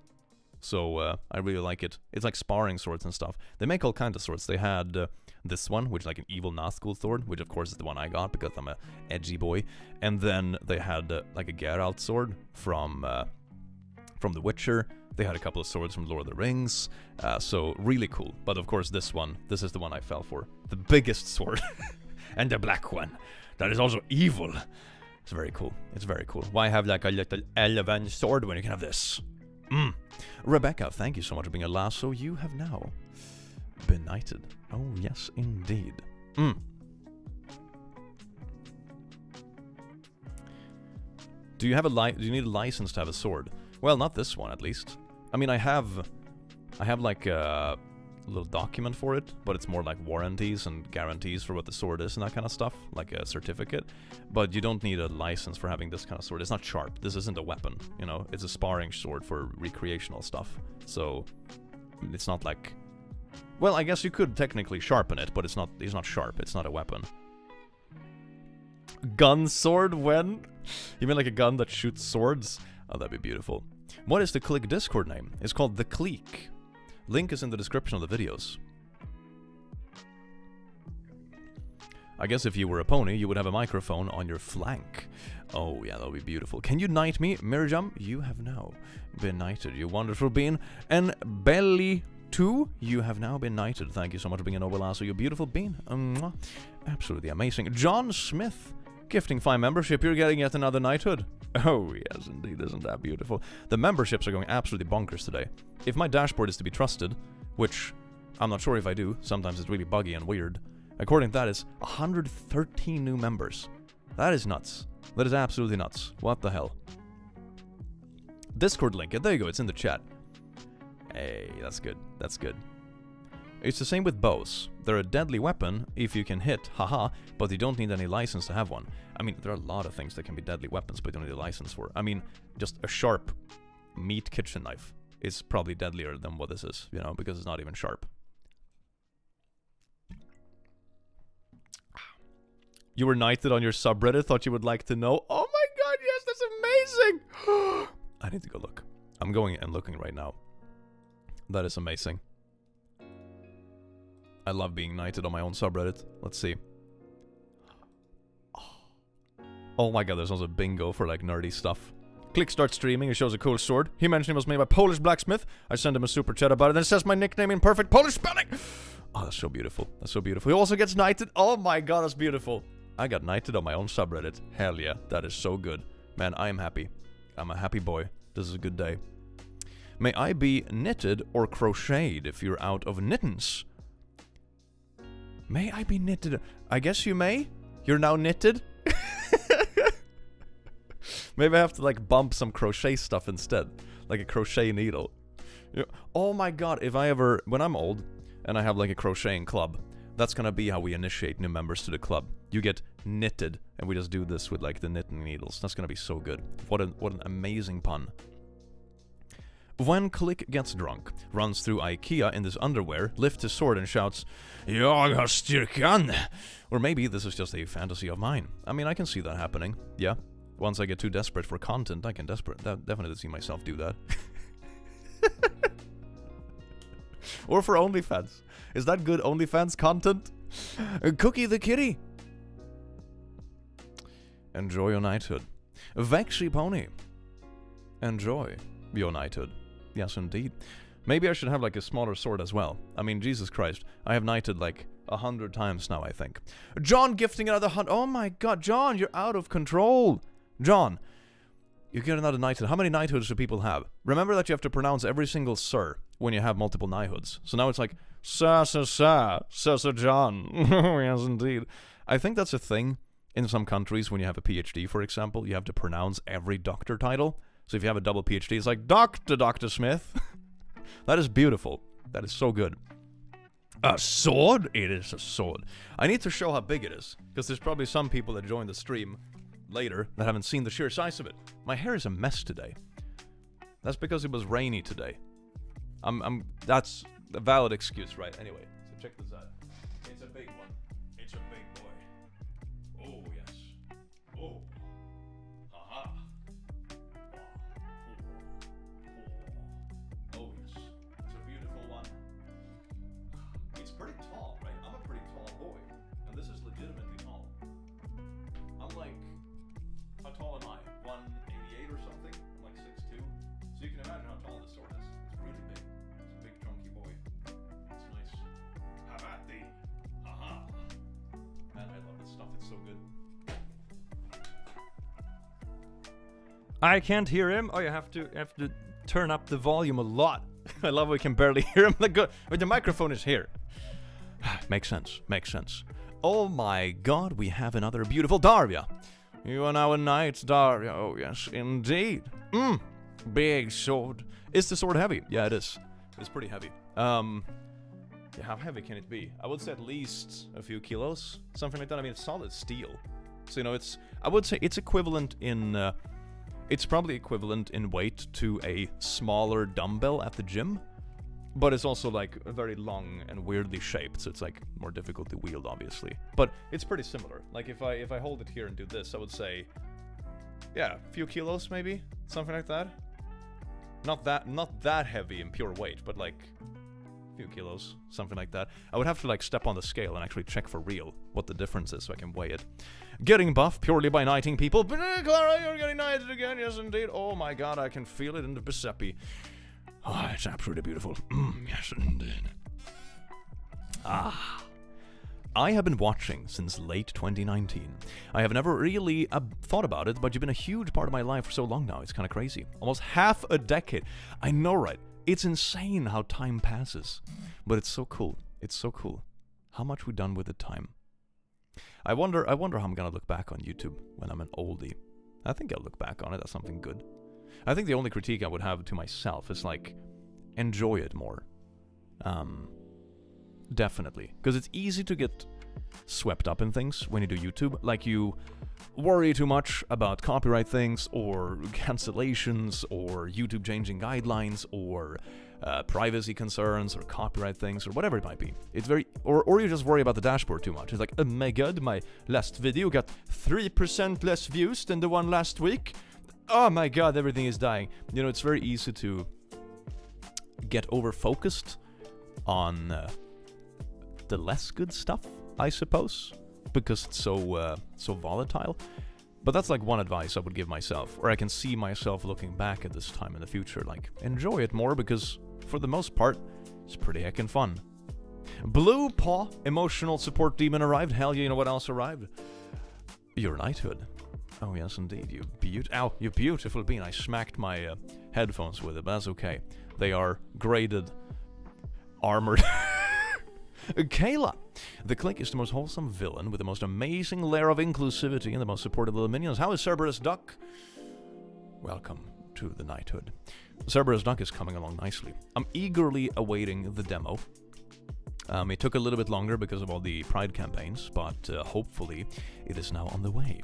Speaker 1: So I really like it. It's like sparring swords and stuff. They make all kinds of swords. They had this one, which is like an evil Nazgul sword, which of course is the one I got because I'm a edgy boy. And then they had like a Geralt sword from The Witcher. They had a couple of swords from Lord of the Rings. So really cool. But of course this is the one I fell for. The biggest sword. And the black one. That is also evil. It's very cool. It's very cool. Why have like a little elven sword when you can have this? Rebecca, thank you so much for being a lasso. You have now been knighted. Oh, yes, indeed. Do you need a license to have a sword? Well, not this one, at least. I mean, I have like a little document for it, but it's more like warranties and guarantees for what the sword is and that kind of stuff, like a certificate. But you don't need a license for having this kind of sword. It's not sharp. This isn't a weapon, you know? It's a sparring sword for recreational stuff. So, it's not like... Well, I guess you could technically sharpen it, but it's not sharp. It's not a weapon. Gun sword when? You mean like a gun that shoots swords? Oh, that'd be beautiful. What is the Click Discord name? It's called The Click. Link is in the description of the videos. I guess if you were a pony, you would have a microphone on your flank. Oh, yeah, that would be beautiful. Can you knight me? Mirjam, you have now been knighted, you wonderful being. And Belly 2, you have now been knighted. Thank you so much for being a noble lasso, you beautiful being. Absolutely amazing. John Smith, gifting 5 membership. You're getting yet another knighthood. Oh, yes, indeed. Isn't that beautiful? The memberships are going absolutely bonkers today. If my dashboard is to be trusted, which I'm not sure if I do, sometimes it's really buggy and weird, according to that, it's 113 new members. That is nuts. That is absolutely nuts. What the hell? Discord link. There you go. It's in the chat. Hey, that's good. That's good. It's the same with bows. They're a deadly weapon if you can hit, haha, but you don't need any license to have one. I mean, there are a lot of things that can be deadly weapons, but you don't need a license for. I mean, just a sharp meat kitchen knife is probably deadlier than what this is, you know, because it's not even sharp. You were knighted on your subreddit, thought you would like to know. Oh my god, yes, that's amazing! I need to go look. I'm going and looking right now. That is amazing. I love being knighted on my own subreddit. Let's see. Oh my god, there's also bingo for like nerdy stuff. Click start streaming, it shows a cool sword. He mentioned it was made by Polish blacksmith. I sent him a super chat about it, and it says my nickname in perfect Polish spelling! Oh, that's so beautiful. That's so beautiful. He also gets knighted. Oh my god, that's beautiful. I got knighted on my own subreddit. Hell yeah, that is so good. Man, I am happy. I'm a happy boy. This is a good day. May I be knitted or crocheted if you're out of knittens? May I be knitted? I guess you may. You're now knitted? Maybe I have to like bump some crochet stuff instead. Like a crochet needle. Oh my god, if I ever... When I'm old and I have like a crocheting club, that's gonna be how we initiate new members to the club. You get knitted and we just do this with like the knitting needles. That's gonna be so good. What an amazing pun. When Click gets drunk, runs through IKEA in his underwear, lifts his sword and shouts, "Jag har styrkan!" Or maybe this is just a fantasy of mine. I mean, I can see that happening. Yeah. Once I get too desperate for content, I can definitely see myself do that. Or for OnlyFans. Is that good OnlyFans content? Cookie the Kitty! Enjoy your knighthood. Vexy Pony. Enjoy your knighthood. Yes, indeed. Maybe I should have like a smaller sword as well. I mean, Jesus Christ. I have knighted like 100 times now, I think. John gifting another 100. Oh my god, John, you're out of control. John, you get another knighthood. How many knighthoods do people have? Remember that you have to pronounce every single sir when you have multiple knighthoods. So now it's like, Sir John. Yes, indeed. I think that's a thing in some countries when you have a PhD, for example. You have to pronounce every doctor title. So if you have a double PhD, it's like, Dr. Smith. That is beautiful. That is so good. A sword? It is a sword. I need to show how big it is, because there's probably some people that join the stream later that haven't seen the sheer size of it. My hair is a mess today. That's because it was rainy today. That's a valid excuse, right? Anyway, so check this out. It's a big one. It's a big boy. Oh, yes. Oh. Haha. Oh, yes. It's a beautiful one. It's pretty tall, right? I'm a pretty tall boy. And this is legitimately tall. I'm like... How tall am I? 188 or something? I'm like 6'2". So you can imagine how tall this sword is. It's really big. It's a big, chunky boy. It's nice. How about the... Haha. Man, I love this stuff. It's so good. I can't hear him. Oh, you have to turn up the volume a lot. I love we can barely hear him. But the microphone is here. Makes sense. Makes sense. Oh my god, we have another beautiful Darvia. You are now a knight, Darvia. Oh yes, indeed. Big sword. Is the sword heavy? Yeah, it is. It's pretty heavy. Yeah, how heavy can it be? I would say at least a few kilos, something like that. I mean, it's solid steel, so you know, I would say it's equivalent in. It's probably equivalent in weight to a smaller dumbbell at the gym, but it's also like very long and weirdly shaped, so it's like more difficult to wield, obviously. But it's pretty similar. Like if I hold it here and do this, I would say, yeah, a few kilos maybe, something like that. Not that heavy in pure weight, but like a few kilos, something like that. I would have to like step on the scale and actually check for real what the difference is so I can weigh it. Getting buff purely by knighting people. But Clara, you're getting knighted again, yes indeed. Oh my god, I can feel it in the Giuseppe. Oh, it's absolutely beautiful. Yes indeed. I have been watching since late 2019. I have never really thought about it, but you've been a huge part of my life for so long now. It's kind of crazy. Almost half a decade. I know, right? It's insane how time passes. But it's so cool. It's so cool. How much we've done with the time. I wonder how I'm gonna look back on YouTube when I'm an oldie. I think I'll look back on it as something good. I think the only critique I would have to myself is like, enjoy it more. Definitely. Because it's easy to get swept up in things when you do YouTube. Like you worry too much about copyright things or cancellations or YouTube changing guidelines or privacy concerns or copyright things or whatever it might be. It's very... Or you just worry about the dashboard too much. It's like, oh my god, my last video got 3% less views than the one last week. Oh my god, everything is dying. You know, it's very easy to get over-focused on the less good stuff, I suppose, because it's so volatile. But that's like one advice I would give myself, or I can see myself looking back at this time in the future, like, enjoy it more, because for the most part, it's pretty heckin' fun. Blue Paw, emotional support demon arrived. Hell yeah, you know what else arrived? Your knighthood. Oh yes, indeed, you beautiful bean. I smacked my headphones with it, but that's okay. They are graded, armored. Kayla! The Click is the most wholesome villain with the most amazing layer of inclusivity and the most supportive little minions. How is Cerberus Duck? Welcome to the knighthood. Cerberus Duck is coming along nicely. I'm eagerly awaiting the demo. It took a little bit longer because of all the Pride campaigns, but hopefully it is now on the way.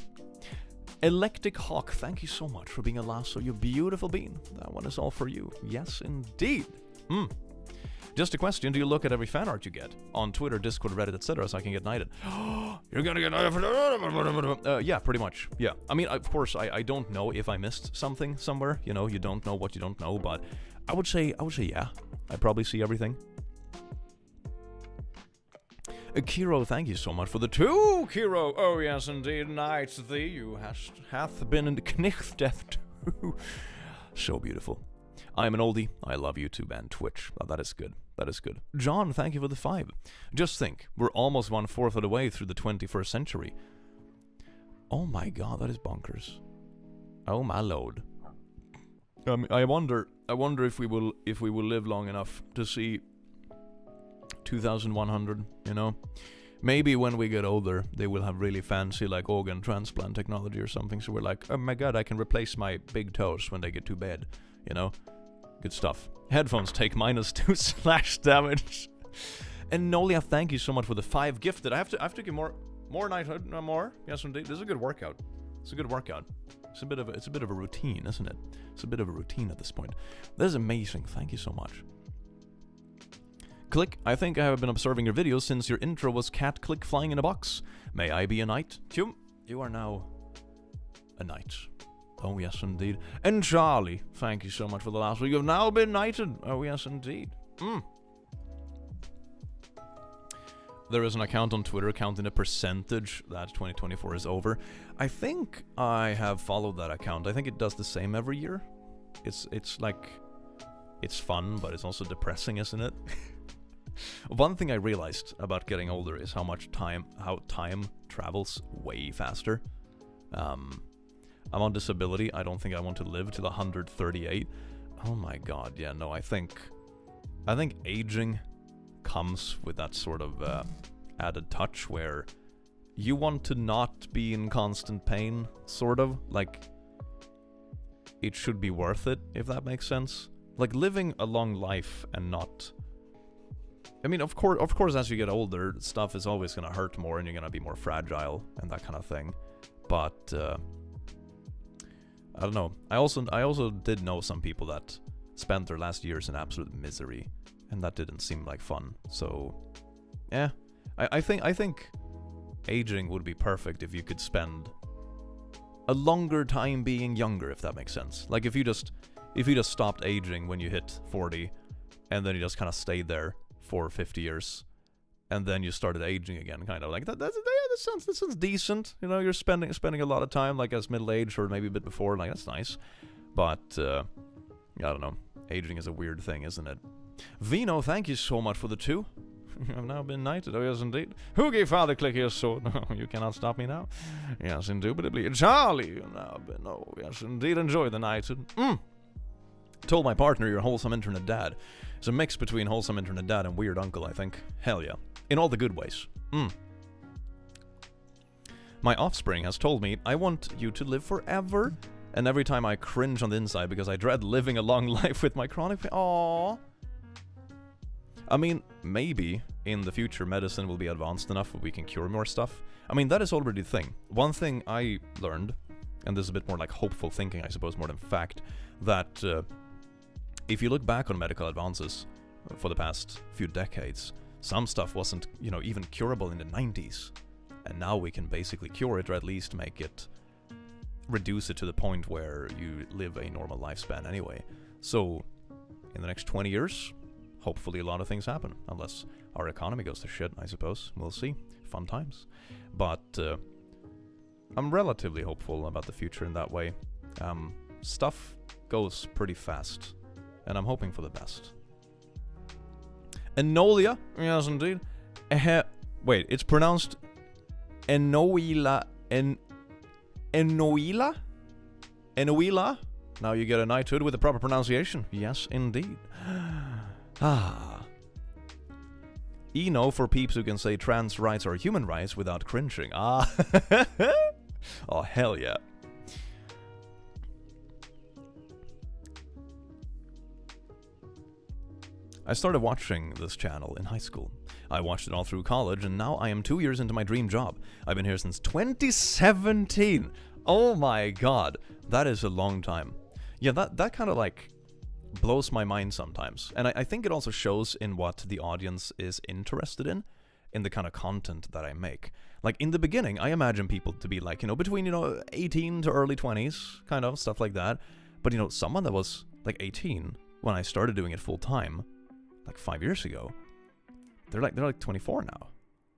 Speaker 1: Electric Hawk, thank you so much for being a lasso, you beautiful bean. That one is all for you. Yes, indeed. Just a question, do you look at every fan art you get? On Twitter, Discord, Reddit, etc. so I can get knighted? You're gonna get knighted? Yeah, pretty much. Yeah. I mean, of course, I don't know if I missed something somewhere. You know, you don't know what you don't know, but I would say yeah. I probably see everything. Kiro, thank you so much for the 2, Kiro. Oh, yes, indeed. Knight thee, you hath been in the knicht death too. So beautiful. I am an oldie. I love YouTube and Twitch. Oh, that is good. That is good. John, thank you for the 5. Just think, we're almost 1/4 of the way through the 21st century. Oh my god, that is bonkers. Oh my lord. I wonder if we will live long enough to see 2100, you know? Maybe when we get older, they will have really fancy, like, organ transplant technology or something, so we're like, oh my god, I can replace my big toes when they get too bad, you know? Good stuff. Headphones take -2 slash damage. And Nolia, thank you so much for the 5 gifted. I have to give more knighthood, no more. Yes, indeed. This is a good workout. It's a good workout. It's a bit of a routine, isn't it? It's a bit of a routine at this point. That is amazing. Thank you so much. Click, I think I have been observing your videos since your intro was cat click flying in a box. May I be a knight? Chum, you are now a knight. Oh, yes, indeed. And Charlie, thank you so much for the last week. You have now been knighted. Oh, yes, indeed. There is an account on Twitter counting a percentage that 2024 is over. I think I have followed that account. I think it does the same every year. It's like... It's fun, but it's also depressing, isn't it? One thing I realized about getting older is how time travels way faster. I'm on disability. I don't think I want to live till 138. Oh my god, yeah, no, I think aging comes with that sort of added touch where you want to not be in constant pain, sort of. Like, it should be worth it, if that makes sense. Like, living a long life and not... I mean, of course, as you get older, stuff is always going to hurt more and you're going to be more fragile and that kind of thing. But, I don't know. I also did know some people that spent their last years in absolute misery, and that didn't seem like fun. So, yeah. I think aging would be perfect if you could spend a longer time being younger, if that makes sense. Like, if you just stopped aging when you hit 40, and then you just kind of stayed there for 50 years, and then you started aging again, kind of like that sounds decent. You know, you're spending a lot of time, like, as middle-aged or maybe a bit before, like, that's nice. But I don't know, aging is a weird thing, isn't it? Vino, thank you so much for the 2. I've now been knighted. Oh, yes, indeed. Who gave Father Click his sword? You cannot stop me now. Yes, indubitably. Charlie, you now been... Oh, yes, indeed. Enjoy the knighted. Told my partner you're a wholesome internet dad. It's a mix between wholesome internet dad and weird uncle, I think. Hell yeah. In all the good ways. My offspring has told me I want you to live forever. And every time I cringe on the inside because I dread living a long life with my chronic pain. Aww. I mean, maybe in the future medicine will be advanced enough that we can cure more stuff. I mean, that is already the thing. One thing I learned, and this is a bit more like hopeful thinking, I suppose, more than fact, that if you look back on medical advances for the past few decades, some stuff wasn't, you know, even curable in the 90s. And now we can basically cure it, or at least make it, reduce it to the point where you live a normal lifespan anyway. So, in the next 20 years... hopefully a lot of things happen, unless our economy goes to shit, I suppose. We'll see. Fun times. But I'm relatively hopeful about the future in that way. Stuff goes pretty fast, and I'm hoping for the best. Enolia? Yes, indeed. Wait, it's pronounced Enoila. Enoila? Enoila? Now you get a knighthood with the proper pronunciation. Yes, indeed. Eno for peeps who can say trans rights are human rights without cringing. Oh, hell yeah. I started watching this channel in high school. I watched it all through college, and now I am 2 years into my dream job. I've been here since 2017. Oh my god. That is a long time. Yeah, that kind of like... blows my mind sometimes. And I think it also shows in what the audience is interested in the kind of content that I make. Like, in the beginning, I imagine people to be like, you know, between, you know, 18 to early 20s, kind of, stuff like that. But, you know, someone that was, like, 18 when I started doing it full time, like 5 years ago, they're like 24 now.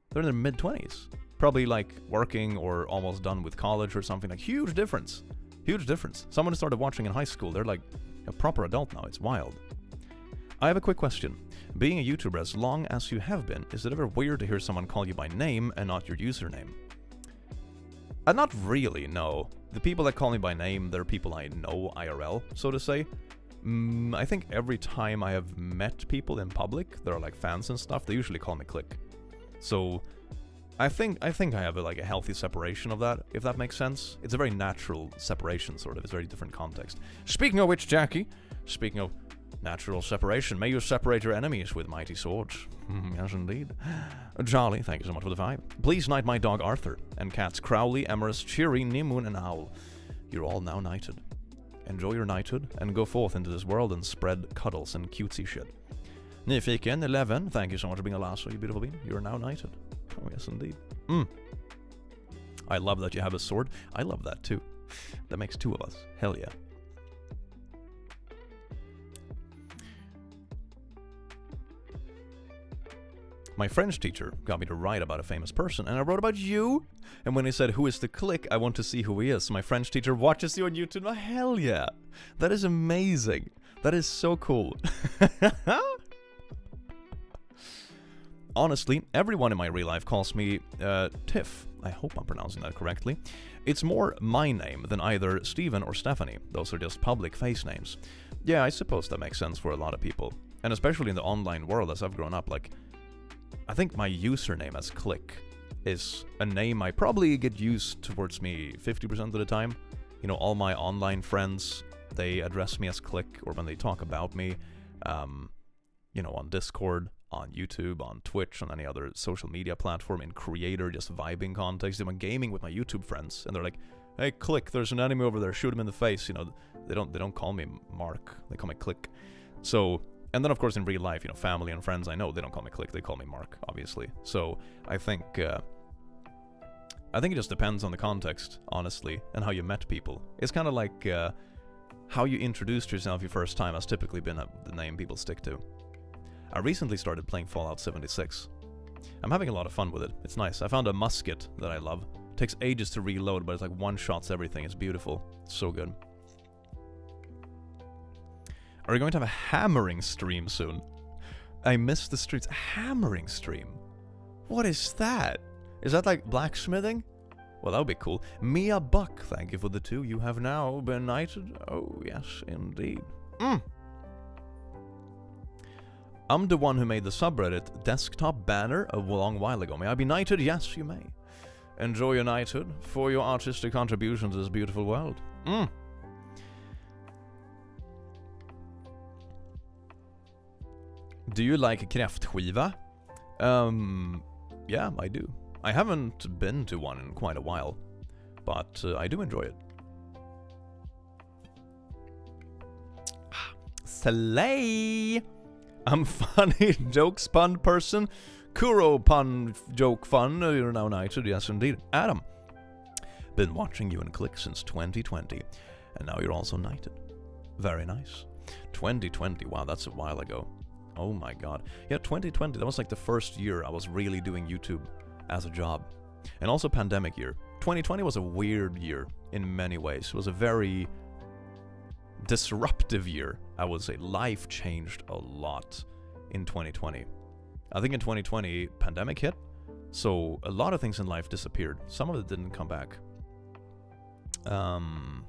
Speaker 1: They're in their mid-20s. Probably, like, working or almost done with college or something. Like, huge difference. Huge difference. Someone who started watching in high school, they're like a proper adult now. It's wild. I have a quick question. Being a YouTuber as long as you have been, is it ever weird to hear someone call you by name and not your username? Not really, no. The people that call me by name, they're people I know IRL, so to say. I think every time I have met people in public that are like fans and stuff, they usually call me Click. So I think I have a healthy separation of that, if that makes sense. It's a very natural separation, sort of. It's a very different context. Speaking of which, Jackie, speaking of natural separation, may you separate your enemies with mighty swords. Yes, indeed. Charlie, thank you so much for the 5. Please knight my dog Arthur, and cats Crowley, Emerus, Cheery, Nimoon, and Owl. You're all now knighted. Enjoy your knighthood, and go forth into this world and spread cuddles and cutesy shit. Nyfiken, 11, thank you so much for being a lasso, you beautiful bean. You're now knighted. Oh, yes, indeed. I love that you have a sword. I love that, too. That makes 2 of us. Hell yeah. My French teacher got me to write about a famous person, and I wrote about you. And when he said, "Who is the Click?" I want to see who he is. My French teacher watches you on YouTube. Oh, hell yeah. That is amazing. That is so cool. Honestly, everyone in my real life calls me Tiff. I hope I'm pronouncing that correctly. It's more my name than either Steven or Stephanie. Those are just public face names. Yeah, I suppose that makes sense for a lot of people. And especially in the online world as I've grown up, like, I think my username as Click is a name I probably get used towards me 50% of the time. You know, all my online friends, they address me as Click, or when they talk about me, you know, on Discord, on YouTube, on Twitch, on any other social media platform, in creator, just vibing context. I'm gaming with my YouTube friends, and they're like, "Hey, Click, there's an enemy over there. Shoot him in the face." You know, they don't call me Mark. They call me Click. So, and then of course in real life, you know, family and friends I know, they don't call me Click. They call me Mark, obviously. So I think it just depends on the context, honestly, and how you met people. It's kind of like how you introduced yourself your first time has typically been the name people stick to. I recently started playing Fallout 76. I'm having a lot of fun with it. It's nice. I found a musket that I love. It takes ages to reload, but it's like one-shots everything. It's beautiful. It's so good. Are we going to have a hammering stream soon? I missed the streets. Hammering stream? What is that? Is that like blacksmithing? Well, that would be cool. Mia Buck, thank you for the 2. You have now been knighted. Oh, yes, indeed. I'm the one who made the subreddit desktop banner a long while ago. May I be knighted? Yes, you may. Enjoy your knighthood for your artistic contribution to this beautiful world. Do you like kräftskiva? Yeah, I do. I haven't been to one in quite a while, but I do enjoy it. Slay! I'm funny jokes pun person. Kuro pun joke fun. You're now knighted. Yes, indeed. Adam. Been watching you and Click since 2020, and now you're also knighted. Very nice. 2020. Wow, that's a while ago. Oh my god. Yeah, 2020. That was like the first year I was really doing YouTube as a job. And also pandemic year. 2020 was a weird year in many ways. It was a very disruptive year, I would say. Life changed a lot in 2020. I think in 2020, pandemic hit, so a lot of things in life disappeared. Some of it didn't come back. And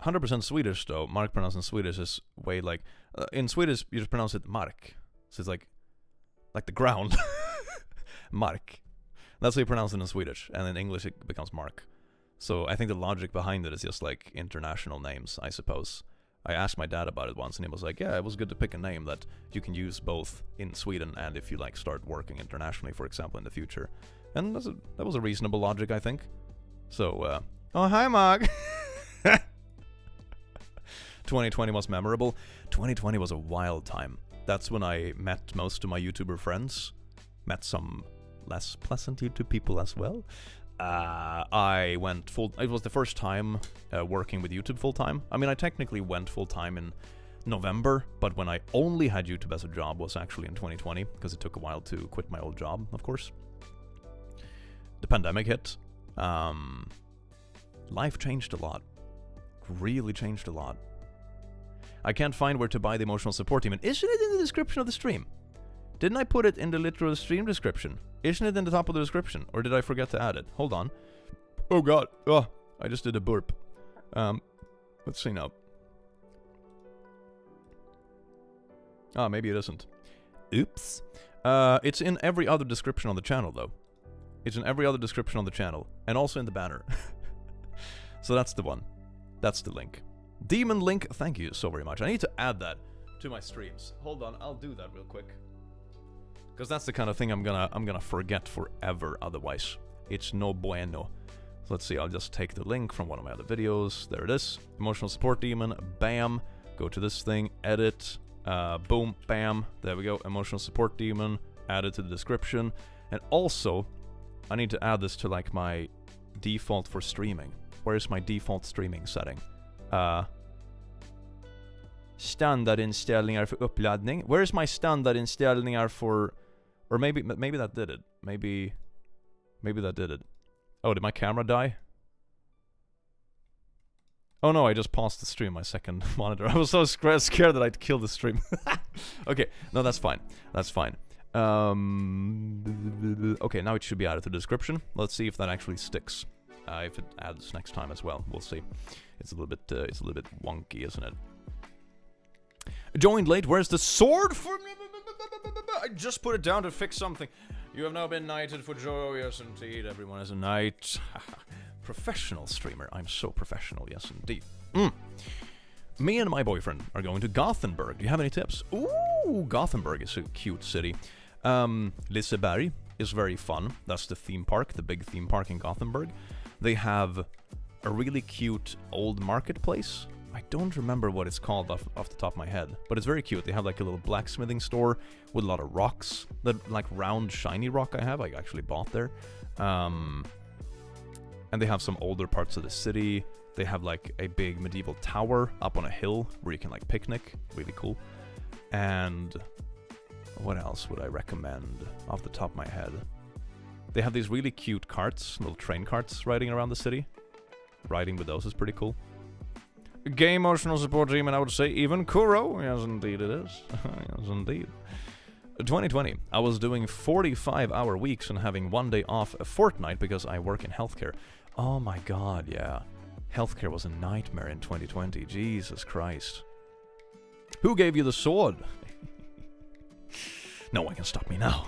Speaker 1: 100% Swedish though. Mark pronounced in Swedish is way like in Swedish you just pronounce it mark, so it's like the ground. Mark. That's how you pronounce it in Swedish, and in English it becomes Mark. So I think the logic behind it is just like international names, I suppose. I asked my dad about it once, and he was like, "Yeah, it was good to pick a name that you can use both in Sweden and if you like start working internationally, for example, in the future." And that was a reasonable logic, I think. So, oh hi Mark. 2020 was memorable. 2020 was a wild time. That's when I met most of my YouTuber friends. Met some less pleasant YouTube people as well. I went full... It was the first time working with YouTube full-time. I mean, I technically went full-time in November, but when I only had YouTube as a job was actually in 2020, because it took a while to quit my old job, of course. The pandemic hit. Life changed a lot. Really changed a lot. I can't find where to buy the emotional support team. And isn't it in the description of the stream? Didn't I put it in the literal stream description? Isn't it in the top of the description? Or did I forget to add it? Hold on. Oh god. Oh, I just did a burp. Let's see now. Ah, maybe it isn't. Oops. It's in every other description on the channel, though. It's in every other description on the channel. And also in the banner. So that's the one. That's the link. Demon Link, thank you so very much. I need to add that to my streams. Hold on, I'll do that real quick. Because that's the kind of thing I'm gonna forget forever otherwise. It's no bueno. So let's see, I'll just take the link from one of my other videos. There it is. Emotional Support Demon, bam. Go to this thing, edit, boom, bam. There we go, Emotional Support Demon, add it to the description. And also, I need to add this to like my default for streaming. Where is my default streaming setting? Standardinställningar för uppladdning. Where is my standardinställningar for... Or maybe that did it. Maybe that did it. Oh, did my camera die? Oh no, I just paused the stream, my second monitor. I was so scared that I'd kill the stream. Okay, no, that's fine. That's fine. Okay, now it should be added to the description. Let's see if that actually sticks. if it adds next time as well. We'll see. It's a little bit wonky, isn't it? Joined late. Where's the sword for me? I just put it down to fix something. You have now been knighted for joy. Yes, indeed. Everyone is a knight. Professional streamer. I'm so professional. Yes, indeed. Me and my boyfriend are going to Gothenburg. Do you have any tips? Ooh, Gothenburg is a cute city. Liseberg is very fun. That's the theme park, the big theme park in Gothenburg. They have a really cute old marketplace. I don't remember what it's called off the top of my head, but it's very cute. They have like a little blacksmithing store with a lot of rocks. That like round shiny rock I actually bought there. And they have some older parts of the city. They have like a big medieval tower up on a hill where you can like picnic. Really cool. And what else would I recommend off the top of my head? They have these really cute carts, little train carts riding around the city. Riding with those is pretty cool. Gay emotional support team, and I would say even Kuro. Yes, indeed it is. Yes, indeed. 2020, I was doing 45-hour weeks and having one day off a fortnight because I work in healthcare. Oh my god, yeah. Healthcare was a nightmare in 2020. Jesus Christ. Who gave you the sword? No one can stop me now.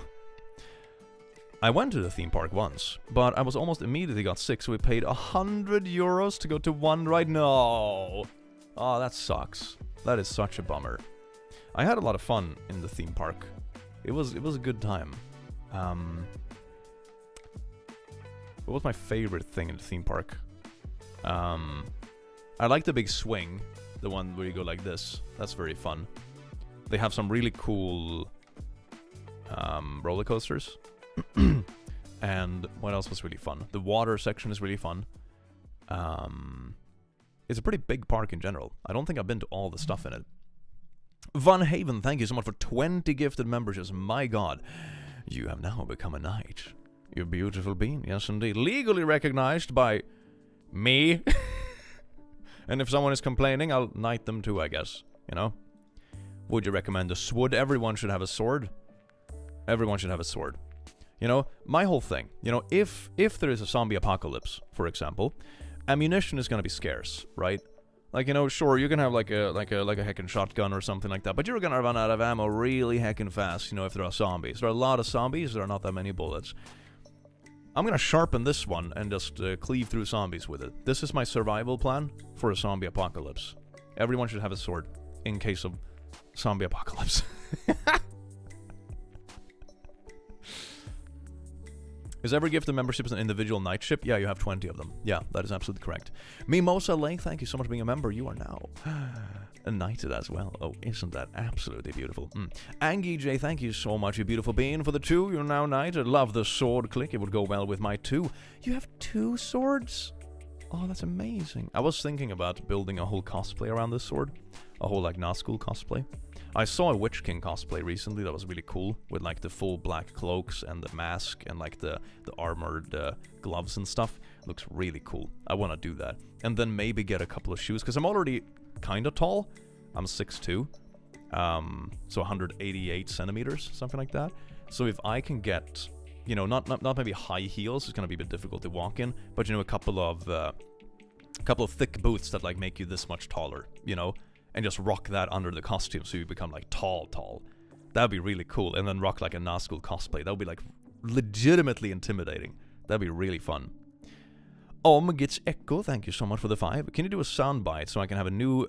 Speaker 1: I went to the theme park once, but I was almost immediately got sick, so we paid 100 euros to go to one ride. No! Oh, that sucks. That is such a bummer. I had a lot of fun in the theme park. It was a good time. What was my favorite thing in the theme park? I like the big swing, the one where you go like this. That's very fun. They have some really cool roller coasters. And what else was really fun? The water section is really fun. It's a pretty big park in general. I don't think I've been to all the stuff in it. Van Haven, thank you so much for 20 gifted memberships. My god, you have now become a knight. You beautiful being, yes indeed. Legally recognized by me. And if someone is complaining, I'll knight them too, I guess. You know? Would you recommend a sword? Everyone should have a sword. Everyone should have a sword. You know, my whole thing, you know, if there is a zombie apocalypse, for example, ammunition is gonna be scarce, right? Like, you know, sure, you can have like a heckin' shotgun or something like that, but you're gonna run out of ammo really heckin' fast, you know, if there are zombies. There are a lot of zombies, there are not that many bullets. I'm gonna sharpen this one and just cleave through zombies with it. This is my survival plan for a zombie apocalypse. Everyone should have a sword in case of zombie apocalypse. Is every gift of membership an individual knight ship? Yeah, you have 20 of them. Yeah, that is absolutely correct. Mimosa Lake, thank you so much for being a member. You are now knighted as well. Oh, isn't that absolutely beautiful? Angie J, thank you so much, you beautiful being. For the 2, you're now knighted. Love the sword click. It would go well with my 2. You have 2 swords? Oh, that's amazing. I was thinking about building a whole cosplay around this sword. A whole, like, Nazgul cosplay. I saw a Witch King cosplay recently that was really cool, with like the full black cloaks and the mask and like the armored gloves and stuff. Looks really cool. I want to do that. And then maybe get a couple of shoes, because I'm already kind of tall. I'm 6'2", so 188 centimeters, something like that. So if I can get, you know, not maybe high heels, it's going to be a bit difficult to walk in, but you know, a couple of thick boots that like make you this much taller, you know? And just rock that under the costume so you become like tall. That'd be really cool. And then rock like a Nazgul cosplay. That would be like legitimately intimidating. That'd be really fun. Gets Echo, thank you so much for the 5. Can you do a soundbite so I can have a new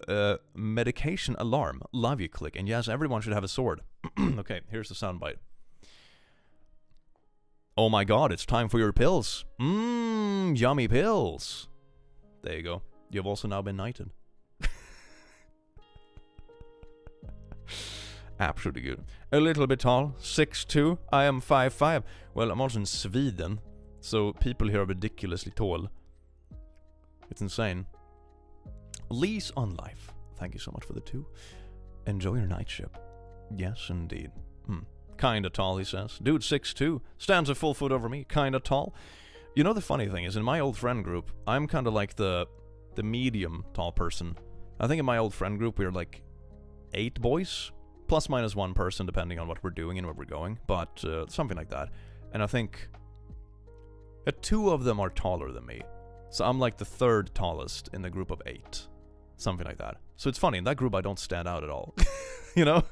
Speaker 1: medication alarm? Love you, click. And yes, everyone should have a sword. Okay, here's the soundbite. Oh my god, it's time for your pills. Yummy pills. There you go. You've also now been knighted. Absolutely good. A little bit tall, 6'2". I am 5'5". Well, I'm also in Sweden, so people here are ridiculously tall. It's insane. Lease on life. Thank you so much for the 2. Enjoy your night ship. Yes, indeed. Kinda tall, he says. Dude, 6'2". Stands a full foot over me. Kinda tall. You know, the funny thing is, in my old friend group, I'm kinda like the medium tall person. I think in my old friend group, we were like 8 boys. Plus minus 1 person, depending on what we're doing and where we're going. But something like that. And I think 2 of them are taller than me. So I'm like the 3rd tallest in a group of 8. Something like that. So it's funny, in that group I don't stand out at all. You know?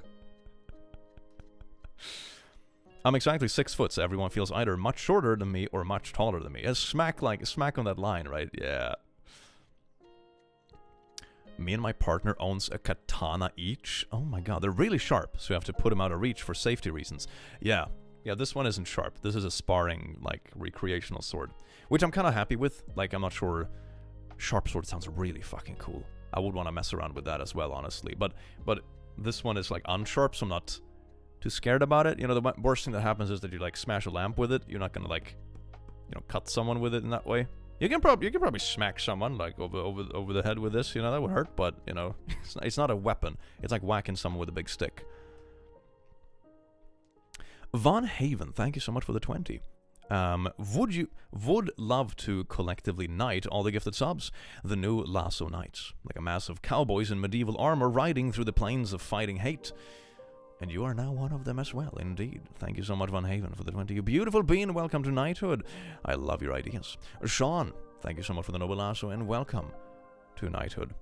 Speaker 1: I'm exactly 6 foot, so everyone feels either much shorter than me or much taller than me. A smack on that line, right? Yeah. Me and my partner owns a katana each. Oh my god, they're really sharp, so you have to put them out of reach for safety reasons. Yeah, this one isn't sharp. This is a sparring, like, recreational sword. Which I'm kind of happy with. Like, I'm not sure... Sharp sword sounds really fucking cool. I would want to mess around with that as well, honestly. But this one is, like, unsharp, so I'm not too scared about it. You know, the worst thing that happens is that you, like, smash a lamp with it. You're not gonna, like, you know, cut someone with it in that way. You can probably smack someone, like, over the head with this, you know, that would hurt, but, you know, it's not a weapon. It's like whacking someone with a big stick. Von Haven, thank you so much for the 20. Would love to collectively knight all the gifted subs. The new Lasso Knights, like a mass of cowboys in medieval armor riding through the plains of fighting hate. And you are now one of them as well, indeed. Thank you so much, Von Haven, for the 20. You beautiful being, welcome to knighthood. I love your ideas. Sean, thank you so much for the noble lasso, and welcome to knighthood.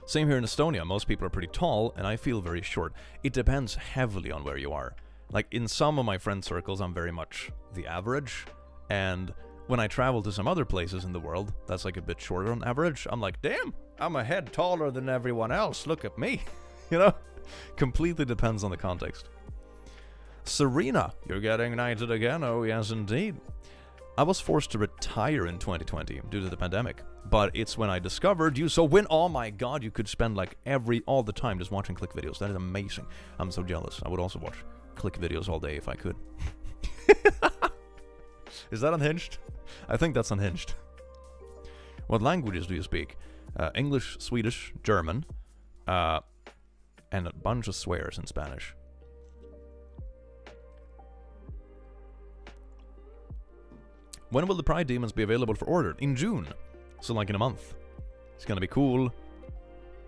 Speaker 1: Same here in Estonia. Most people are pretty tall, and I feel very short. It depends heavily on where you are. Like, in some of my friend circles, I'm very much the average, and when I travel to some other places in the world that's like a bit shorter on average, I'm like, damn, I'm a head taller than everyone else, look at me. You know? Completely depends on the context. Serena, you're getting knighted again, oh yes indeed. I was forced to retire in 2020 due to the pandemic, but it's when I discovered you, so oh my god, you could spend like all the time just watching click videos. That is amazing. I'm so jealous. I would also watch click videos all day if I could. Is that unhinged? I think that's unhinged. What languages do you speak? English, Swedish, German, and a bunch of swears in Spanish. When will the Pride Demons be available for order? In June. So like in a month. It's gonna be cool.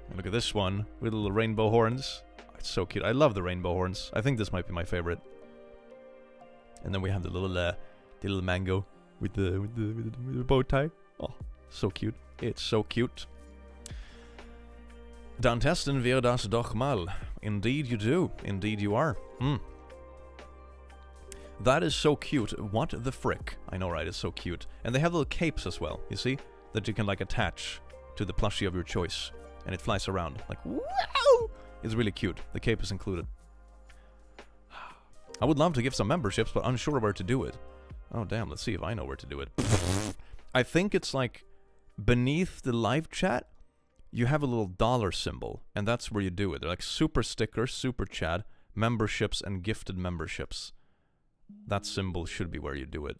Speaker 1: And look at this one with little rainbow horns. Oh, it's so cute. I love the rainbow horns. I think this might be my favorite. And then we have the little mango with the bow tie. Oh, so cute. It's so cute. Dan testen wir das doch mal. Indeed you do. Indeed you are. That is so cute. What the frick? I know, right? It's so cute. And they have little capes as well, you see? That you can, like, attach to the plushie of your choice. And it flies around. Like, wow! It's really cute. The cape is included. I would love to give some memberships, but unsure where to do it. Oh, damn. Let's see if I know where to do it. I think it's, like, beneath the live chat, you have a little dollar symbol. And that's where you do it. They're like super stickers, super chat, memberships, and gifted memberships. That symbol should be where you do it.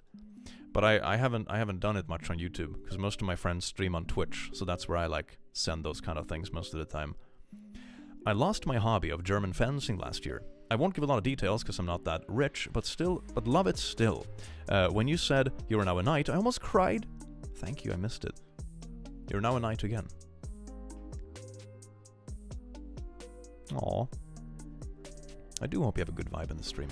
Speaker 1: But I haven't done it much on YouTube, because most of my friends stream on Twitch, so that's where I like send those kind of things most of the time. I lost my hobby of German fencing last year. I won't give a lot of details because I'm not that rich, but love it still. When you said you are now a knight, I almost cried. Thank you, I missed it. You're now a knight again. Aww. I do hope you have a good vibe in the stream.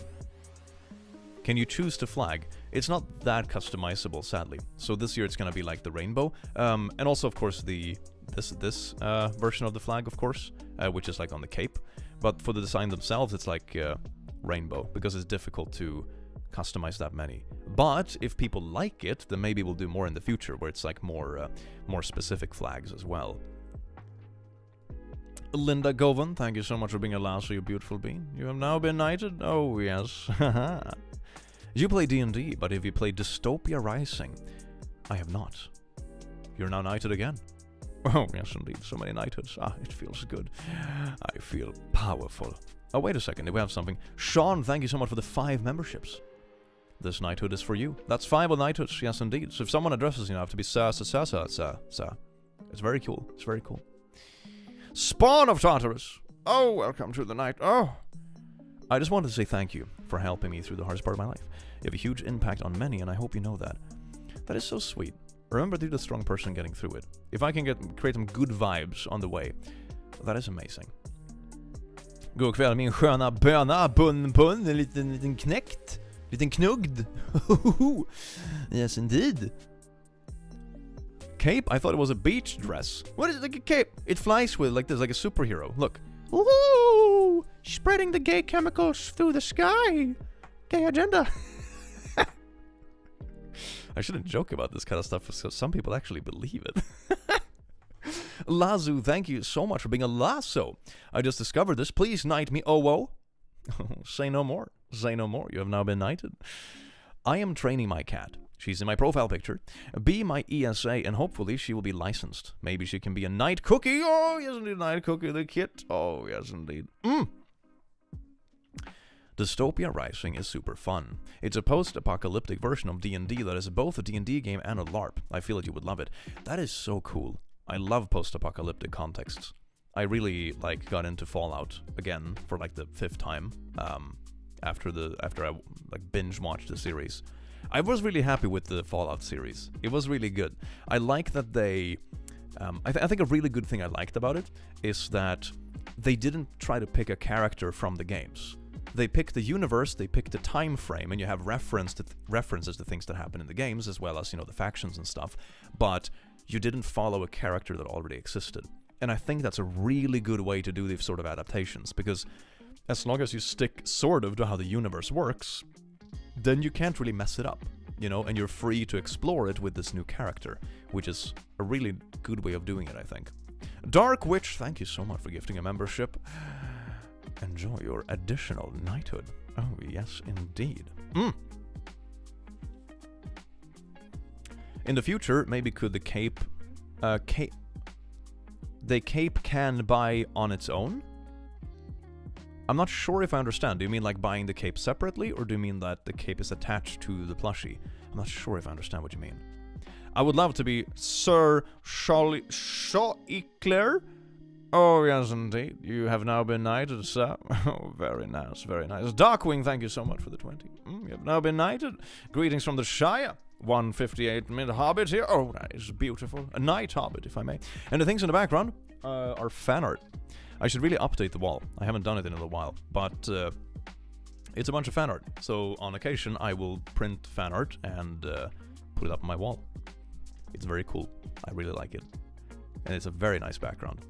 Speaker 1: Can you choose to flag? It's not that customizable, sadly. So this year it's gonna be like the rainbow, and also of course this version of the flag, of course, which is like on the cape. But for the design themselves, it's like rainbow because it's difficult to customize that many. But if people like it, then maybe we'll do more in the future, where it's like more specific flags as well. Linda Govan, thank you so much for being a lasso, you beautiful being. You have now been knighted. Oh yes. You play D&D, but have you played Dystopia Rising? I have not. You're now knighted again. Oh, yes indeed, so many knighthoods. Ah, it feels good. I feel powerful. Oh, wait a second, we have something. Sean, thank you so much for the 5 memberships. This knighthood is for you. That's 5 of knighthoods, yes indeed. So if someone addresses you, have to be sir. It's very cool, it's very cool. Spawn of Tartarus! Oh, welcome to the night. Oh! I just wanted to say thank you for helping me through the hardest part of my life. You have a huge impact on many, and I hope you know that. That is so sweet. Remember to be the strong person getting through it. If I can create some good vibes on the way, that is amazing. God kväll min sköna böna, bun, en liten knäckt. Liten knugged. Yes, indeed. Cape? I thought it was a beach dress. What is it, like a cape? It flies with like this, like a superhero. Look. Woohoo! Spreading the gay chemicals through the sky. Gay agenda. I shouldn't joke about this kind of stuff because some people actually believe it. Lazu, thank you so much for being a lasso. I just discovered this. Please knight me. Oh, whoa. Say no more. Say no more. You have now been knighted. I am training my cat. She's in my profile picture. Be my ESA, and hopefully she will be licensed. Maybe she can be a night cookie. Oh, yes, indeed, night cookie, the kit. Oh, yes, indeed. Dystopia Rising is super fun. It's a post-apocalyptic version of D&D that is both a D&D game and a LARP. I feel that you would love it. That is so cool. I love post-apocalyptic contexts. I really got into Fallout again for like the 5th time after I binge watched the series. I was really happy with the Fallout series. It was really good. I like that they... I think a really good thing I liked about it is that they didn't try to pick a character from the games. They picked the universe, they picked the time frame, and you have references to things that happen in the games, as well as, the factions and stuff. But you didn't follow a character that already existed. And I think that's a really good way to do these sort of adaptations, because as long as you stick sort of to how the universe works, then you can't really mess it up, and you're free to explore it with this new character, which is a really good way of doing it, I think. Dark Witch, thank you so much for gifting a membership. Enjoy your additional knighthood. Oh, yes, indeed. In the future, maybe could the cape... the cape can buy on its own? I'm not sure if I understand. Do you mean like buying the cape separately, or do you mean that the cape is attached to the plushie? I'm not sure if I understand what you mean. I would love to be Sir Shaw-Eclair. Oh, yes, indeed. You have now been knighted, sir. Oh, very nice, very nice. Darkwing, thank you so much for the 20. You have now been knighted. Greetings from the Shire. 158-minute hobbit here. Oh, that is beautiful. A night hobbit, if I may. And the things in the background are fan art. I should really update the wall. I haven't done it in a little while, but it's a bunch of fan art. So on occasion, I will print fan art and put it up on my wall. It's very cool. I really like it. And it's a very nice background.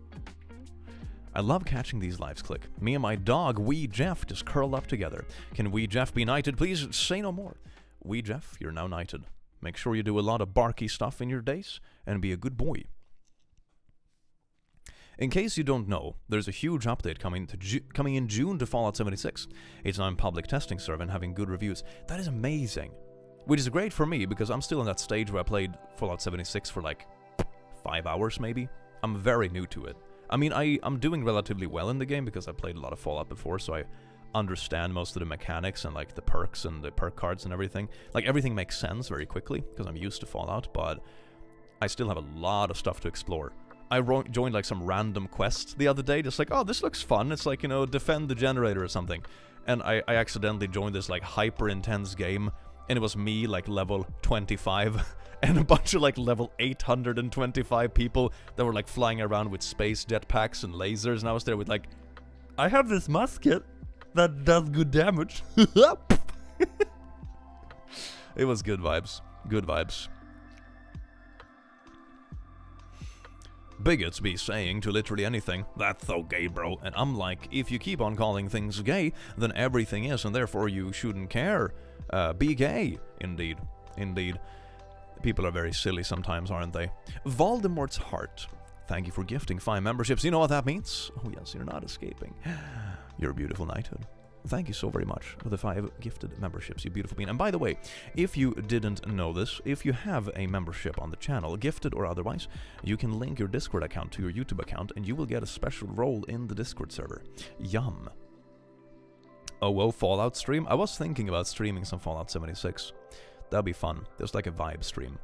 Speaker 1: I love catching these lives, Click. Me and my dog, Wee Jeff, just curled up together. Can Wee Jeff be knighted? Please say no more. Wee Jeff, you're now knighted. Make sure you do a lot of barky stuff in your days and be a good boy. In case you don't know, there's a huge update coming in June to Fallout 76. It's now in public testing server and having good reviews. That is amazing. Which is great for me because I'm still in that stage where I played Fallout 76 for like 5 hours maybe. I'm very new to it. I mean, I'm doing relatively well in the game because I played a lot of Fallout before, so I understand most of the mechanics and like the perks and the perk cards and everything. Like everything makes sense very quickly because I'm used to Fallout, but I still have a lot of stuff to explore. I joined like some random quest the other day, just like, oh, this looks fun. It's like, defend the generator or something. And I accidentally joined this like hyper intense game, and it was me like level 25 and a bunch of like level 825 people that were like flying around with space jetpacks and lasers, and I was there with like, I have this musket that does good damage. It was good vibes. Good vibes. Bigots be saying to literally anything, that's so gay, bro. And I'm like, if you keep on calling things gay, then everything is, and therefore you shouldn't care. Be gay. Indeed. Indeed. People are very silly sometimes, aren't they? Voldemort's Heart. Thank you for gifting 5 memberships. You know what that means? Oh yes, you're not escaping. You're a beautiful knighthood. Thank you so very much for the 5 gifted memberships, you beautiful bean. And by the way, if you didn't know this, if you have a membership on the channel, gifted or otherwise, you can link your Discord account to your YouTube account and you will get a special role in the Discord server. Yum. Oh, Fallout stream? I was thinking about streaming some Fallout 76. That'd be fun. There's like a vibe stream.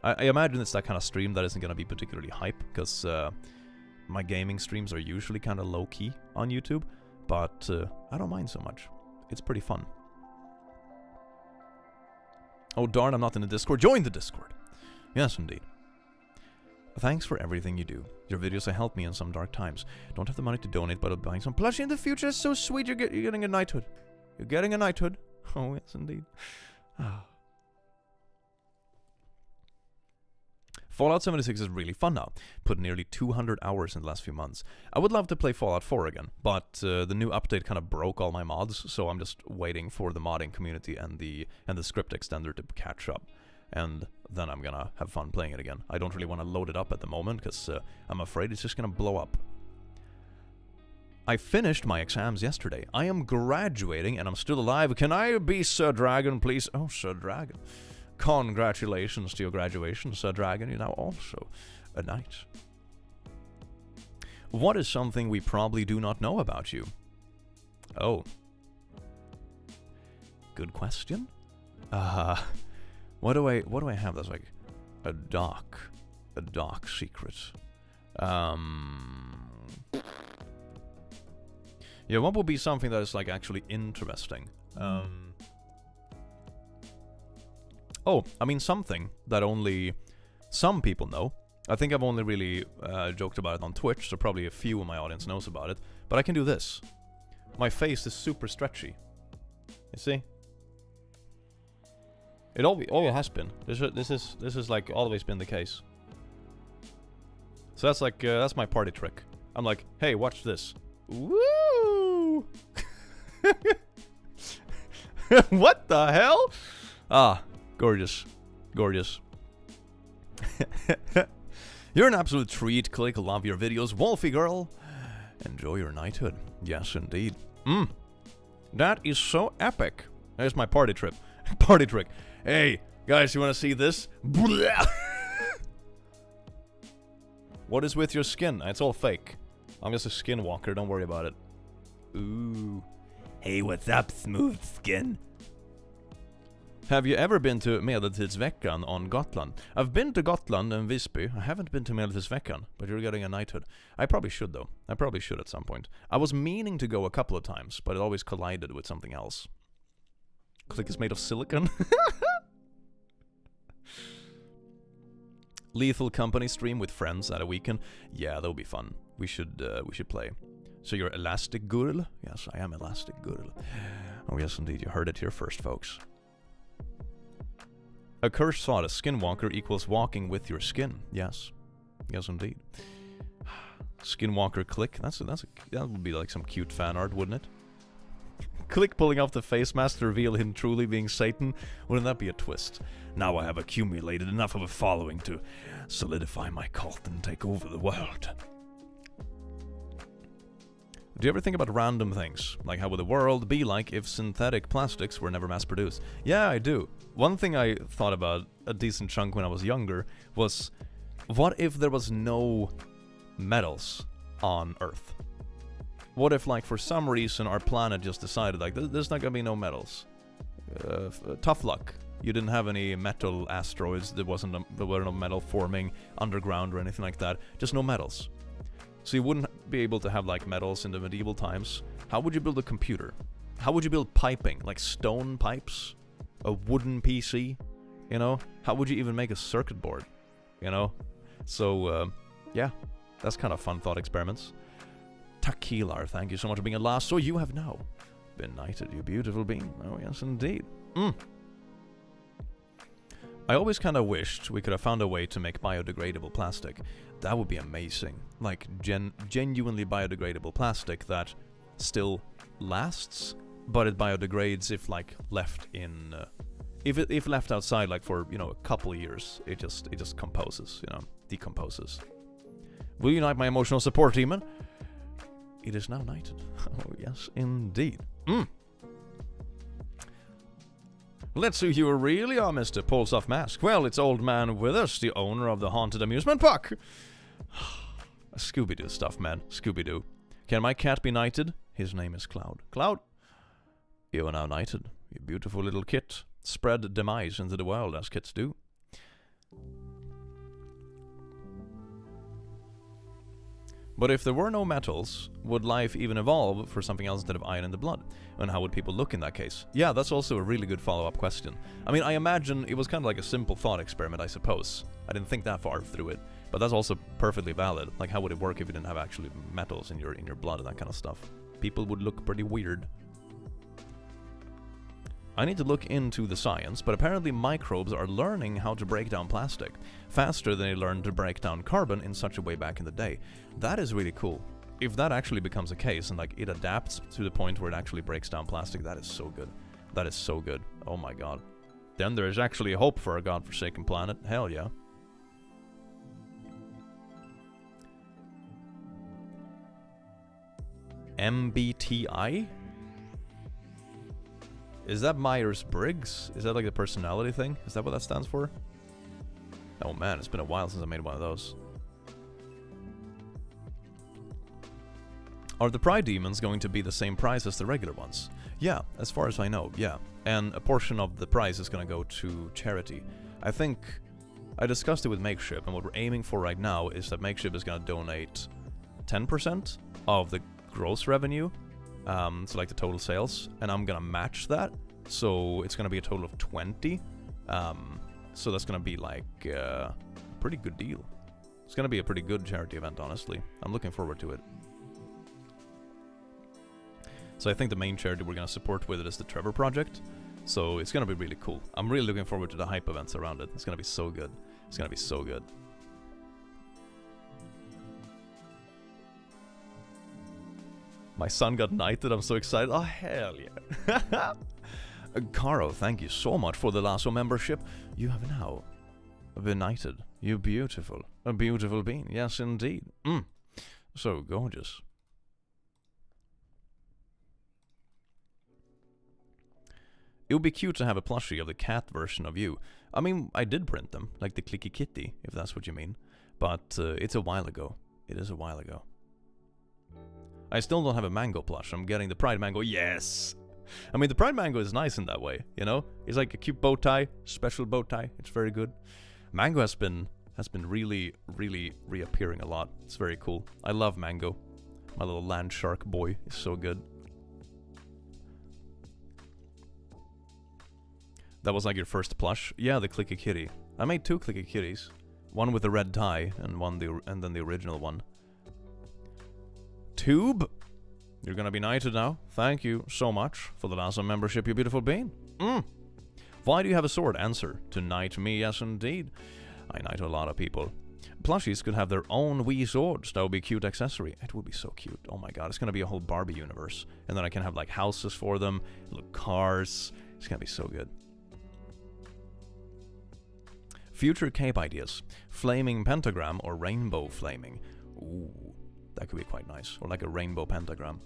Speaker 1: I imagine it's that kind of stream that isn't going to be particularly hype, because my gaming streams are usually kind of low-key on YouTube. But I don't mind so much. It's pretty fun. Oh darn, I'm not in the Discord. Join the Discord. Yes, indeed. Thanks for everything you do. Your videos have helped me in some dark times. Don't have the money to donate, but I'll buy some plushie in the future. It's so sweet. You're getting a knighthood. You're getting a knighthood. Oh, yes, indeed. Fallout 76 is really fun now. Put nearly 200 hours in the last few months. I would love to play Fallout 4 again, but the new update kind of broke all my mods, so I'm just waiting for the modding community and the script extender to catch up. And then I'm gonna have fun playing it again. I don't really want to load it up at the moment, because I'm afraid it's just gonna blow up. I finished my exams yesterday. I am graduating and I'm still alive. Can I be Sir Dragon, please? Oh, Sir Dragon. Congratulations to your graduation, Sir Dragon. You're now also a knight. What is something we probably do not know about you? Oh. Good question. What do I have that's like a dark secret? Yeah, what would be something that is like actually interesting? Oh, I mean something that only some people know. I think I've only really joked about it on Twitch, so probably a few of my audience knows about it. But I can do this. My face is super stretchy. You see? It always has been. This is like always been the case. So that's like that's my party trick. I'm like, hey, watch this. Woo! What the hell? Ah, gorgeous, gorgeous. You're an absolute treat. Click, love your videos, Wolfie girl. Enjoy your knighthood. Yes, indeed. That is so epic. There's my party trip. Party trick. Hey, guys, you want to see this? What is with your skin? It's all fake. I'm just a skinwalker, don't worry about it. Ooh. Hey, what's up, smooth skin? Have you ever been to Medeltidsveckan on Gotland? I've been to Gotland and Visby. I haven't been to Medeltidsveckan, but you're getting a knighthood. I probably should, though. I probably should at some point. I was meaning to go a couple of times, but it always collided with something else. Click is made of silicon. Lethal Company stream with friends at a weekend. Yeah, that'll be fun. We should play. So you're Elastic Girl? Yes, I am Elastic Girl. Oh yes, indeed. You heard it here first, folks. A cursed thought: a skinwalker equals walking with your skin. Yes, yes, indeed. Skinwalker Click. That would be like some cute fan art, wouldn't it? Click pulling off the face mask to reveal him truly being Satan. Wouldn't that be a twist? Now I have accumulated enough of a following to solidify my cult and take over the world. Do you ever think about random things? Like how would the world be like if synthetic plastics were never mass-produced? Yeah, I do. One thing I thought about a decent chunk when I was younger was, what if there was no metals on Earth? What if, like, for some reason our planet just decided, like, there's not gonna be no metals? Tough luck. You didn't have any metal asteroids, there were no metal forming underground or anything like that. Just no metals. So you wouldn't be able to have, like, metals in the medieval times. How would you build a computer? How would you build piping? Like stone pipes? A wooden PC? You know? How would you even make a circuit board? You know? So, yeah. That's kind of fun thought experiments. Takilar, thank you so much for being a last. So you have now been knighted, you beautiful being. Oh, yes, indeed. I always kind of wished we could have found a way to make biodegradable plastic. That would be amazing. Like, genuinely biodegradable plastic that still lasts, but it biodegrades if, like, left in... if left outside, like, for, you know, a couple of years, it just composes, you know, decomposes. Will you knight my emotional support demon? It is now knighted. Oh, yes, indeed. Let's see who you really are, Mr. Pulls Off Mask. Well, it's Old Man Withers, the owner of the Haunted Amusement Park. Scooby-Doo stuff, man. Scooby-Doo. Can my cat be knighted? His name is Cloud. Cloud, you are now knighted. You beautiful little kit. Spread demise into the world, as kits do. But if there were no metals, would life even evolve for something else instead of iron in the blood? And how would people look in that case? Yeah, that's also a really good follow-up question. I mean, I imagine it was kind of like a simple thought experiment, I suppose. I didn't think that far through it, but that's also perfectly valid. Like, how would it work if you didn't have actually metals in your blood and that kind of stuff? People would look pretty weird. I need to look into the science, but apparently microbes are learning how to break down plastic faster than they learned to break down carbon in such a way back in the day. That is really cool. If that actually becomes a case and like it adapts to the point where it actually breaks down plastic, that is so good. That is so good. Oh my god. Then there is actually hope for a godforsaken planet. Hell yeah. MBTI? Is that Myers-Briggs? Is that like the personality thing? Is that what that stands for? Oh man, it's been a while since I made one of those. Are the Pride Demons going to be the same price as the regular ones? Yeah, as far as I know, yeah. And a portion of the prize is going to go to charity. I think I discussed it with Makeship, and what we're aiming for right now is that Makeship is going to donate 10% of the gross revenue, so like the total sales, and I'm going to match that, so it's going to be a total of 20. So that's going to be like a pretty good deal. It's going to be a pretty good charity event, honestly. I'm looking forward to it. So I think the main charity we're going to support with it is the Trevor Project. So it's going to be really cool. I'm really looking forward to the hype events around it. It's going to be so good. It's going to be so good. My son got knighted. I'm so excited. Oh, hell yeah. Caro, thank you so much for the Lasso membership. You have now been knighted. You beautiful. A beautiful being. Yes, indeed. So gorgeous. It would be cute to have a plushie of the cat version of you. I mean, I did print them, like the Clicky Kitty, if that's what you mean. But it's a while ago. It is a while ago. I still don't have a mango plush. I'm getting the Pride Mango. Yes! I mean, the Pride Mango is nice in that way, you know? It's like a cute bow tie, special bow tie. It's very good. Mango has been really, really reappearing a lot. It's very cool. I love Mango. My little land shark boy is so good. That was like your first plush? Yeah, the Clicky Kitty. I made 2 Clicky Kitties. One with the red tie, and then the original one. Tube? You're gonna be knighted now. Thank you so much for the Lasso membership, you beautiful being. Why do you have a sword? Answer. To knight me, yes indeed. I knight a lot of people. Plushies could have their own Wii swords. That would be a cute accessory. It would be so cute. Oh my god, it's gonna be a whole Barbie universe. And then I can have like houses for them, little cars. It's gonna be so good. Future cape ideas. Flaming pentagram or rainbow flaming. Ooh, that could be quite nice. Or like a rainbow pentagram.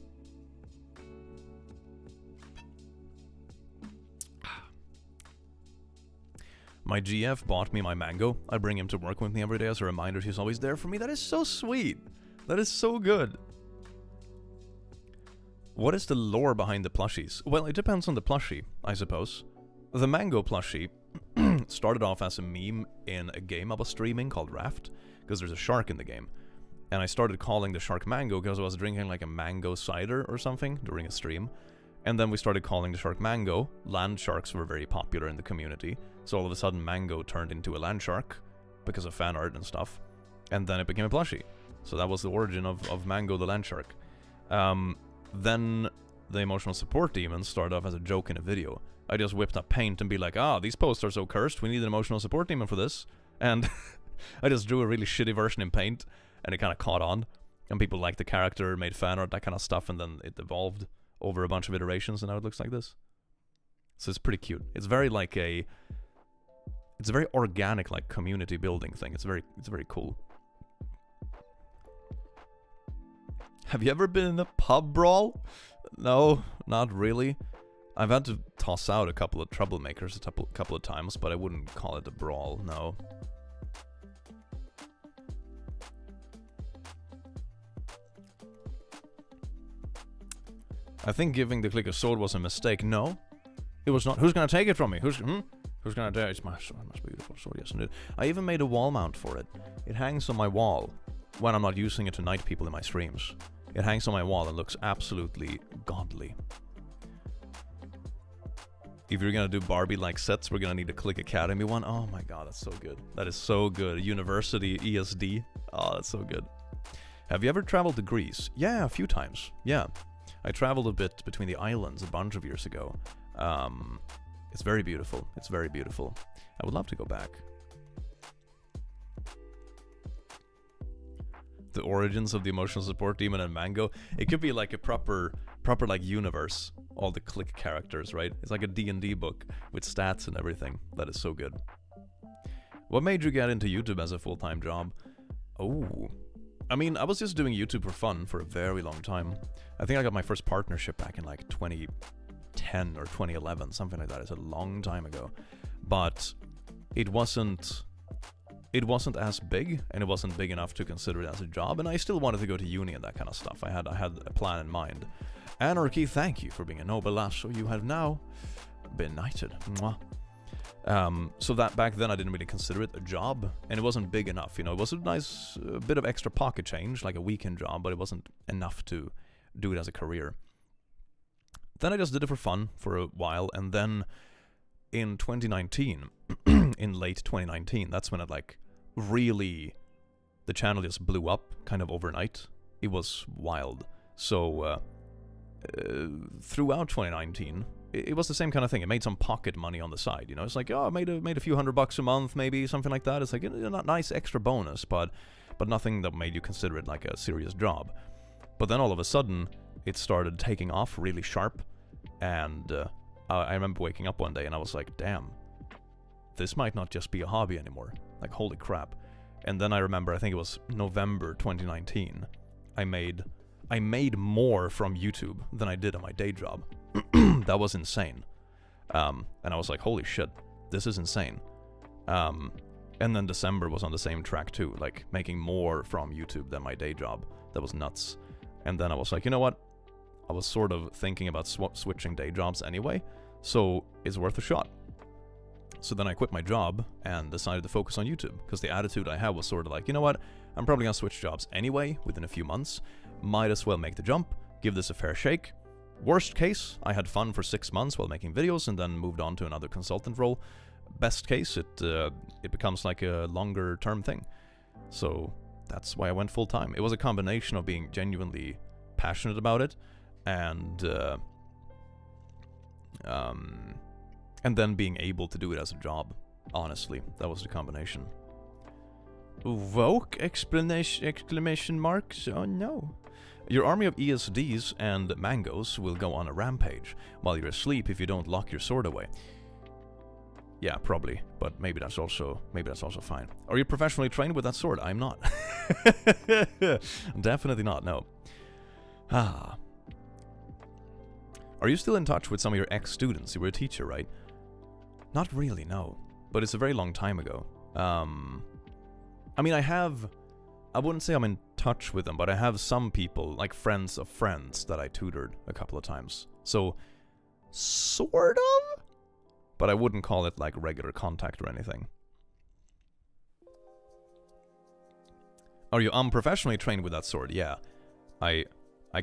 Speaker 1: My GF bought me my mango. I bring him to work with me every day as a reminder he's always there for me. That is so sweet. That is so good. What is the lore behind the plushies? Well, it depends on the plushie, I suppose. The mango plushie started off as a meme in a game I was streaming called Raft, because there's a shark in the game. And I started calling the shark Mango because I was drinking like a mango cider or something during a stream. And then we started calling the shark Mango. Land sharks were very popular in the community. So all of a sudden Mango turned into a land shark because of fan art and stuff. And then it became a plushie. So that was the origin of Mango the land shark. Then the emotional support demons started off as a joke in a video. I just whipped up paint and be like, these posts are so cursed, we need an emotional support demon for this. And I just drew a really shitty version in paint, and it kind of caught on. And people liked the character, made fan art, that kind of stuff, and then it evolved over a bunch of iterations, and now it looks like this. So it's pretty cute. It's very like it's a very organic, like, community building thing. It's very cool. Have you ever been in a pub brawl? No, not really. I've had to toss out a couple of troublemakers a couple of times, but I wouldn't call it a brawl, no. I think giving the click a sword was a mistake. No, it was not. Who's gonna take it from me? Who's gonna take it? It's my sword, my beautiful sword, yes indeed. I even made a wall mount for it. It hangs on my wall when I'm not using it to knight people in my streams. It hangs on my wall and looks absolutely godly. If you're gonna do Barbie-like sets, we're gonna need a Click Academy one. Oh my god, that's so good. That is so good. University ESD. Oh, that's so good. Have you ever traveled to Greece? Yeah, a few times. Yeah. I traveled a bit between the islands a bunch of years ago. It's very beautiful. It's very beautiful. I would love to go back. The origins of the emotional support demon and Mango. It could be like a proper like universe. All the click characters, right? It's like a D&D book with stats and everything. That is so good. What made you get into YouTube as a full-time job? Oh, I mean, I was just doing YouTube for fun for a very long time. I think I got my first partnership back in like 2010 or 2011, something like that. It's a long time ago. But it wasn't as big, and it wasn't big enough to consider it as a job, and I still wanted to go to uni and that kind of stuff. I had a plan in mind. Anarchy, thank you for being a noble lasso. You have now been knighted. Mwah. So that back then I didn't really consider it a job, and it wasn't big enough. You know, it was a nice bit of extra pocket change, like a weekend job, but it wasn't enough to do it as a career. Then I just did it for fun for a while, and then in 2019, in late 2019, that's when it like really, the channel just blew up kind of overnight. It was wild. So throughout 2019, it was the same kind of thing. It made some pocket money on the side, you know. It's like, oh, I made a few $100 a month, maybe something like that. It's like a nice extra bonus, but nothing that made you consider it like a serious job. But then all of a sudden, it started taking off really sharp, and I remember waking up one day and I was like, damn, this might not just be a hobby anymore. Like, holy crap. And then I remember, I think it was November 2019, I made more from YouTube than I did on my day job. That was insane. And I was like, holy shit, this is insane. And then December was on the same track too, like making more from YouTube than my day job. That was nuts. And then I was like, you know what? I was sort of thinking about switching day jobs anyway, so it's worth a shot. So then I quit my job and decided to focus on YouTube, because the attitude I had was sort of like, you know what? I'm probably gonna switch jobs anyway within a few months. Might as well make the jump, give this a fair shake. Worst case, I had fun for 6 months while making videos and then moved on to another consultant role. Best case, it becomes like a longer term thing. So that's why I went full time. It was a combination of being genuinely passionate about it and then being able to do it as a job. Honestly, that was the combination. Woke! Exclamation marks. Oh no. Your army of ESDs and mangoes will go on a rampage while you're asleep if you don't lock your sword away. Yeah, probably, but maybe that's also fine. Are you professionally trained with that sword? I'm not. Definitely not, no. Ah. Are you still in touch with some of your ex-students? You were a teacher, right? Not really, no. But it's a very long time ago. I mean, I wouldn't say I'm in touch with them, but I have some people, like friends of friends, that I tutored a couple of times. So, sort of? But I wouldn't call it like regular contact or anything. Are you unprofessionally trained with that sword? Yeah. I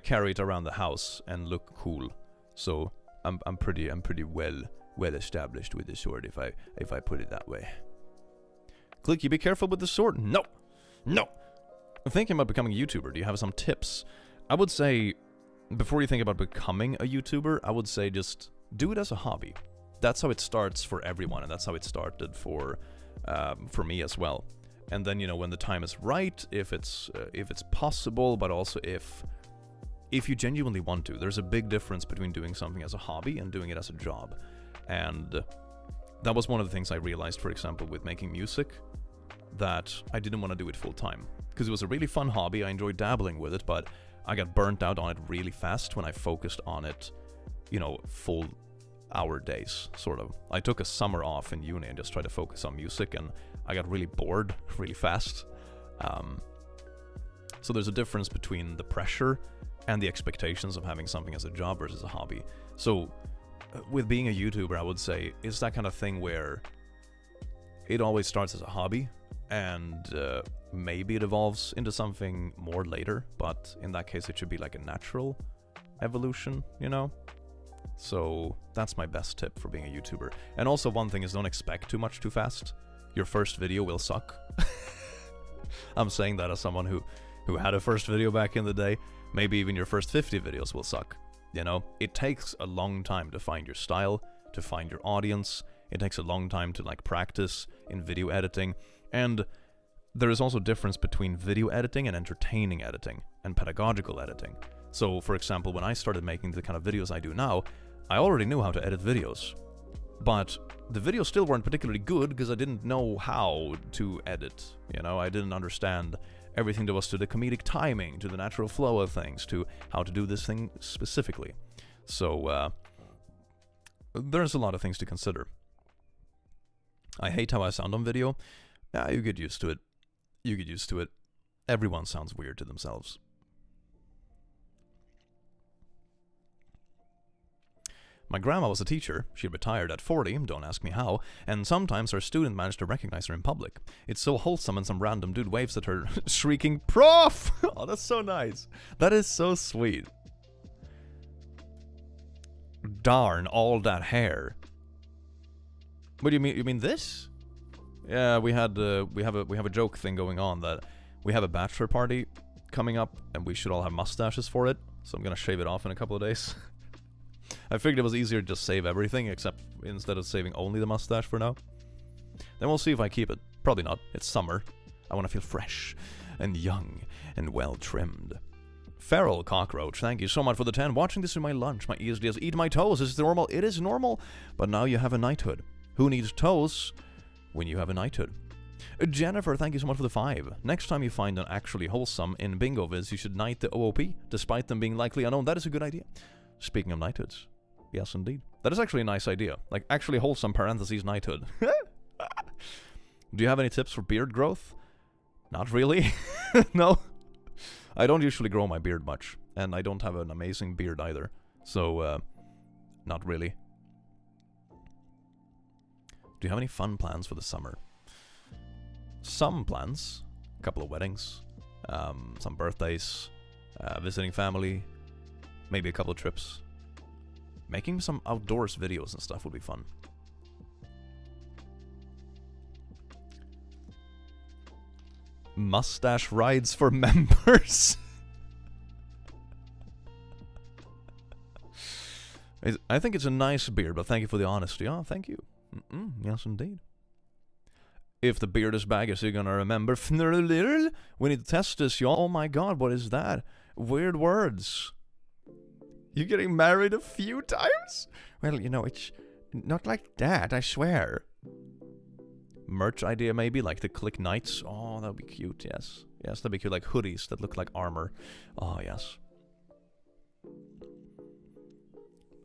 Speaker 1: carry it around the house and look cool. So I'm pretty well established with the sword if I put it that way. Click, you be careful with the sword. No. I'm thinking about becoming a YouTuber. Do you have some tips? I would say, before you think about becoming a YouTuber, I would say just do it as a hobby. That's how it starts for everyone, and that's how it started for me as well. And then, you know, when the time is right, if it's possible, but also if you genuinely want to, there's a big difference between doing something as a hobby and doing it as a job. And that was one of the things I realized, for example, with making music, that I didn't want to do it full time. Because it was a really fun hobby, I enjoyed dabbling with it, but I got burnt out on it really fast when I focused on it, you know, full hour days, sort of. I took a summer off in uni and just tried to focus on music, and I got really bored really fast. So there's a difference between the pressure and the expectations of having something as a job versus a hobby. So with being a YouTuber, I would say it's that kind of thing where it always starts as a hobby, and maybe it evolves into something more later, but in that case it should be like a natural evolution, you know? So that's my best tip for being a YouTuber. And also one thing is, don't expect too much too fast. Your first video will suck. I'm saying that as someone who had a first video back in the day. Maybe even your first 50 videos will suck. You know, it takes a long time to find your style, to find your audience. It takes a long time to like practice in video editing. And there is also a difference between video editing and entertaining editing and pedagogical editing. So, for example, when I started making the kind of videos I do now, I already knew how to edit videos. But the videos still weren't particularly good because I didn't know how to edit. You know, I didn't understand everything there was to the comedic timing, to the natural flow of things, to how to do this thing specifically. So, there's a lot of things to consider. I hate how I sound on video. Yeah, you get used to it. You get used to it. Everyone sounds weird to themselves. My grandma was a teacher. She retired at 40, don't ask me how, and sometimes her student managed to recognize her in public. It's so wholesome and some random dude waves at her, shrieking, "Prof!" Oh, that's so nice. That is so sweet. Darn all that hair. What do you mean? You mean this? Yeah, we have a joke thing going on that we have a bachelor party coming up, and we should all have mustaches for it. So I'm gonna shave it off in a couple of days. I figured it was easier to just save everything, except instead of saving only the mustache for now. Then we'll see if I keep it. Probably not. It's summer. I want to feel fresh and young and well trimmed. Feral Cockroach, thank you so much for the 10. Watching this in my lunch. My ESD has eaten my toes. Is it normal? It is normal. But now you have a knighthood. Who needs toes when you have a knighthood? Jennifer, thank you so much for the 5. Next time you find an actually wholesome in Bingo Viz, you should knight the OOP, despite them being likely unknown. That is a good idea. Speaking of knighthoods. Yes, indeed. That is actually a nice idea. Like, actually wholesome parentheses knighthood. Do you have any tips for beard growth? Not really. No. I don't usually grow my beard much. And I don't have an amazing beard either. So, not really. Do you have any fun plans for the summer? Some plans. A couple of weddings. Some birthdays. Visiting family. Maybe a couple of trips. Making some outdoors videos and stuff would be fun. Mustache rides for members. I think it's a nice beard, but thank you for the honesty. Oh, thank you. Yes, indeed. If the beard is back, is he gonna remember? We need to test this, y'all. Oh my god, what is that? Weird words. You getting married a few times? Well, you know, it's not like that, I swear. Merch idea maybe, like the Click Knights. Oh, that would be cute, yes. Yes, that'd be cute, like hoodies that look like armor. Oh, yes.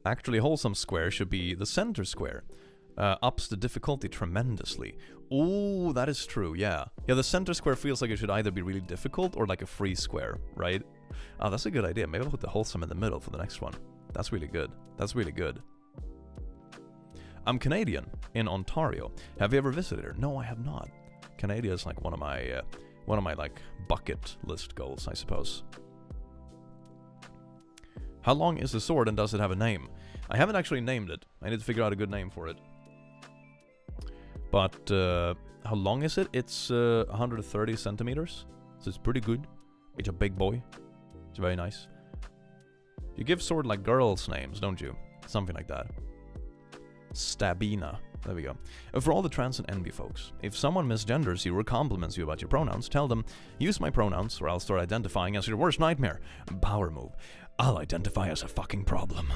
Speaker 1: Actually, wholesome square should be the center square. Ups the difficulty tremendously. Oh, that is true, yeah. Yeah, the center square feels like it should either be really difficult or like a free square, right? Oh, that's a good idea. Maybe I'll put the wholesome in the middle for the next one. That's really good. That's really good. I'm Canadian, in Ontario. Have you ever visited her? No, I have not. Canada is like one of my like bucket list goals, I suppose. How long is the sword and does it have a name? I haven't actually named it. I need to figure out a good name for it. But how long is it? It's 130 centimeters, so it's pretty good. It's a big boy. It's very nice. You give sword like girls' names, don't you? Something like that. Stabina. There we go. For all the trans and envy folks, if someone misgenders you or compliments you about your pronouns, tell them, use my pronouns or I'll start identifying as your worst nightmare. Power move. I'll identify as a fucking problem.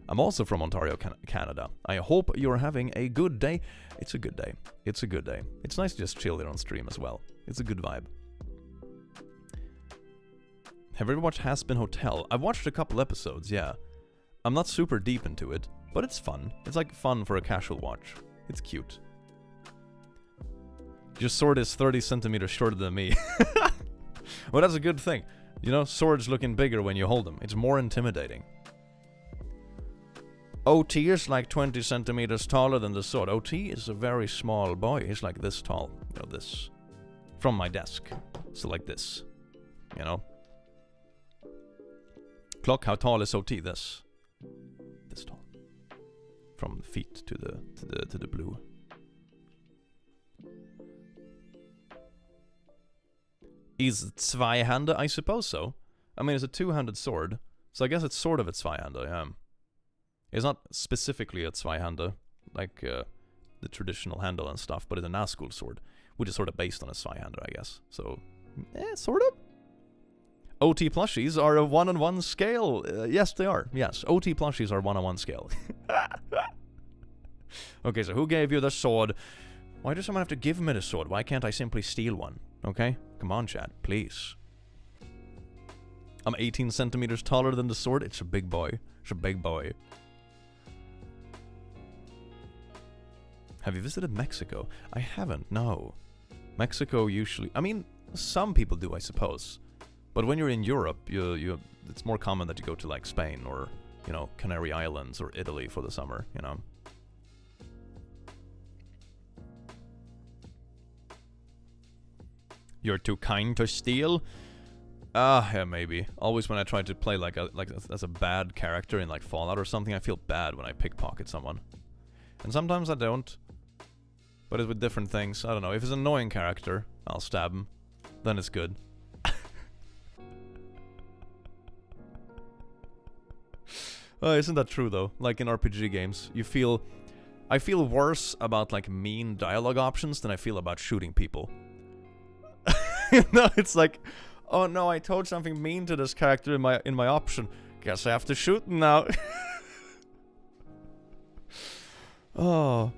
Speaker 1: I'm also from Ontario, Canada. I hope you're having a good day. It's a good day. It's a good day. It's nice to just chill there on stream as well. It's a good vibe. Have you ever watched Has-Been Hotel? I've watched a couple episodes, yeah. I'm not super deep into it, but it's fun. It's like fun for a casual watch. It's cute. Your sword is 30 centimeters shorter than me. Well, that's a good thing. You know, swords looking bigger when you hold them. It's more intimidating. OT is like 20 centimeters taller than the sword. OT is a very small boy. He's like this tall. You know, this. From my desk. So like this. You know? Clock, how tall is OT? This. This tall. From the feet to the blue. Is it Zweihander? I suppose so. I mean, it's a two-handed sword, so I guess it's sort of a Zweihander, yeah. It's not specifically a Zweihander, like the traditional handle and stuff, but it's a Nazgul sword, which is sort of based on a Zweihander, I guess. So, sort of. OT plushies are a 1-on-1 scale. Yes, they are. Yes, OT plushies are 1-on-1 scale. Okay, so who gave you the sword? Why does someone have to give me the sword? Why can't I simply steal one? Okay? Come on, chat, please. I'm 18 centimeters taller than the sword. It's a big boy. It's a big boy. Have you visited Mexico? I haven't, no. Mexico usually... I mean, some people do, I suppose. But when you're in Europe, it's more common that you go to, like, Spain or, you know, Canary Islands or Italy for the summer, you know? You're too kind to steal? Yeah, maybe. Always when I try to play like as a bad character in like Fallout or something, I feel bad when I pickpocket someone. And sometimes I don't. But it's with different things. I don't know. If it's an annoying character, I'll stab him. Then it's good. Isn't that true though? Like in RPG games, I feel worse about like mean dialogue options than I feel about shooting people. No, it's like, oh no, I told something mean to this character in my option. Guess I have to shoot him now. Oh.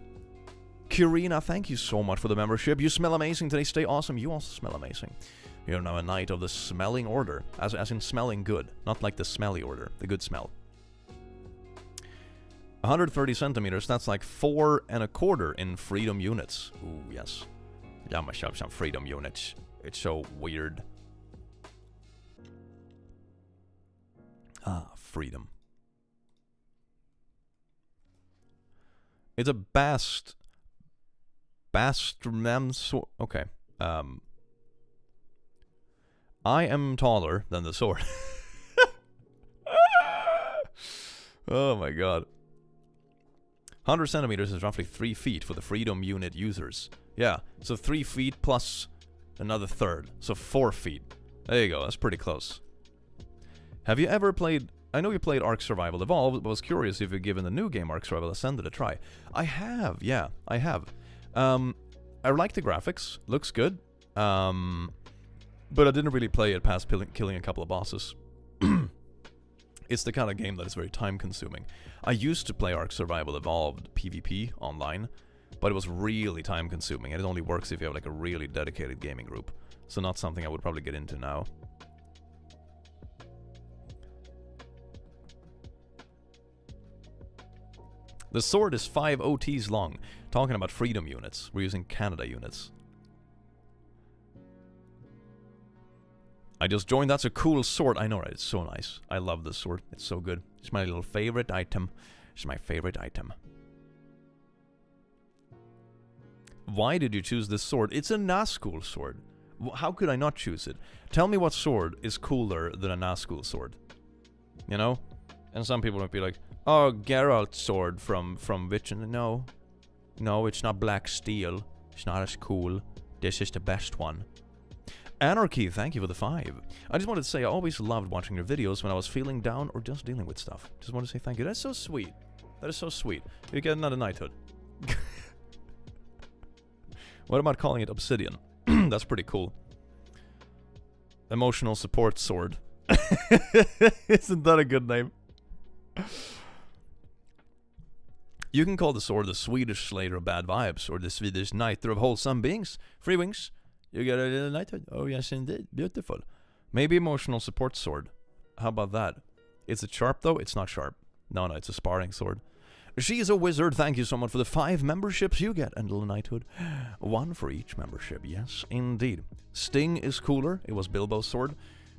Speaker 1: Kurina, thank you so much for the membership. You smell amazing today. Stay awesome. You also smell amazing. You're now a knight of the smelling order. As in smelling good. Not like the smelly order. The good smell. 130 centimeters. That's like 4 1/4 in freedom units. Ooh, yes. Yeah, I'm gonna shove some freedom units. It's so weird. Ah, freedom. It's a okay. I am taller than the sword. Oh my god. 100 centimeters is roughly 3 feet for the freedom unit users. Yeah, so 3 feet plus another third, so 4 feet. There you go, that's pretty close. Have you ever played... I know you played Ark Survival Evolved, but was curious if you've given the new game Ark Survival Ascended a try. I have, yeah, I have. I like the graphics, looks good. But I didn't really play it past killing a couple of bosses. It's the kind of game that is very time-consuming. I used to play Ark Survival Evolved PvP online, but it was really time-consuming, and it only works if you have like a really dedicated gaming group. So not something I would probably get into now. The sword is 5 OTs long. Talking about freedom units. We're using Canada units. I just joined. That's a cool sword. I know, right? It's so nice. I love this sword. It's so good. It's my little favorite item. It's my favorite item. Why did you choose this sword? It's a Nazgul sword. How could I not choose it? Tell me what sword is cooler than a Nazgul sword. You know? And some people might be like, oh, Geralt's sword from Witcher. No. No, it's not black steel. It's not as cool. This is the best one. Anarchy, thank you for the 5. I just wanted to say I always loved watching your videos when I was feeling down or just dealing with stuff. Just want to say thank you. That's so sweet. That is so sweet. You get another knighthood. What about calling it Obsidian? That's pretty cool. Emotional support sword. Isn't that a good name? You can call the sword the Swedish Slayer of Bad Vibes, or the Swedish Knighter of Wholesome Beings. Free wings. You get a little knighthood. Oh yes indeed. Beautiful. Maybe emotional support sword. How about that? Is it sharp though? It's not sharp. No, it's a sparring sword. She is a wizard. Thank you so much for the 5 memberships you get, and little knighthood. 1 for each membership. Yes, indeed. Sting is cooler. It was Bilbo's sword.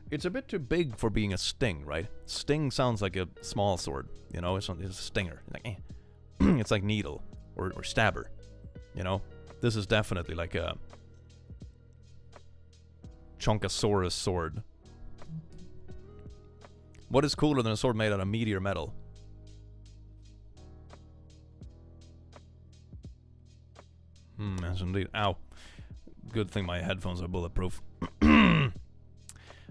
Speaker 1: It's a bit too big for being a sting, right? Sting sounds like a small sword. You know, it's a stinger. Like, eh. It's like needle or stabber. You know, this is definitely like a Chonkosaurus sword. What is cooler than a sword made out of meteor metal? Yes indeed. Ow. Good thing my headphones are bulletproof.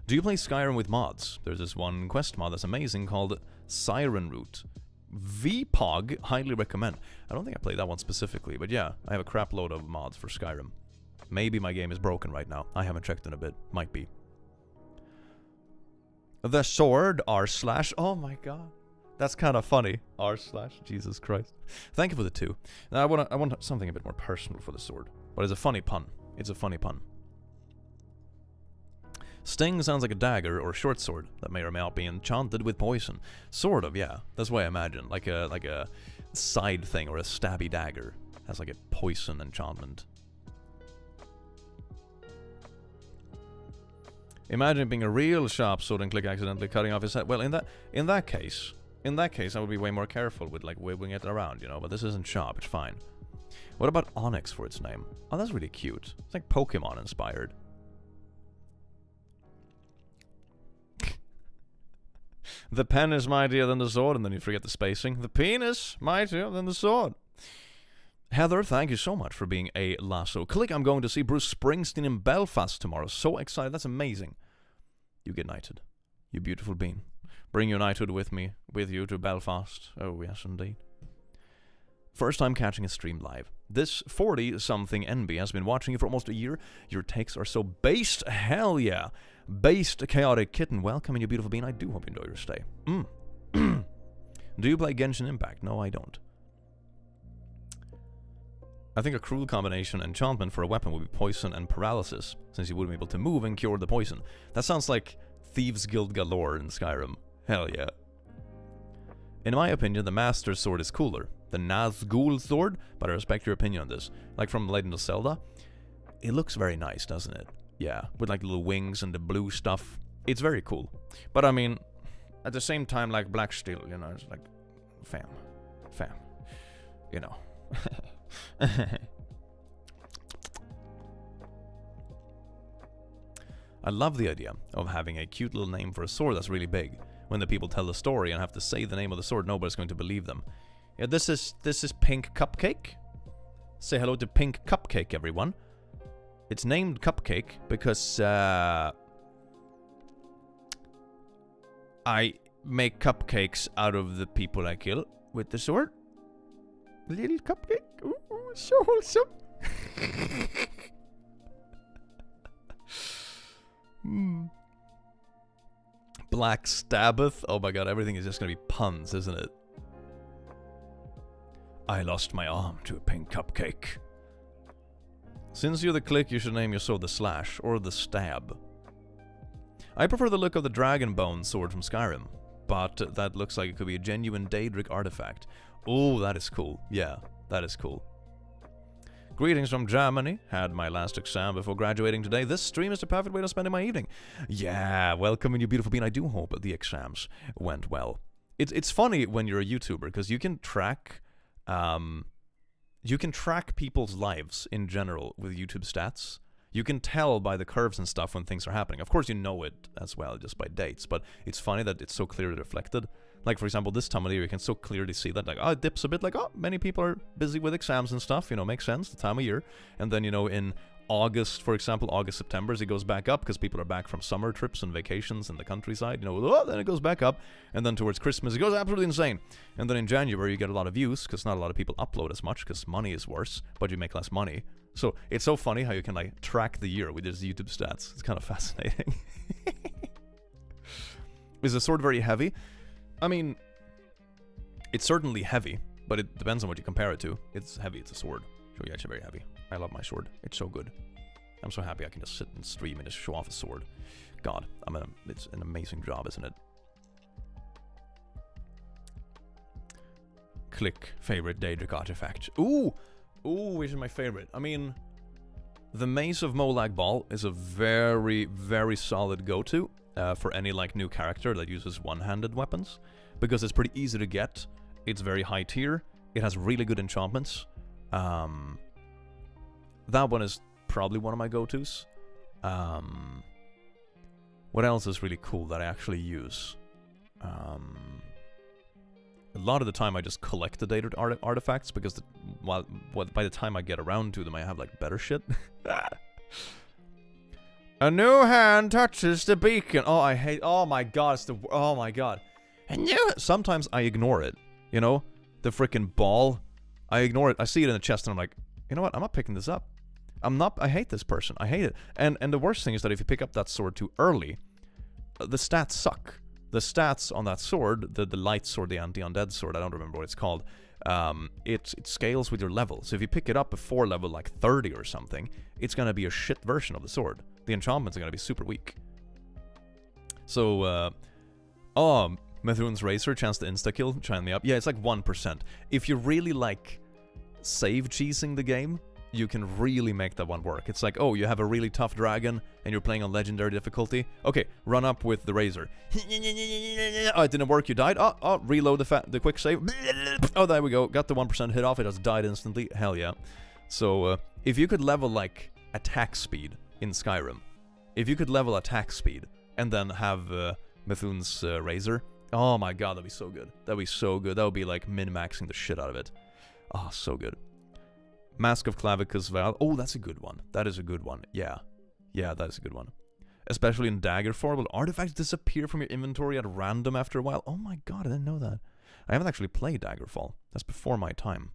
Speaker 1: Do you play Skyrim with mods? There's this one quest mod that's amazing called Siren Route. VPOG, highly recommend. I don't think I played that one specifically, but yeah, I have a crap load of mods for Skyrim. Maybe my game is broken right now. I haven't checked in a bit. Might be. The sword, r/. Oh my god. That's kind of funny. r/. Jesus Christ. Thank you for the 2. Now I want something a bit more personal for the sword. But it's a funny pun. It's a funny pun. Sting sounds like a dagger or short sword that may or may not be enchanted with poison. Sort of, yeah. That's what I imagine. Like a side thing or a stabby dagger. Has like a poison enchantment. Imagine being a real sharp sword and click accidentally cutting off his head. Well, in that case, I would be way more careful with like wiggling it around, you know. But this isn't sharp. It's fine. What about Onyx for its name? Oh, that's really cute. It's like Pokemon inspired. The pen is mightier than the sword, and then you forget the spacing. The penis mightier than the sword. Heather, thank you so much for being a lasso. Click, I'm going to see Bruce Springsteen in Belfast tomorrow. So excited. That's amazing. You get knighted. You beautiful bean. Bring your knighthood with you to Belfast. Oh, yes, indeed. First time catching a stream live. This 40-something NB has been watching you for almost a year. Your takes are so based. Hell yeah. Based chaotic kitten. Welcome, you beautiful bean. I do hope you enjoy your stay. Do you play Genshin Impact? No, I don't. I think a cruel combination enchantment for a weapon would be poison and paralysis, since you wouldn't be able to move and cure the poison. That sounds like Thieves Guild galore in Skyrim. Hell yeah. In my opinion, the Master Sword is cooler. The Nazgul Sword, but I respect your opinion on this. Like from Legend of Zelda, it looks very nice, doesn't it? Yeah, with like little wings and the blue stuff. It's very cool. But I mean, at the same time, like Black Steel, you know, it's like, fam, you know. I love the idea of having a cute little name for a sword that's really big. When the people tell the story and have to say the name of the sword, nobody's going to believe them. Yeah, this is Pink Cupcake. Say hello to Pink Cupcake, everyone. It's named Cupcake because I make cupcakes out of the people I kill with the sword. Little cupcake. Ooh, so wholesome. Black Stabbeth. Oh my god, everything is just gonna be puns, isn't it? I lost my arm to a pink cupcake. Since you're the click, you should name your sword the Slash or the Stab. I prefer the look of the Dragon Bone sword from Skyrim, but that looks like it could be a genuine Daedric artifact. Oh, that is cool. Yeah, that is cool. Greetings from Germany. Had my last exam before graduating today. This stream is the perfect way to spend my evening. Yeah, welcome, you beautiful bean. I do hope the exams went well. It's funny when you're a YouTuber because you can track people's lives in general with YouTube stats. You can tell by the curves and stuff when things are happening. Of course, you know it as well just by dates, but it's funny that it's so clearly reflected. Like, for example, this time of the year, you can so clearly see that, like, oh, it dips a bit, like, oh, many people are busy with exams and stuff, you know, makes sense, the time of year. And then, you know, in August, for example, August, September, it goes back up because people are back from summer trips and vacations in the countryside, you know, oh, then it goes back up. And then towards Christmas, it goes absolutely insane. And then in January, you get a lot of views because not a lot of people upload as much because money is worse, but you make less money. So it's so funny how you can, like, track the year with these YouTube stats. It's kind of fascinating. Is the sword very heavy? I mean, it's certainly heavy, but it depends on what you compare it to. It's heavy, it's a sword. So yeah, it's very heavy. I love my sword. It's so good. I'm so happy I can just sit and stream and just show off a sword. God, it's an amazing job, isn't it? Click, favorite Daedric artifact. Ooh! Ooh, which is my favorite? I mean, the Mace of Molag Bal is a very, very solid go-to for any, like, new character that uses one-handed weapons. Because it's pretty easy to get. It's very high tier. It has really good enchantments. That one is probably one of my go-tos. What else is really cool that I actually use? A lot of the time I just collect the Daedric artifacts because by the time I get around to them I have like better shit. A new hand touches the beacon. Oh, I hate... Oh my god, it's the... Oh my god. Sometimes I ignore it, you know? The freaking ball. I ignore it. I see it in the chest and I'm like, you know what? I'm not picking this up. I hate this person. I hate it. And the worst thing is that if you pick up that sword too early, the stats suck. The stats on that sword, the light sword, the anti-undead sword, I don't remember what it's called, it scales with your level. So if you pick it up before level like 30 or something, it's gonna be a shit version of the sword. The enchantments are gonna be super weak. So, Mithun's Razor, chance to insta-kill, trying me up. Yeah, it's like 1%. If you really like save cheesing the game, you can really make that one work. It's like, oh, you have a really tough dragon and you're playing on legendary difficulty. Okay, run up with the razor. Oh, it didn't work, you died. Oh, reload the quick save. Oh, there we go. Got the 1% hit off, it just died instantly. Hell yeah. So, if you could level, like, attack speed in Skyrim, if you could level attack speed and then have Mithun's Razor, oh my god, that'd be so good. That'd be so good. That would be like min-maxing the shit out of it. Oh, so good. Mask of Clavicus Val. Oh, that's a good one. That is a good one. Yeah. Yeah, that is a good one. Especially in Daggerfall, will artifacts disappear from your inventory at random after a while? Oh my god, I didn't know that. I haven't actually played Daggerfall. That's before my time.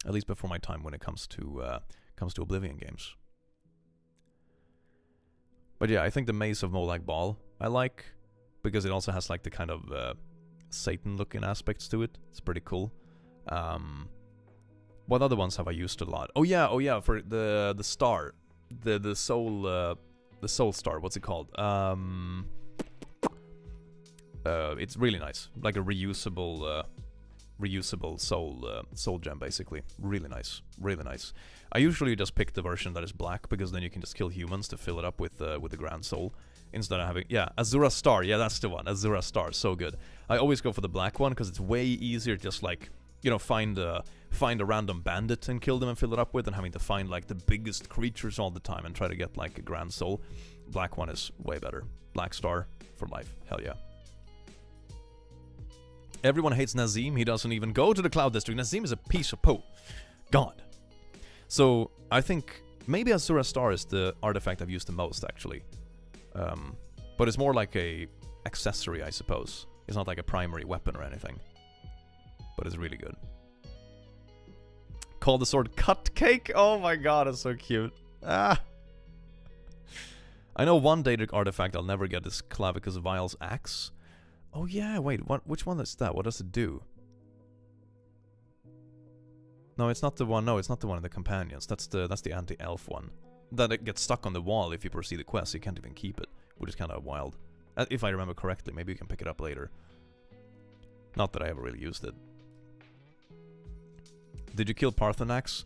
Speaker 1: At least before my time when it comes to Oblivion games. But yeah, I think the Maze of Molag Bal I like, because it also has like the kind of Satan-looking aspects to it. It's pretty cool. What other ones have I used a lot? Oh yeah, for the star, the soul star. What's it called? It's really nice, like a reusable soul gem, basically. Really nice, really nice. I usually just pick the version that is black because then you can just kill humans to fill it up with the Grand Soul instead of having Azura Star. Yeah, that's the one. Azura Star, so good. I always go for the black one because it's way easier. Just like, you know, find a random bandit and kill them and fill it up with, and having to find like the biggest creatures all the time and try to get like a Grand Soul. Black one is way better. Black Star for life. Hell yeah. Everyone hates Nazim. He doesn't even go to the Cloud District. Nazim is a piece of poo. God. So I think maybe Azura Star is the artifact I've used the most, actually. But it's more like a accessory, I suppose. It's not like a primary weapon or anything. But it's really good. Call the sword Cupcake? Oh my god, it's so cute. Ah! I know one Daedric artifact I'll never get is Clavicus Vile's axe. Oh yeah, wait, which one is that? What does it do? No, it's not the one. No, it's not the one in the companions. That's the anti-elf one. That it gets stuck on the wall if you proceed the quest. You can't even keep it, which is kind of wild. If I remember correctly, maybe you can pick it up later. Not that I ever really used it. Did you kill Parthenax?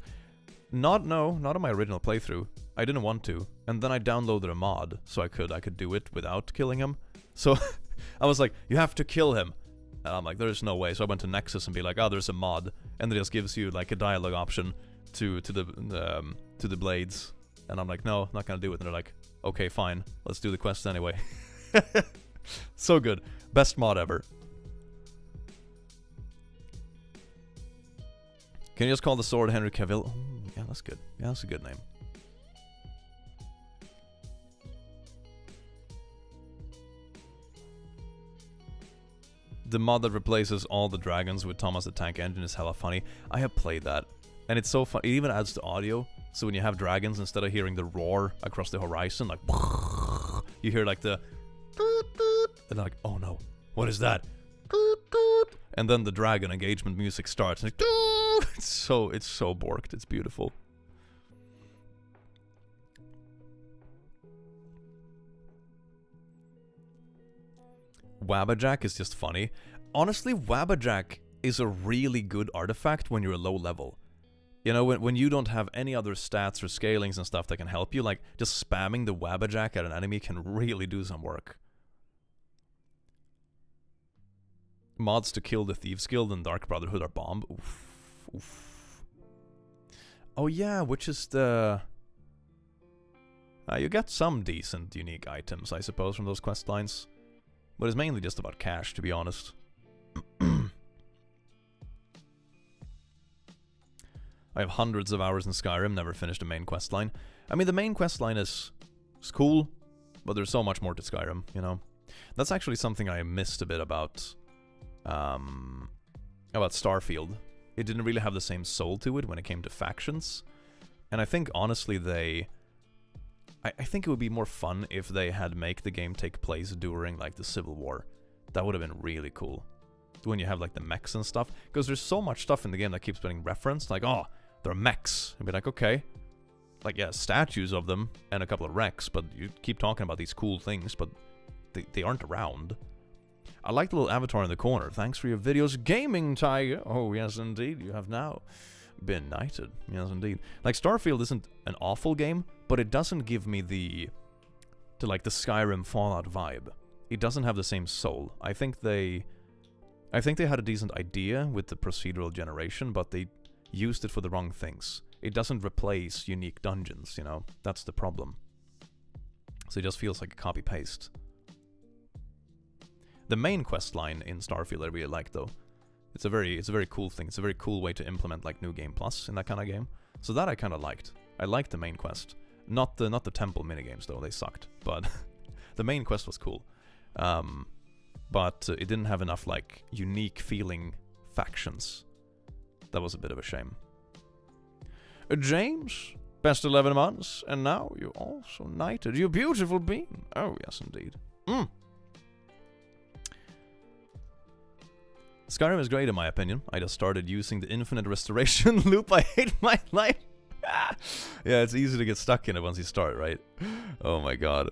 Speaker 1: Not on my original playthrough. I didn't want to, and then I downloaded a mod so I could do it without killing him. So I was like, you have to kill him. And I'm like, there's no way. So I went to Nexus and be like, oh, there's a mod, and it just gives you like a dialogue option to the blades. And I'm like, no, not gonna do it. And they're like, okay, fine, let's do the quest anyway. So good, best mod ever. Can you just call the sword Henry Cavill? Oh, yeah, that's good. Yeah, that's a good name. The mod that replaces all the dragons with Thomas the Tank Engine is hella funny. I have played that, and it's so fun. It even adds to audio, so when you have dragons, instead of hearing the roar across the horizon, like, you hear like the and like, oh no, what is that? And then the dragon engagement music starts, and it's so borked. It's beautiful. Wabbajack is just funny. Honestly, Wabbajack is a really good artifact when you're a low level. You know, when you don't have any other stats or scalings and stuff that can help you, like, just spamming the Wabbajack at an enemy can really do some work. Mods to kill the Thieves Guild and Dark Brotherhood are bomb. Oof. Oof. Oh yeah, which is the... you get some decent unique items, I suppose, from those quest lines. But it's mainly just about cash, to be honest. I have hundreds of hours in Skyrim, never finished the main quest line. I mean, the main quest line is It's cool, but there's so much more to Skyrim, you know? That's actually something I missed a bit about Starfield. It didn't really have the same soul to it when it came to factions. And I think, honestly, I think it would be more fun if they had make the game take place during, like, the Civil War. That would have been really cool. When you have, like, the mechs and stuff. Because there's so much stuff in the game that keeps getting referenced. Like, oh, they're mechs. I'd be like, okay. Like, yeah, statues of them and a couple of wrecks, but you keep talking about these cool things, but they aren't around. I like the little avatar in the corner. Thanks for your videos, Gaming Tiger. Oh, yes, indeed. You have now been knighted. Yes, indeed. Like, Starfield isn't an awful game, but it doesn't give me the Skyrim Fallout vibe. It doesn't have the same soul. I think they had a decent idea with the procedural generation, but they used it for the wrong things. It doesn't replace unique dungeons, you know? That's the problem. So it just feels like a copy-paste. The main quest line in Starfield I really like, though. It's a very cool thing. It's a very cool way to implement, like, New Game Plus in that kind of game. So that I kind of liked. I liked the main quest. Not the temple minigames, though. They sucked. But the main quest was cool. But it didn't have enough, like, unique feeling factions. That was a bit of a shame. James, best 11 months, and now you're also knighted. You beautiful being. Oh, yes, indeed. Skyrim is great in my opinion. I just started using the infinite restoration loop. I hate my life. Yeah, it's easy to get stuck in it once you start, right? Oh my god.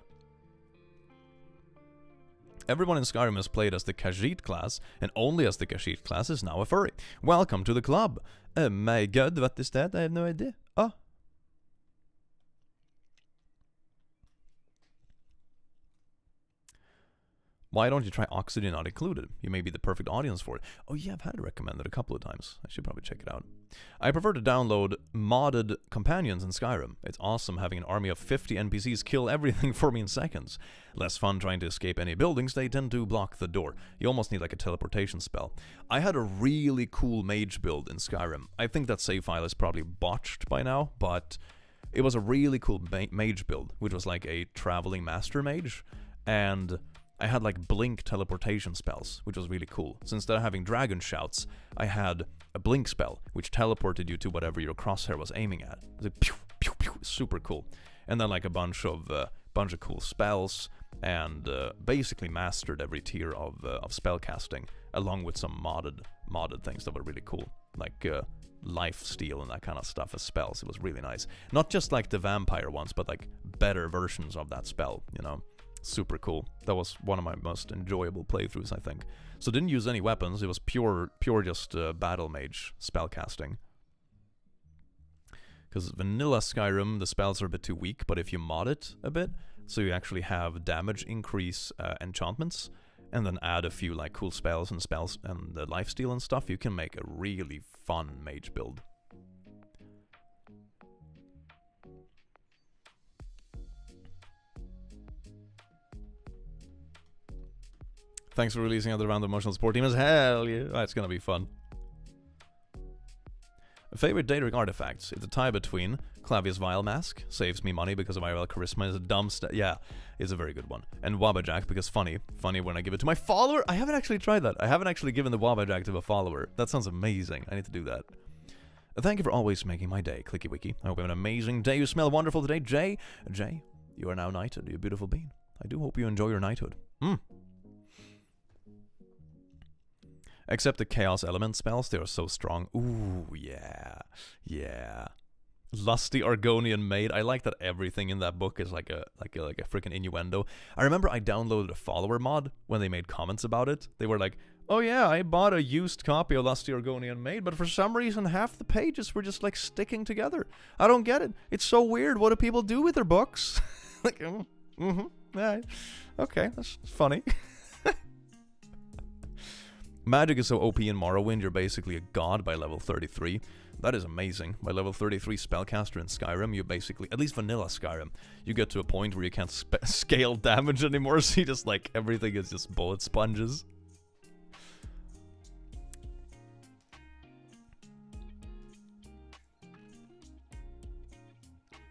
Speaker 1: Everyone in Skyrim has played as the Khajiit class, and only as the Khajiit class is now a furry. Welcome to the club. Oh my god, what is that? I have no idea. Oh. Why don't you try Oxygen Not Included? You may be the perfect audience for it. Oh yeah, I've had it recommended a couple of times. I should probably check it out. I prefer to download modded companions in Skyrim. It's awesome having an army of 50 NPCs kill everything for me in seconds. Less fun trying to escape any buildings, they tend to block the door. You almost need like a teleportation spell. I had a really cool mage build in Skyrim. I think that save file is probably botched by now, but it was a really cool mage build, which was like a traveling master mage, and I had like blink teleportation spells, which was really cool. So instead of having dragon shouts, I had a blink spell, which teleported you to whatever your crosshair was aiming at. It was like pew, pew, pew, super cool. And then like a bunch of cool spells, and basically mastered every tier of spellcasting, along with some modded things that were really cool, like life steal and that kind of stuff as spells. It was really nice. Not just like the vampire ones, but like better versions of that spell, you know. Super cool. That was one of my most enjoyable playthroughs, I think. So didn't use any weapons. It was pure just battle mage spellcasting. Because vanilla Skyrim, the spells are a bit too weak, but if you mod it a bit, so you actually have damage increase enchantments, and then add a few like cool spells and lifesteal and stuff, you can make a really fun mage build. Thanks for releasing another round of emotional support team as hell, yeah. That's gonna be fun. Favorite Daedric artifacts? It's a tie between Clavius Vile Mask, saves me money because of IRL charisma, is a dumb yeah, is a very good one. And Wabbajack because funny when I give it to my follower. I haven't actually tried that. I haven't actually given the Wabbajack to a follower. That sounds amazing. I need to do that. Thank you for always making my day, Clicky Wiki. I hope you have an amazing day. You smell wonderful today, Jay. Jay, you are now knighted. You beautiful being. I do hope you enjoy your knighthood. Except the Chaos Element spells, they are so strong. Ooh, yeah. Yeah. Lusty Argonian Maid. I like that everything in that book is like a freaking innuendo. I remember I downloaded a follower mod when they made comments about it. They were like, oh yeah, I bought a used copy of Lusty Argonian Maid, but for some reason half the pages were just like sticking together. I don't get it. It's so weird. What do people do with their books? Like, yeah, okay, that's funny. Magic is so OP in Morrowind, you're basically a god by level 33. That is amazing. By level 33 spellcaster in Skyrim, you basically, at least vanilla Skyrim, you get to a point where you can't scale damage anymore, so you just like, everything is just bullet sponges.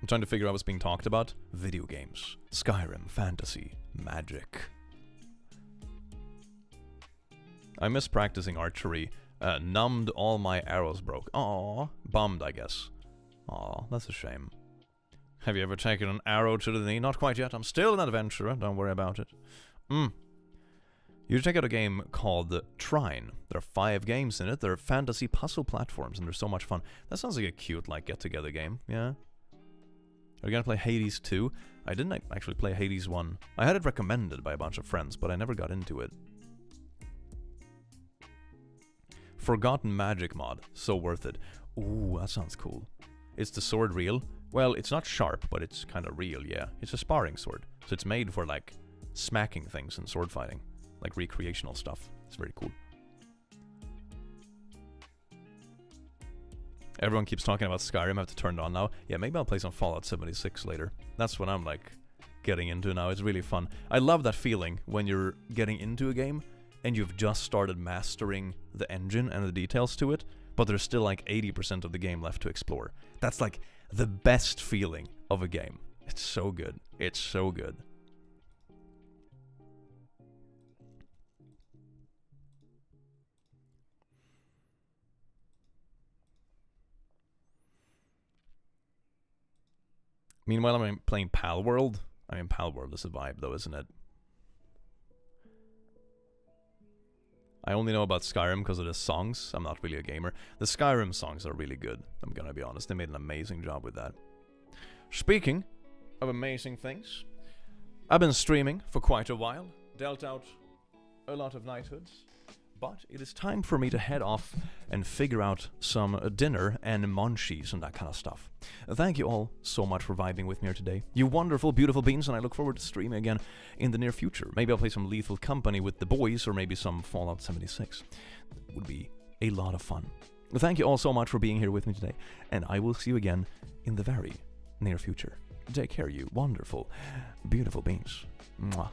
Speaker 1: trying to figure out what's being talked about. Video games. Skyrim, fantasy, magic. I miss practicing archery. Numbed, all my arrows broke. Aww. Bummed, I guess. Aw, that's a shame. Have you ever taken an arrow to the knee? Not quite yet. I'm still an adventurer. Don't worry about it. You should check out a game called Trine. There are 5 games in it. They're fantasy puzzle platforms, and they're so much fun. That sounds like a cute, like, get-together game. Yeah? Are you gonna play Hades 2? I didn't actually play Hades 1. I had it recommended by a bunch of friends, but I never got into it. Forgotten Magic mod. So worth it. Ooh, that sounds cool. Is the sword real? Well, it's not sharp, but it's kind of real, yeah. It's a sparring sword. So it's made for, like, smacking things and sword fighting. Like, recreational stuff. It's very cool. Everyone keeps talking about Skyrim. I have to turn it on now. Yeah, maybe I'll play some Fallout 76 later. That's what I'm, like, getting into now. It's really fun. I love that feeling when you're getting into a game and you've just started mastering the engine and the details to it, but there's still, like, 80% of the game left to explore. That's, like, the best feeling of a game. It's so good. It's so good. Meanwhile, I'm playing Pal World. I mean, Pal World is a vibe, though, isn't it? I only know about Skyrim because of the songs. I'm not really a gamer. The Skyrim songs are really good, I'm gonna be honest. They made an amazing job with that. Speaking of amazing things, I've been streaming for quite a while. Dealt out a lot of knighthoods. But it is time for me to head off and figure out some dinner and munchies and that kind of stuff. Thank you all so much for vibing with me here today. You wonderful, beautiful beings, and I look forward to streaming again in the near future. Maybe I'll play some Lethal Company with the boys, or maybe some Fallout 76. It would be a lot of fun. Thank you all so much for being here with me today, and I will see you again in the very near future. Take care, you wonderful, beautiful beings. Mwah.